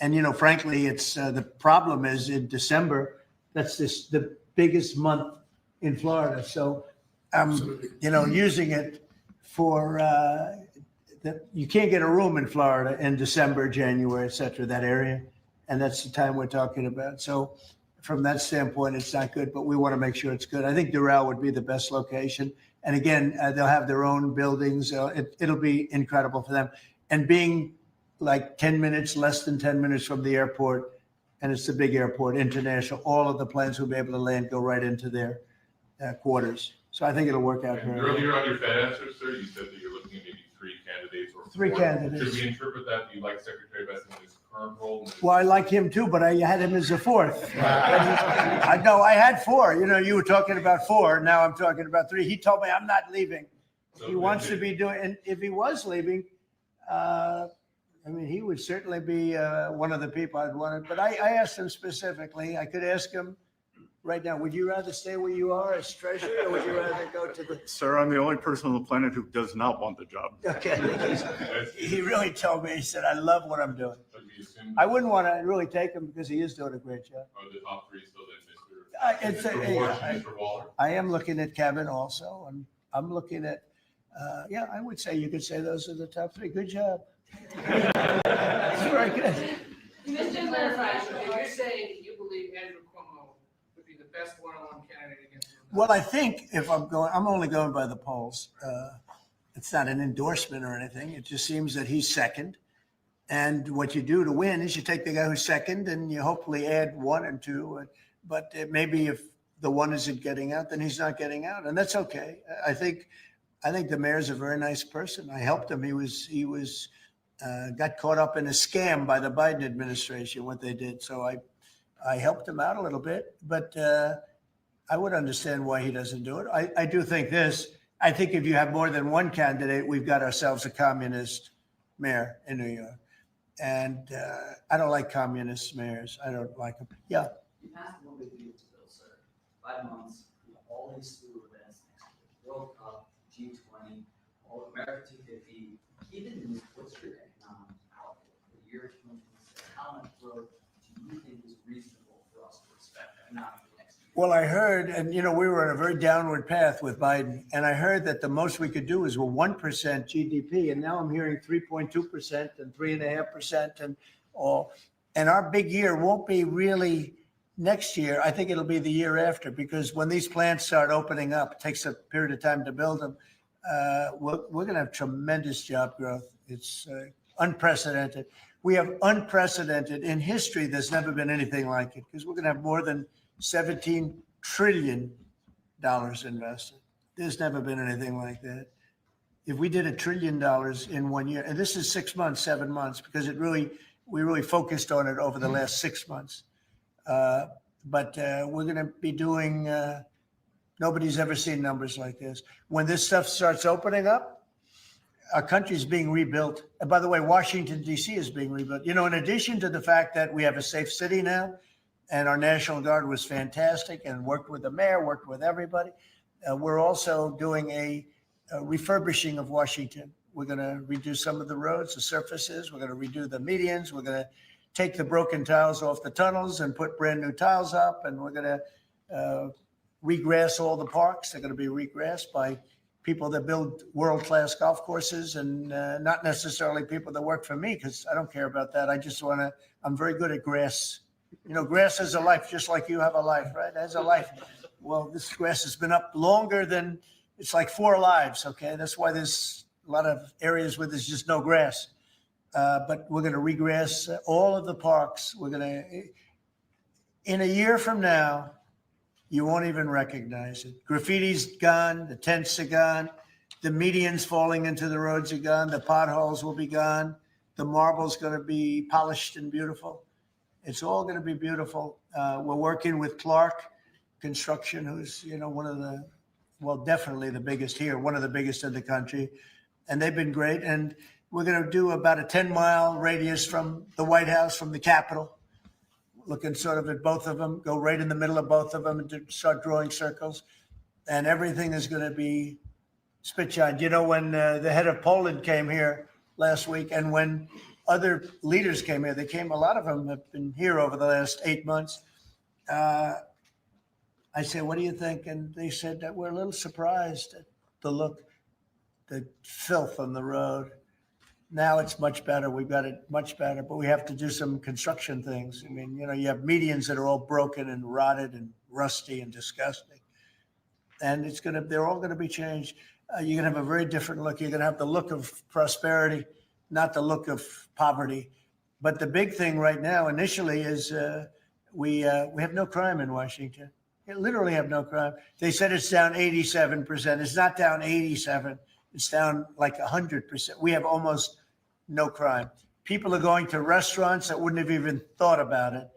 And, frankly, it's the problem is in December, that's the biggest month in Florida. So, using it for you can't get a room in Florida in December, January, et cetera, that area. And that's the time we're talking about. So from that standpoint, it's not good, but we want to make sure it's good. I think Doral would be the best location. And again, they'll have their own buildings. It'll be incredible for them. And being like 10 minutes, less than 10 minutes from the airport, and it's a big airport, international, all of the planes will be able to land, go right into their quarters. So I think it'll work out very well. Earlier on your Fed answer, sir, you said that you're looking at maybe 3 candidates or 4. Three candidates. Should we interpret that you like Secretary Bessent in his current role? Well, I like him too, but I had him as a 4th. I know I had 4. You were talking about 4. Now I'm talking about 3. He told me I'm not leaving. He wants to be doing, and if he was leaving, he would certainly be one of the people I'd want. But I asked him specifically. I could ask him right now. Would you rather stay where you are as treasurer, or would you rather go to the? Sir, I'm the only person on the planet who does not want the job. Okay. He really told me. He said, "I love what I'm doing." I wouldn't want to really take him because he is doing a great job. Are the top 3 still then Mr. Waller? I am looking at Kevin also, and I'm looking at. I would say you could say those are the top 3. Good job. It's very good. Just to clarify, so if you're saying that you believe Andrew Cuomo would be the best one-on-one candidate against him? Well, I think if I'm only going by the polls. It's not an endorsement or anything. It just seems that he's second. And what you do to win is you take the guy who's second and you hopefully add 1 and 2. But maybe if the 1 isn't getting out, then he's not getting out. And that's okay. I think the mayor's a very nice person. I helped him. He was got caught up in a scam by the Biden administration, what they did. So I helped him out a little bit, but I would understand why he doesn't do it. I do think this. I think if you have more than one candidate, we've got ourselves a communist mayor in New York. And I don't like communist mayors. I don't like them. Yeah. You passed one big beautiful bill, sir. 5 months, all these school events next year, World Cup, G20, all America 250. Given what's your economic outlook for the year 2026, how much growth do you think is reasonable for us to expect economically next year? Well, I heard, and we were on a very downward path with Biden, and I heard that the most we could do is 1% GDP, and now I'm hearing 3.2% and 3.5% and all. And our big year won't be really next year. I think it'll be the year after, because when these plants start opening up, it takes a period of time to build them. We're going to have tremendous job growth. It's unprecedented. We have unprecedented in history. There's never been anything like it, because we're going to have more than $17 trillion invested. There's never been anything like that. If we did $1 trillion in 1 year, and this is 6 months, 7 months, because we really focused on it over the last 6 months. But we're going to be doing, nobody's ever seen numbers like this. When this stuff starts opening up, our country's being rebuilt. And by the way, Washington, D.C. is being rebuilt. You know, in addition to the fact that we have a safe city now, and our National Guard was fantastic and worked with the mayor, worked with everybody, we're also doing a refurbishing of Washington. We're going to redo some of the roads, the surfaces. We're going to redo the medians. We're going to take the broken tiles off the tunnels and put brand new tiles up. And we're going to regrass all the parks. They're going to be regrassed by people that build world-class golf courses, and not necessarily people that work for me, because I don't care about that. I just want to, I'm very good at grass. You know, grass has a life, just like you have a life, right? It has a life. Well, this grass has been up longer than, it's like 4 lives, okay? That's why there's a lot of areas where there's just no grass. But we're going to regrass all of the parks. We're going to, in a year from now, you won't even recognize it. Graffiti's gone. The tents are gone. The medians falling into the roads are gone. The potholes will be gone. The marble's going to be polished and beautiful. It's all going to be beautiful. We're working with Clark Construction, who's, you know, one of the, well, definitely the biggest here, one of the biggest in the country. And they've been great. And we're going to do about a 10-mile radius from the White House, from the Capitol, looking sort of at both of them, go right in the middle of both of them and start drawing circles. And everything is going to be spit shine. You know, when the head of Poland came here last week, and when other leaders came here, they came, a lot of them have been here over the last 8 months. I said, what do you think? And they said that we're a little surprised at the look, the filth on the road. Now it's much better. We've got it much better, but we have to do some construction things. I mean, you know, you have medians that are all broken and rotted and rusty and disgusting. And it's going to, they're all going to be changed. You're going to have a very different look. You're going to have the look of prosperity, not the look of poverty. But the big thing right now, initially, is we have no crime in Washington. We literally have no crime. They said it's down 87%. It's not down 87. It's down like 100%. We have almost no crime. People are going to restaurants that wouldn't have even thought about it.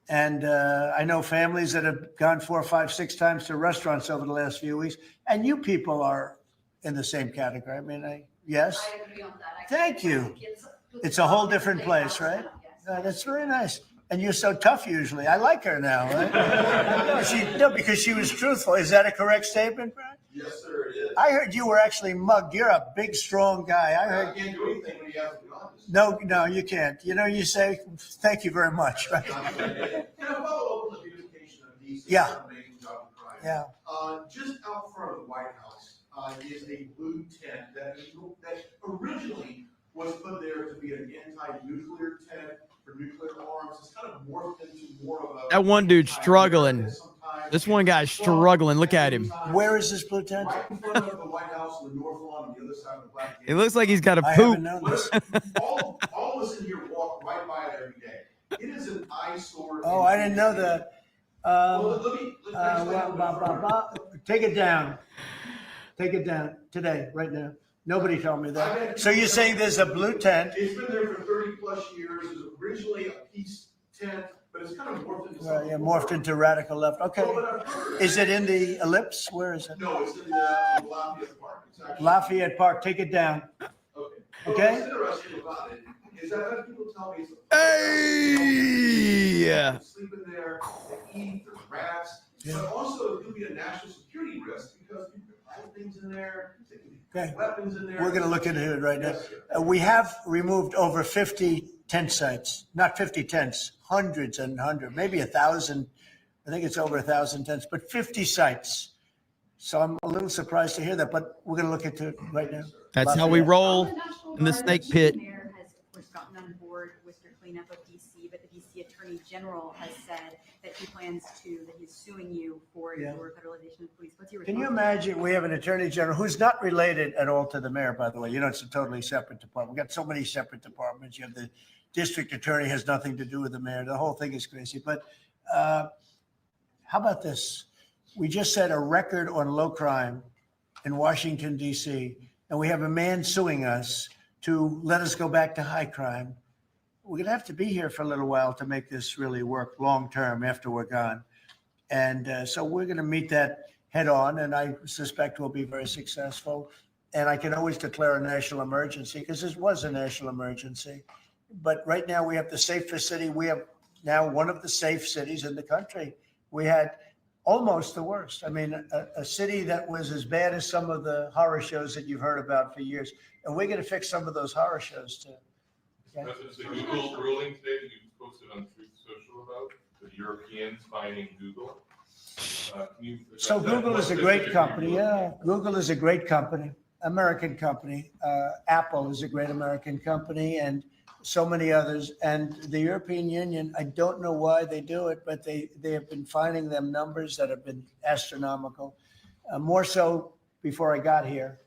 And I know families that have gone 4, 5, 6 times to restaurants over the last few weeks. And you people are in the same category. I mean, yes. I agree on that. Thank you. It's a whole different place, right? That's very nice. And you're so tough usually. I like her now. Right? No, because she was truthful. Is that a correct statement, Brian? Yes, sir, it is. I heard you were actually mugged. You're a big, strong guy. I heard. I can't do anything when you have to go. No, you can't. You know, you say, thank you very much. Right? Can I follow up on the beautification of DC? Yeah. Amazing job of crime. Yeah. Just out front of the White House is a blue tent that originally was put there to be an anti-nuclear tent for nuclear arms. It's kind of morphed into more of a... That one dude's struggling. This one guy's struggling. Look at him. Where is this blue tent? Right in front of the White House on the north lawn on the other side of the Black Gate. It looks like he's got a I poop. haven't known this. all of us in here walk right by it every day. It is an eyesore. Oh, I didn't know that. Let me Take it down. Take it down today, right now. Nobody told me that. So you're saying there's a blue tent? It's been there for 30 plus years. It was originally a peace tent, but it's kind of morphed into something. Yeah, morphed into radical left. Okay. Is it in the Ellipse? Where is it? No, it's in Lafayette Park. It's actually, Lafayette Park. Take it down. okay. Okay. What's interesting about it is that when people tell me it's Hey! sleep in there, they eat, there's rats, but also it could be a national security risk because people can hide things in there, they can Okay. weapons in there. We're going to look into it right now. Yes, sir. We have removed over 50 tent sites, not 50 tents, hundreds and hundreds, maybe 1,000. I think it's over 1,000 tents, but 50 sites. So I'm a little surprised to hear that, but we're going to look into it right now. That's how we roll in the snake pit. Mayor has, of course, gotten on on board with your cleanup of DC, but the DC Attorney General has said that he plans to, that he's suing you for Yeah. your federalization of police. What's your Can you response? imagine, we have an attorney general who's not related at all to the mayor, by the way. You know, it's a totally separate department. We've got so many separate departments. You have the district attorney has nothing to do with the mayor. The whole thing is crazy. But how about this? We just set a record on low crime in Washington, D.C., and we have a man suing us to let us go back to high crime. We're going to have to be here for a little while to make this really work long term after we're gone. And so we're going to meet that head on, and I suspect we'll be very successful. And I can always declare a national emergency because this was a national emergency. But right now we have the safest city. We have now one of the safe cities in the country. We had almost the worst. I mean, a city that was as bad as some of the horror shows that you've heard about for years. And we're going to fix some of those horror shows too. Okay? That's the Google ruling today that you posted on Truth Social about the Europeans finding Google. So Google is a great company. Yeah, Google is a great company, American company. Apple is a great American company, and so many others. And the European Union, I don't know why they do it, but they have been finding them numbers that have been astronomical, more so before I got here.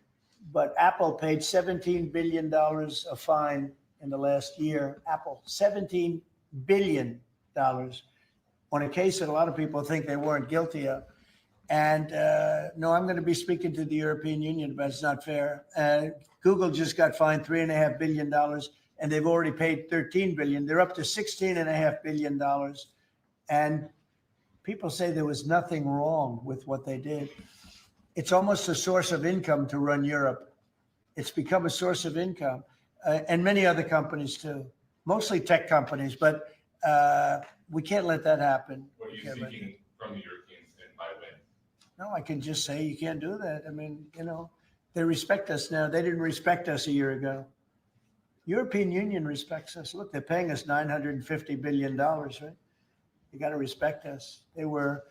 But Apple paid $17 billion a fine in the last year. Apple, $17 billion on a case that a lot of people think they weren't guilty of. And no, I'm going to be speaking to the European Union, but it's not fair. Google just got fined $3.5 billion, and they've already paid $13 billion. They're up to $16.5 billion. And people say there was nothing wrong with what they did. It's almost a source of income to run Europe. It's become a source of income, and many other companies too, mostly tech companies. But we can't let that happen. What are you seeking from the Europeans and by when? No, I can just say you can't do that. I mean, you know, they respect us now. They didn't respect us a year ago. European Union respects us. Look, they're paying us $950 billion, right? You got to respect us. They were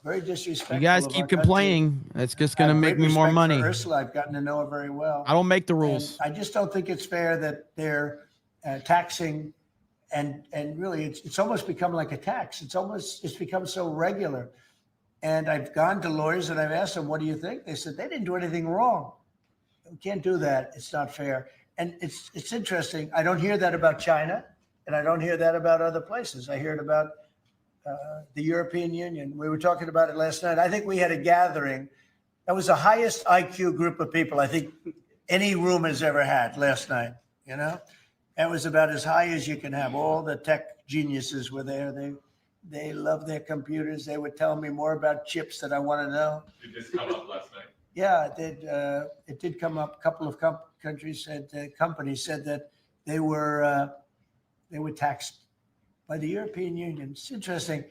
very disrespectful. You guys of keep our country. complaining. It's just going to make Great me more respect for money. Ursula, I've gotten to know her very well. I don't make the rules. And I just don't think it's fair that they're taxing, and really it's almost become like a tax. It's become so regular. And I've gone to lawyers and I've asked them, what do you think? They said they didn't do anything wrong. We can't do that. It's not fair. And it's interesting. I don't hear that about China, and I don't hear that about other places. I hear it about the European Union. We were talking about it last night. I think we had a gathering. That was the highest IQ group of people I think any room has ever had last night. You know, that was about as high as you can have. All the tech geniuses were there. They love their computers. They would tell me more about chips that I want to know. Did this come up last night? Yeah, it did. It did come up. A couple of companies said that they were taxed by the European Union. It's interesting.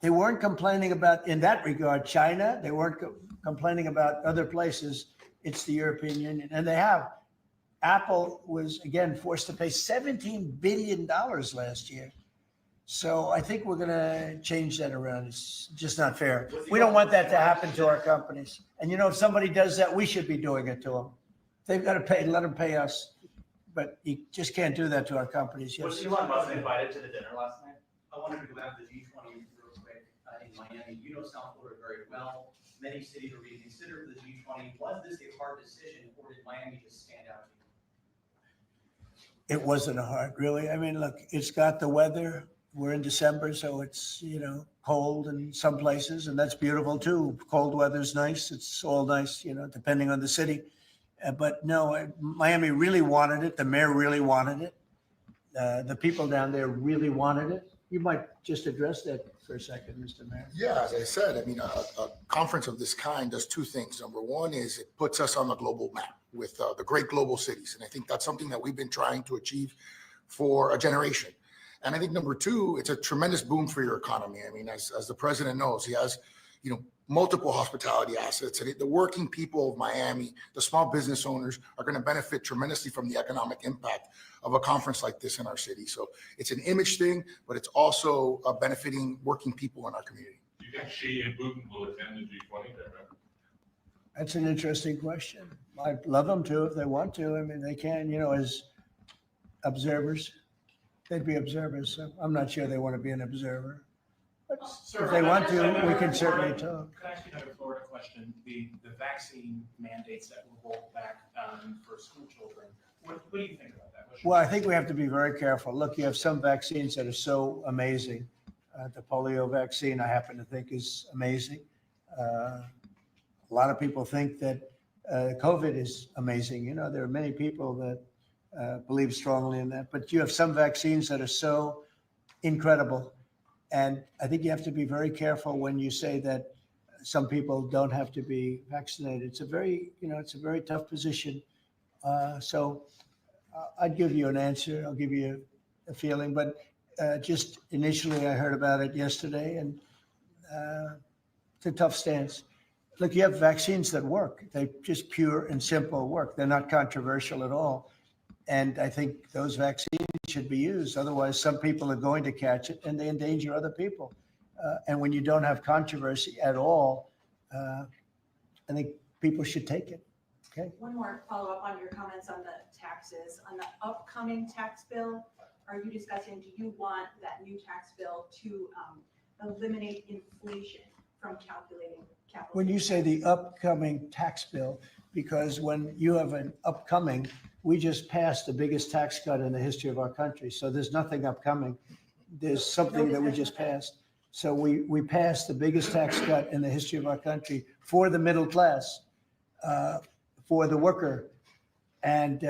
They weren't complaining about, in that regard, China. They weren't complaining about other places. It's the European Union, and they have. Apple was again forced to pay $17 billion last year. So I think we're going to change that around. It's just not fair. We don't want that to happen to our companies. And you know, if somebody does that, we should be doing it to them. They've got to pay, let them pay us. But you just can't do that to our companies. Yes. Was Elon Musk invited to the dinner last night? I wanted to go back to the G20 real quick in Miami. You know South Florida very well. Many cities are being considered for the G20. Was this a hard decision, or did Miami just stand out to you? It wasn't hard, really. I mean, look, it's got the weather. We're in December, so it's, you know, cold in some places, and that's beautiful too. Cold weather's nice. It's all nice, you know, depending on the city. But no, Miami really wanted it. The mayor really wanted it. The people down there really wanted it. You might just address that for a second, Mr. Mayor. Yeah, as I said, I mean, a conference of this kind does two things. Number one is it puts us on the global map with the great global cities. And I think that's something that we've been trying to achieve for a generation. And I think number two, it's a tremendous boom for your economy. I mean, as the president knows, he has, you know, multiple hospitality assets. And the working people of Miami, the small business owners are going to benefit tremendously from the economic impact of a conference like this in our city. So it's an image thing, but it's also benefiting working people in our community. Do you think Xi and Putin will attend the G20? That's an interesting question. I'd love them to if they want to. I mean, they can, you know, as observers. They'd be observers, so I'm not sure they want to be an observer. But Sir, if they can I want ask to, you we another can certainly Florida- talk. Can I ask you another Florida question? The vaccine mandates that were rolled back for school children. What do you think about that? What's your Well, I think we have to be very careful. Look, you have some vaccines that are so amazing. The polio vaccine, I happen to think, is amazing. A lot of people think that COVID is amazing. You know, there are many people that believe strongly in that. But you have some vaccines that are so incredible. And I think you have to be very careful when you say that some people don't have to be vaccinated. It's a very, it's a very tough position. So I'd give you an answer. I'll give you a feeling. But just initially, I heard about it yesterday, and it's a tough stance. Look, you have vaccines that work. They just pure and simple work. They're not controversial at all. And I think those vaccines should be used. Otherwise, some people are going to catch it and they endanger other people. And when you don't have controversy at all, I think people should take it. Okay. One more follow-up on your comments on the taxes. On the upcoming tax bill, are you discussing, do you want that new tax bill to eliminate inflation from calculating capital? When you say the upcoming tax bill, because when you have an upcoming, we just passed the biggest tax cut in the history of our country. So there's nothing upcoming. There's something that we just passed. So we passed the biggest tax cut in the history of our country for the middle class, for the worker. And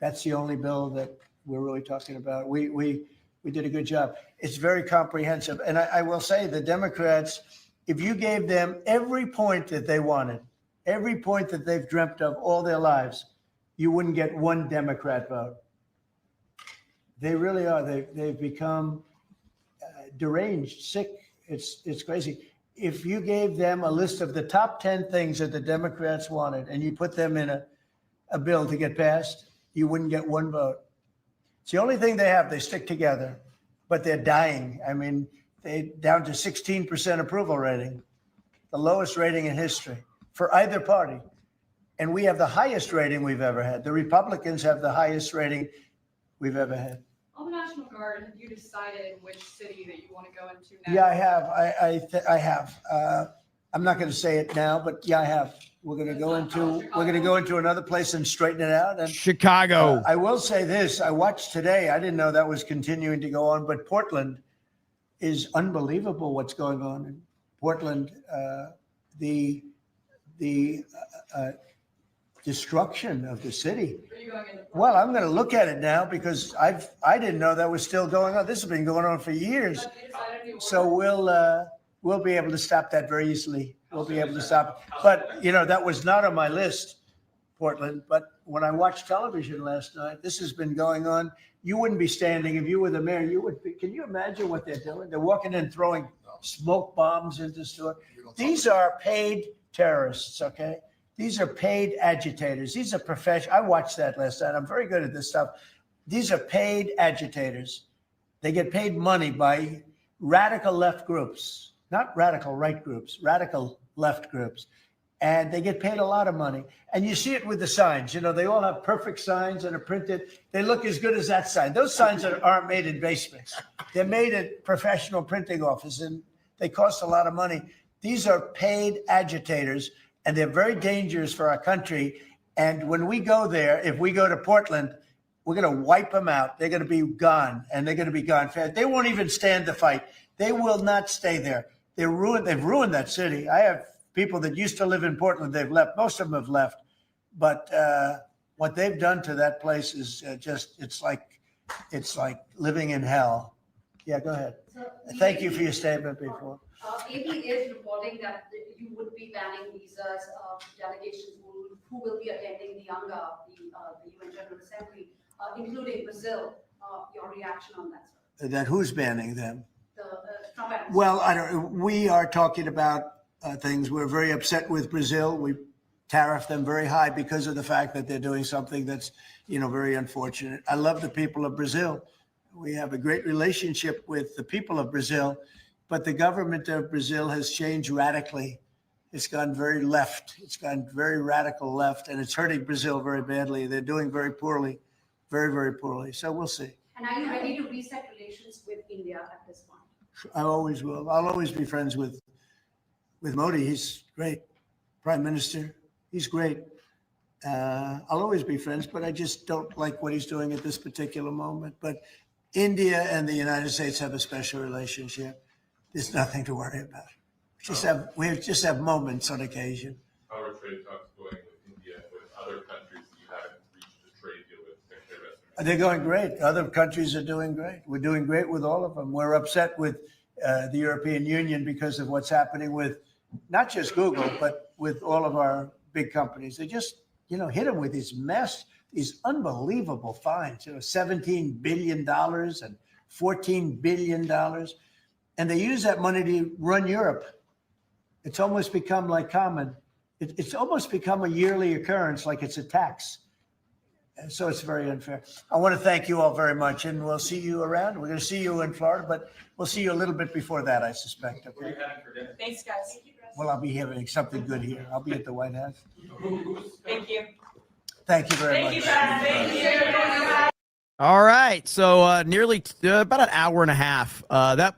that's the only bill that we're really talking about. We did a good job. It's very comprehensive. And I will say the Democrats, if you gave them every point that they wanted, every point that they've dreamt of all their lives, you wouldn't get one Democrat vote. They really are. They've become deranged, sick. It's crazy. If you gave them a list of the top 10 things that the Democrats wanted and you put them in a bill to get passed, you wouldn't get one vote. It's the only thing they have. They stick together, but they're dying. I mean, they down to 16% approval rating, the lowest rating in history for either party. And we have the highest rating we've ever had. The Republicans have the highest rating we've ever had. On the National Guard, have you decided which city that you want to go into next? Yeah, I have. I have. I'm not going to say it now, but yeah, I have. We're going to go into another place and straighten it out. And Chicago. I will say this: I watched today. I didn't know that was continuing to go on, but Portland is unbelievable. What's going on in Portland? The destruction of the city. Well, I'm going to look at it now because I didn't know that was still going on. This has been going on for years. So we'll be able to stop that very easily. We'll be able to stop it. But that was not on my list, Portland. But when I watched television last night, this has been going on. You wouldn't be standing if you were the mayor. You would be. Can you imagine what they're doing? They're walking in throwing smoke bombs into the store. These are paid terrorists. Okay. These are paid agitators. These are professional. I watched that last night. I'm very good at this stuff. These are paid agitators. They get paid money by radical left groups, not radical right groups, radical left groups. And they get paid a lot of money. And you see it with the signs. They all have perfect signs that are printed. They look as good as that sign. Those signs aren't made in basements. They're made at professional printing offices, and they cost a lot of money. These are paid agitators. And they're very dangerous for our country. And when we go there, if we go to Portland, we're going to wipe them out. They're going to be gone, and they're going to be gone fast. They won't even stand the fight. They will not stay there. They've ruined that city. I have people that used to live in Portland. They've left. Most of them have left. But what they've done to that place is it's like living in hell. Yeah, go ahead. Thank you for your statement before. AP is reporting that you would be banning visas of delegations who will be attending the UNGA, the UN General Assembly, including Brazil. Your reaction on that, sir? That who's banning them? The Trump administration. Well, we are talking about things. We're very upset with Brazil. We tariff them very high because of the fact that they're doing something that's, very unfortunate. I love the people of Brazil. We have a great relationship with the people of Brazil. But the government of Brazil has changed radically. It's gone very left. It's gone very radical left, and it's hurting Brazil very badly. They're doing very poorly. very, very poorly. So we'll see. And are you ready to reset relations with India at this point? I always will. I'll always be friends with Modi. He's great. Prime Minister, he's great. I'll always be friends, but I just don't like what he's doing at this particular moment. But India and the United States have a special relationship. There's nothing to worry about. We just have moments on occasion. How are trade talks going with India, with other countries that you haven't reached a trade deal with? They're going great. Other countries are doing great. We're doing great with all of them. We're upset with the European Union because of what's happening with not just Google, but with all of our big companies. They just, hit them with these unbelievable fines, $17 billion and $14 billion. And they use that money to run Europe. It's almost become like common. It's almost become a yearly occurrence, like it's a tax. And so it's very unfair. I want to thank you all very much, and we'll see you around. We're going to see you in Florida, but we'll see you a little bit before that, I suspect. Okay? What are you having for dinner? Thanks, guys. Well, I'll be having something good here. I'll be at the White House. Thank you. Thank you very much. Thank you, guys. Thank you. All right, so nearly about an hour and a half. That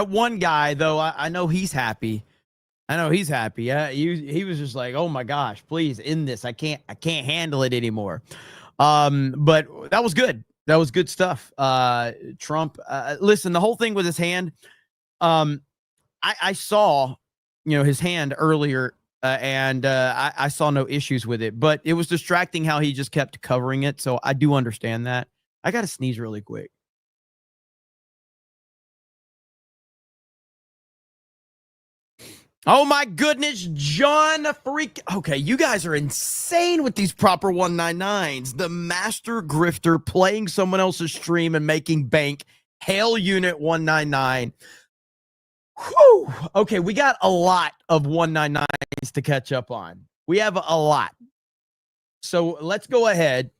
one guy though, I know he's happy. He was just like, oh my gosh, please end this. I can't handle it anymore. But that was good. That was good stuff. Trump, listen, the whole thing with his hand, I saw, his hand earlier, and I saw no issues with it, but it was distracting how he just kept covering it. So I do understand that. I got to sneeze really quick. Oh my goodness, John Freak. Okay, you guys are insane with these proper 199s. The master grifter playing someone else's stream and making bank. Hail Unit 199. Whew. Okay, we got a lot of 199s to catch up on. We have a lot. So let's go ahead.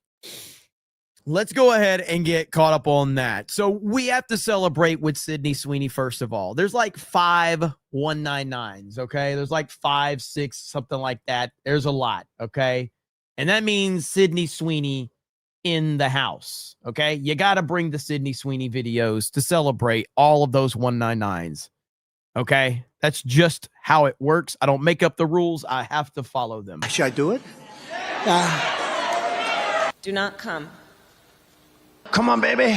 Let's go ahead and get caught up on that. So we have to celebrate with Sydney Sweeney, first of all. There's like 5 199s, okay? There's like 5, 6, something like that. There's a lot, okay? And that means Sydney Sweeney in the house, okay? You got to bring the Sydney Sweeney videos to celebrate all of those 199s, okay? That's just how it works. I don't make up the rules. I have to follow them. Should I do it? Do not come. Come on, baby.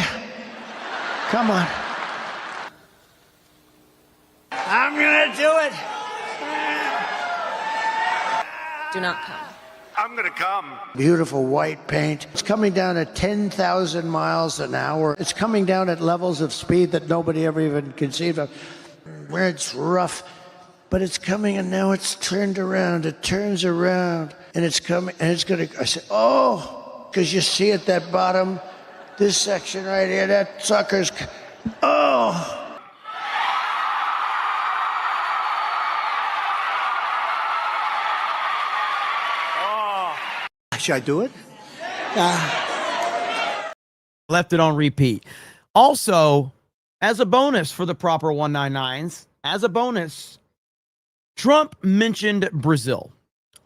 Come on. I'm going to do it. Do not come. I'm going to come. Beautiful white paint. It's coming down at 10,000 miles an hour. It's coming down at levels of speed that nobody ever even conceived of. Where it's rough, but it's coming, and now it's turned around. It turns around, and it's coming, and it's going to, I said, oh, because you see at that bottom, this section right here, that sucker's, oh. Should I do it? Left it on repeat. Also, as a bonus for the proper 199s, as a bonus, Trump mentioned Brazil.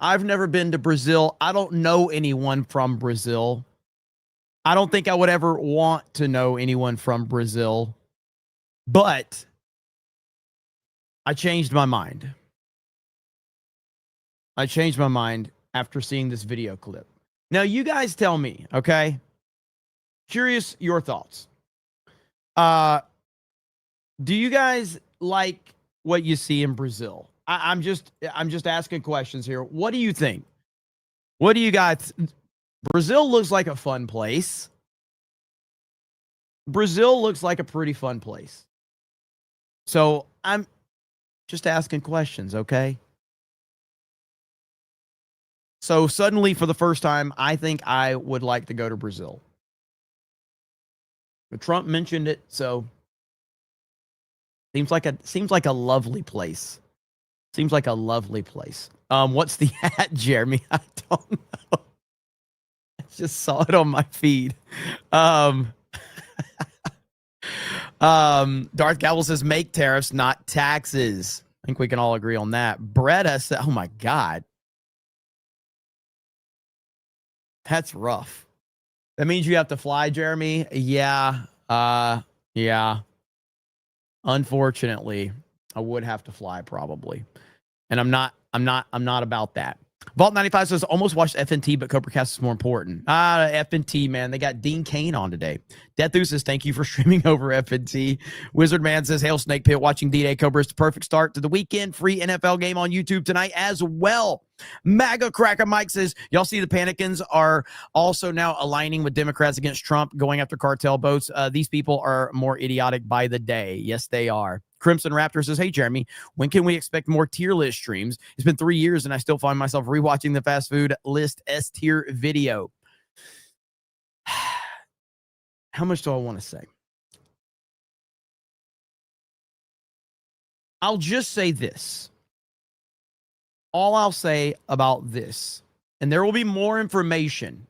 I've never been to Brazil. I don't know anyone from Brazil. I don't think I would ever want to know anyone from Brazil, but I changed my mind. I changed my mind after seeing this video clip. Now, you guys tell me, okay? Curious your thoughts. Do you guys like what you see in Brazil? I'm just asking questions here. What do you think? What do you guys? Brazil looks like a fun place. Brazil looks like a pretty fun place. So I'm just asking questions, okay? So suddenly, for the first time, I think I would like to go to Brazil. But Trump mentioned it, so seems like a lovely place. Seems like a lovely place. What's the hat, Jeremy? I don't know. I just saw it on my feed. Darth Gavel says, make tariffs, not taxes. I think we can all agree on that. Bretta said, oh my God. That's rough. That means you have to fly, Jeremy. Yeah. Yeah. Unfortunately, I would have to fly probably. And I'm not about that. Vault 95 says almost watched FNT, but CobraCast is more important. FNT, man. They got Dean Cain on today. Deathu says, thank you for streaming over FNT. Wizard Man says, hail Snake Pit, watching D-Day Cobra is the perfect start to the weekend. Free NFL game on YouTube tonight as well. MAGA Cracker Mike says, y'all see the Panicans are also now aligning with Democrats against Trump, going after cartel votes. These people are more idiotic by the day. Yes, they are. Crimson Raptor says, hey, Jeremy, when can we expect more tier list streams? It's been 3 years and I still find myself rewatching the fast food list S tier video. How much do I want to say? I'll just say this. All I'll say about this, and there will be more information,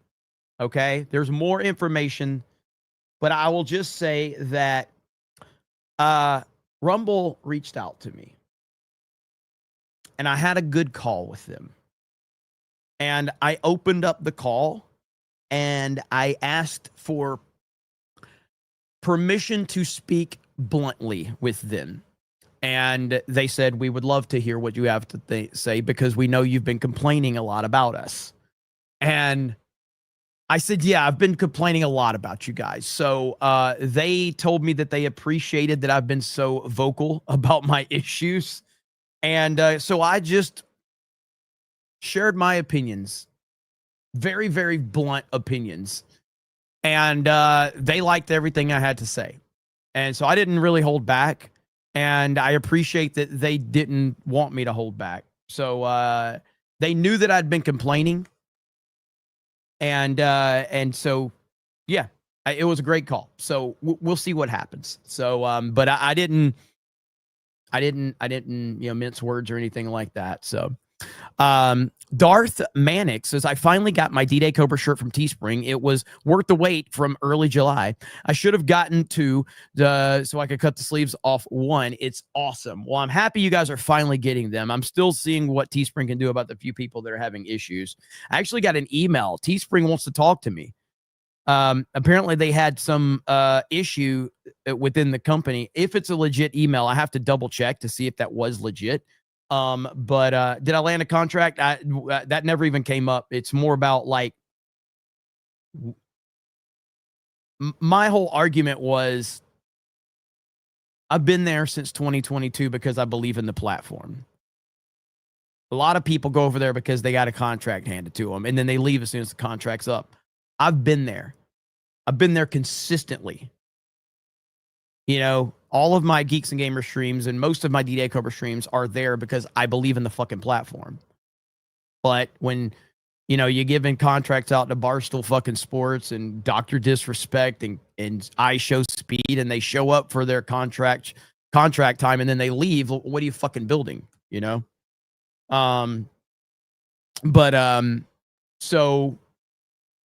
okay? There's more information, but I will just say that Rumble reached out to me, and I had a good call with them. And I opened up the call, and I asked for permission to speak bluntly with them. And they said, we would love to hear what you have to say because we know you've been complaining a lot about us. And I said, yeah, I've been complaining a lot about you guys. So they told me that they appreciated that I've been so vocal about my issues. And so I just shared my opinions, very, very blunt opinions. And they liked everything I had to say. And so I didn't really hold back. And I appreciate that they didn't want me to hold back. So they knew that I'd been complaining. And so, yeah, it was a great call. So we'll see what happens. So, but I didn't, mince words or anything like that. So, Darth Manic says, I finally got my D-Day Cobra shirt from Teespring. It was worth the wait from early July. I should have gotten two so I could cut the sleeves off one. It's awesome. Well, I'm happy you guys are finally getting them. I'm still seeing what Teespring can do about the few people that are having issues. I actually got an email. Teespring wants to talk to me. Apparently they had some issue within the company. If it's a legit email, I have to double check to see if that was legit. But did I land a contract? That never even came up. It's more about like my whole argument was I've been there since 2022 because I believe in the platform. A lot of people go over there because they got a contract handed to them and then they leave as soon as the contract's up. I've been there. I've been there consistently. You know, all of my Geeks and Gamers streams and most of my D-Day Cobra streams are there because I believe in the fucking platform. But when, you know, you're giving contracts out to Barstool fucking Sports and Dr. Disrespect and I Show Speed and they show up for their contract time and then they leave, what are you fucking building, you know? So,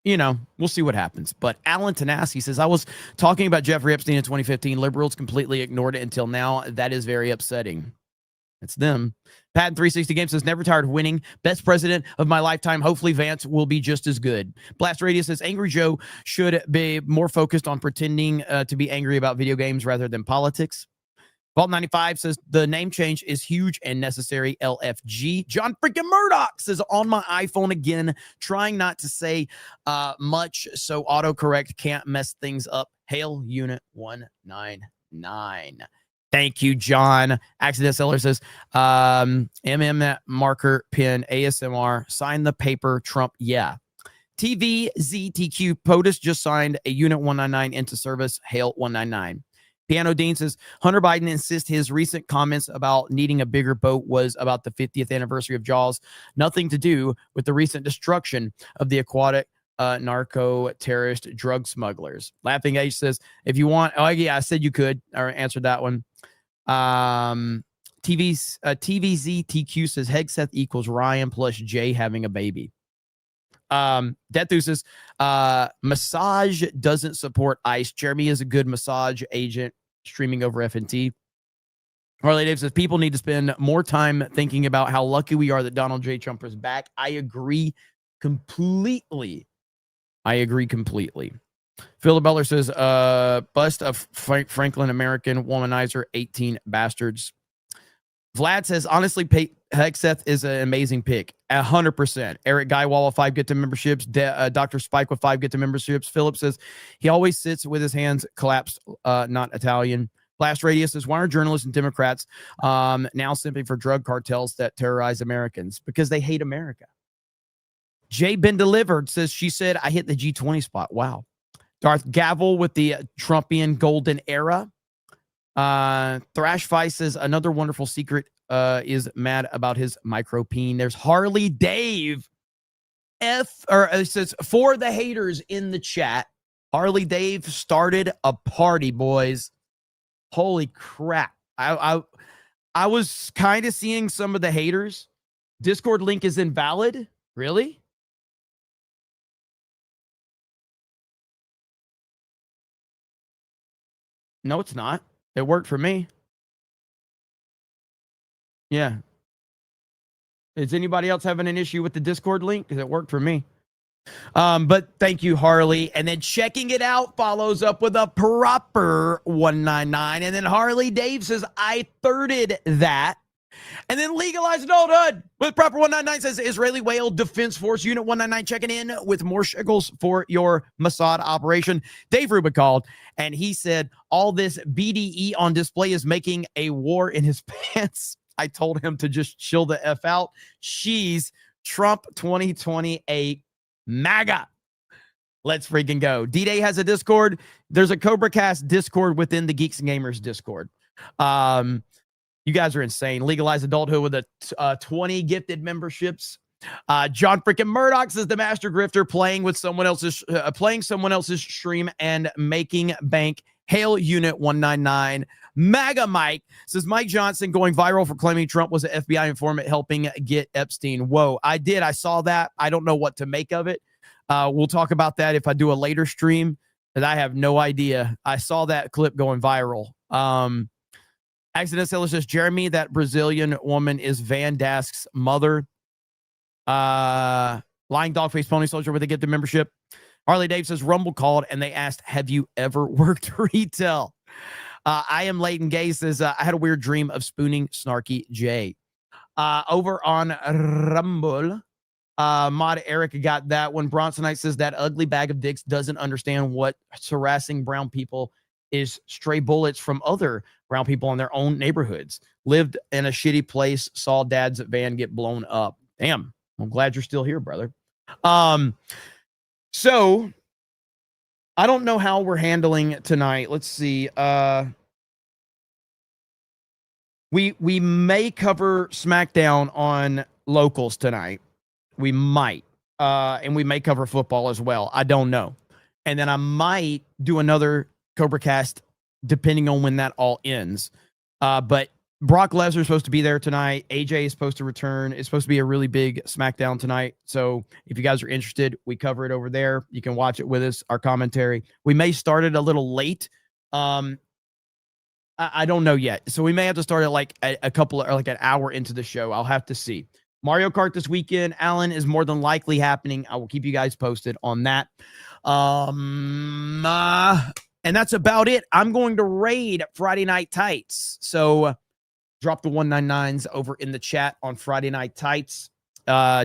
you know, we'll see what happens. But Alan Tanasi says, I was talking about Jeffrey Epstein in 2015. Liberals completely ignored it until now. That is very upsetting. It's them. Patton 360 Games says, never tired of winning. Best president of my lifetime. Hopefully Vance will be just as good. Blast Radio says, Angry Joe should be more focused on pretending to be angry about video games rather than politics. Vault 95 says the name change is huge and necessary. LFG. John freaking Murdoch says on my iPhone again, trying not to say much so autocorrect can't mess things up. Hail Unit 199. Thank you, John. Accident Seller says MM marker pin ASMR. Sign the paper. Trump. Yeah. TVZTQ POTUS just signed a Unit 199 into service. Hail 199. Piano Dean says, Hunter Biden insists his recent comments about needing a bigger boat was about the 50th anniversary of Jaws. Nothing to do with the recent destruction of the aquatic narco terrorist drug smugglers. Laughing Age says, if you want, oh yeah, I said you could, or answered that one. TVZTQ says, Hegseth equals Ryan plus Jay having a baby. Deathu says, massage doesn't support ICE. Jeremy is a good massage agent streaming over FNT. Harley Dave says, people need to spend more time thinking about how lucky we are that Donald J. Trump is back. I agree completely. I agree completely. Philip Butler says, bust of Franklin American womanizer, 18 bastards. Vlad says, honestly, Hexeth is an amazing pick. 100%. Eric Guywall with 5 get to memberships. Dr. Spike with 5 get to memberships. Philip says, he always sits with his hands collapsed, not Italian. Blast Radius says, why are journalists and Democrats now simping for drug cartels that terrorize Americans? Because they hate America. Jay Been Delivered says, she said, I hit the G20 spot. Wow. Darth Gavel with the Trumpian golden era. Thrash Vice says, another wonderful secret is mad about his micropene. There's Harley Dave. It says, for the haters in the chat, Harley Dave started a party, boys. Holy crap. I was kind of seeing some of the haters. Discord link is invalid. Really? No, it's not. It worked for me. Yeah. Is anybody else having an issue with the Discord link? Because it worked for me. But thank you, Harley. And then checking it out follows up with a proper 199. And then Harley Dave says, I thirded that. And then legalized adulthood with proper 199 says Israeli Whale Defense Force Unit 199 checking in with more shekels for your Mossad operation. Dave Rubin called and he said, all this BDE on display is making a war in his pants. I told him to just chill the F out. She's Trump 2028 MAGA. Let's freaking go. D-Day has a Discord. There's a Cobra Cast Discord within the Geeks and Gamers Discord. You guys are insane. Legalized adulthood with a 20 gifted memberships. John freaking Murdoch says the master grifter playing someone else's stream and making bank. Hail Unit 199. MAGA Mike says Mike Johnson going viral for claiming Trump was an FBI informant helping get Epstein. Whoa, I did. I saw that. I don't know what to make of it. We'll talk about that if I do a later stream. That I have no idea. I saw that clip going viral. Accident Seller says, Jeremy, that Brazilian woman is Van Dask's mother. Lying Dogface Pony Soldier with a gift of membership. Harley Dave says, Rumble called and they asked, have you ever worked retail? I am Leighton Gay says, I had a weird dream of spooning Snarky J. Over on Rumble, Mod Eric got that one. Bronsonite says that ugly bag of dicks doesn't understand what's harassing brown people is stray bullets from other brown people in their own neighborhoods. Lived in a shitty place, saw dad's van get blown up. Damn, I'm glad you're still here, brother. So I don't know how we're handling tonight. Let's see. We may cover SmackDown on locals tonight. We might. And we may cover football as well. I don't know. And then I might do another Cobra Cast depending on when that all ends. But Brock Lesnar is supposed to be there tonight. AJ is supposed to return. It's supposed to be a really big SmackDown tonight. So if you guys are interested, we cover it over there. You can watch it with us, our commentary. We may start it a little late. I don't know yet. So we may have to start at like a couple or like an hour into the show. I'll have to see. Mario Kart this weekend, Alan, is more than likely happening. I will keep you guys posted on that. And that's about it. I'm going to raid Friday Night Tights. So drop the 199s over in the chat on Friday Night Tights.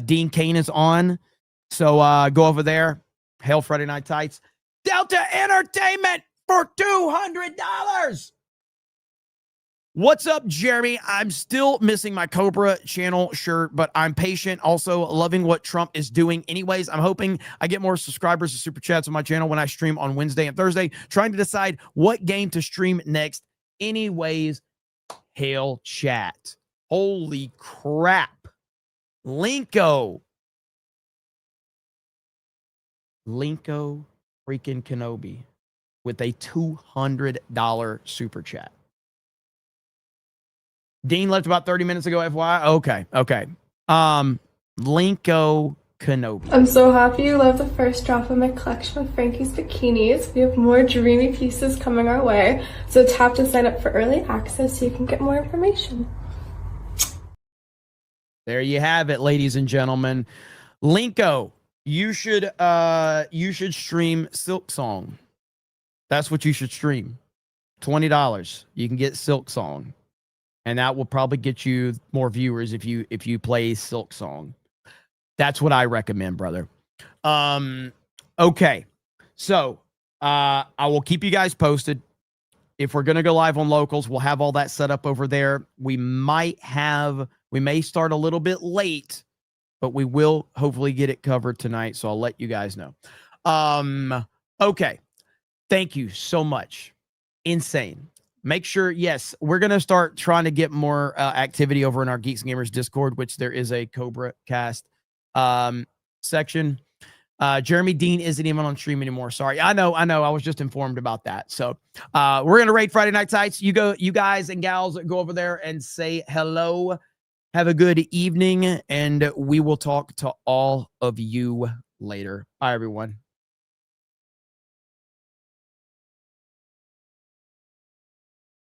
Dean Kane is on. So go over there. Hail Friday Night Tights. Delta Entertainment for $200. What's up, Jeremy? I'm still missing my Cobra channel shirt, but I'm patient. Also loving what Trump is doing. Anyways, I'm hoping I get more subscribers and super chats on my channel when I stream on Wednesday and Thursday. Trying to decide what game to stream next. Anyways, hail chat. Holy crap. Linko freaking Kenobi with a $200 super chat. Dean left about 30 minutes ago, FYI. Okay. Linko Kenobi. I'm so happy you love the first drop of my collection of Frankie's bikinis. We have more dreamy pieces coming our way, so tap to sign up for early access so you can get more information. There you have it, ladies and gentlemen. Linko You should stream Silk Song. That's what you should stream. $20. You can get Silk Song. And that will probably get you more viewers if you play Silk Song. That's what I recommend, brother. Okay. So I will keep you guys posted. If we're gonna go live on locals, we'll have all that set up over there. We may start a little bit late, but we will hopefully get it covered tonight. So I'll let you guys know. Okay. Thank you so much. Insane. Make sure, yes, we're going to start trying to get more activity over in our Geeks and Gamers Discord, which there is a Cobra Cast section. Jeremy Dean isn't even on stream anymore. Sorry. I know. I was just informed about that. So we're going to raid Friday Night Sites. You guys and gals go over there and say hello. Have a good evening, and we will talk to all of you later. Bye, everyone.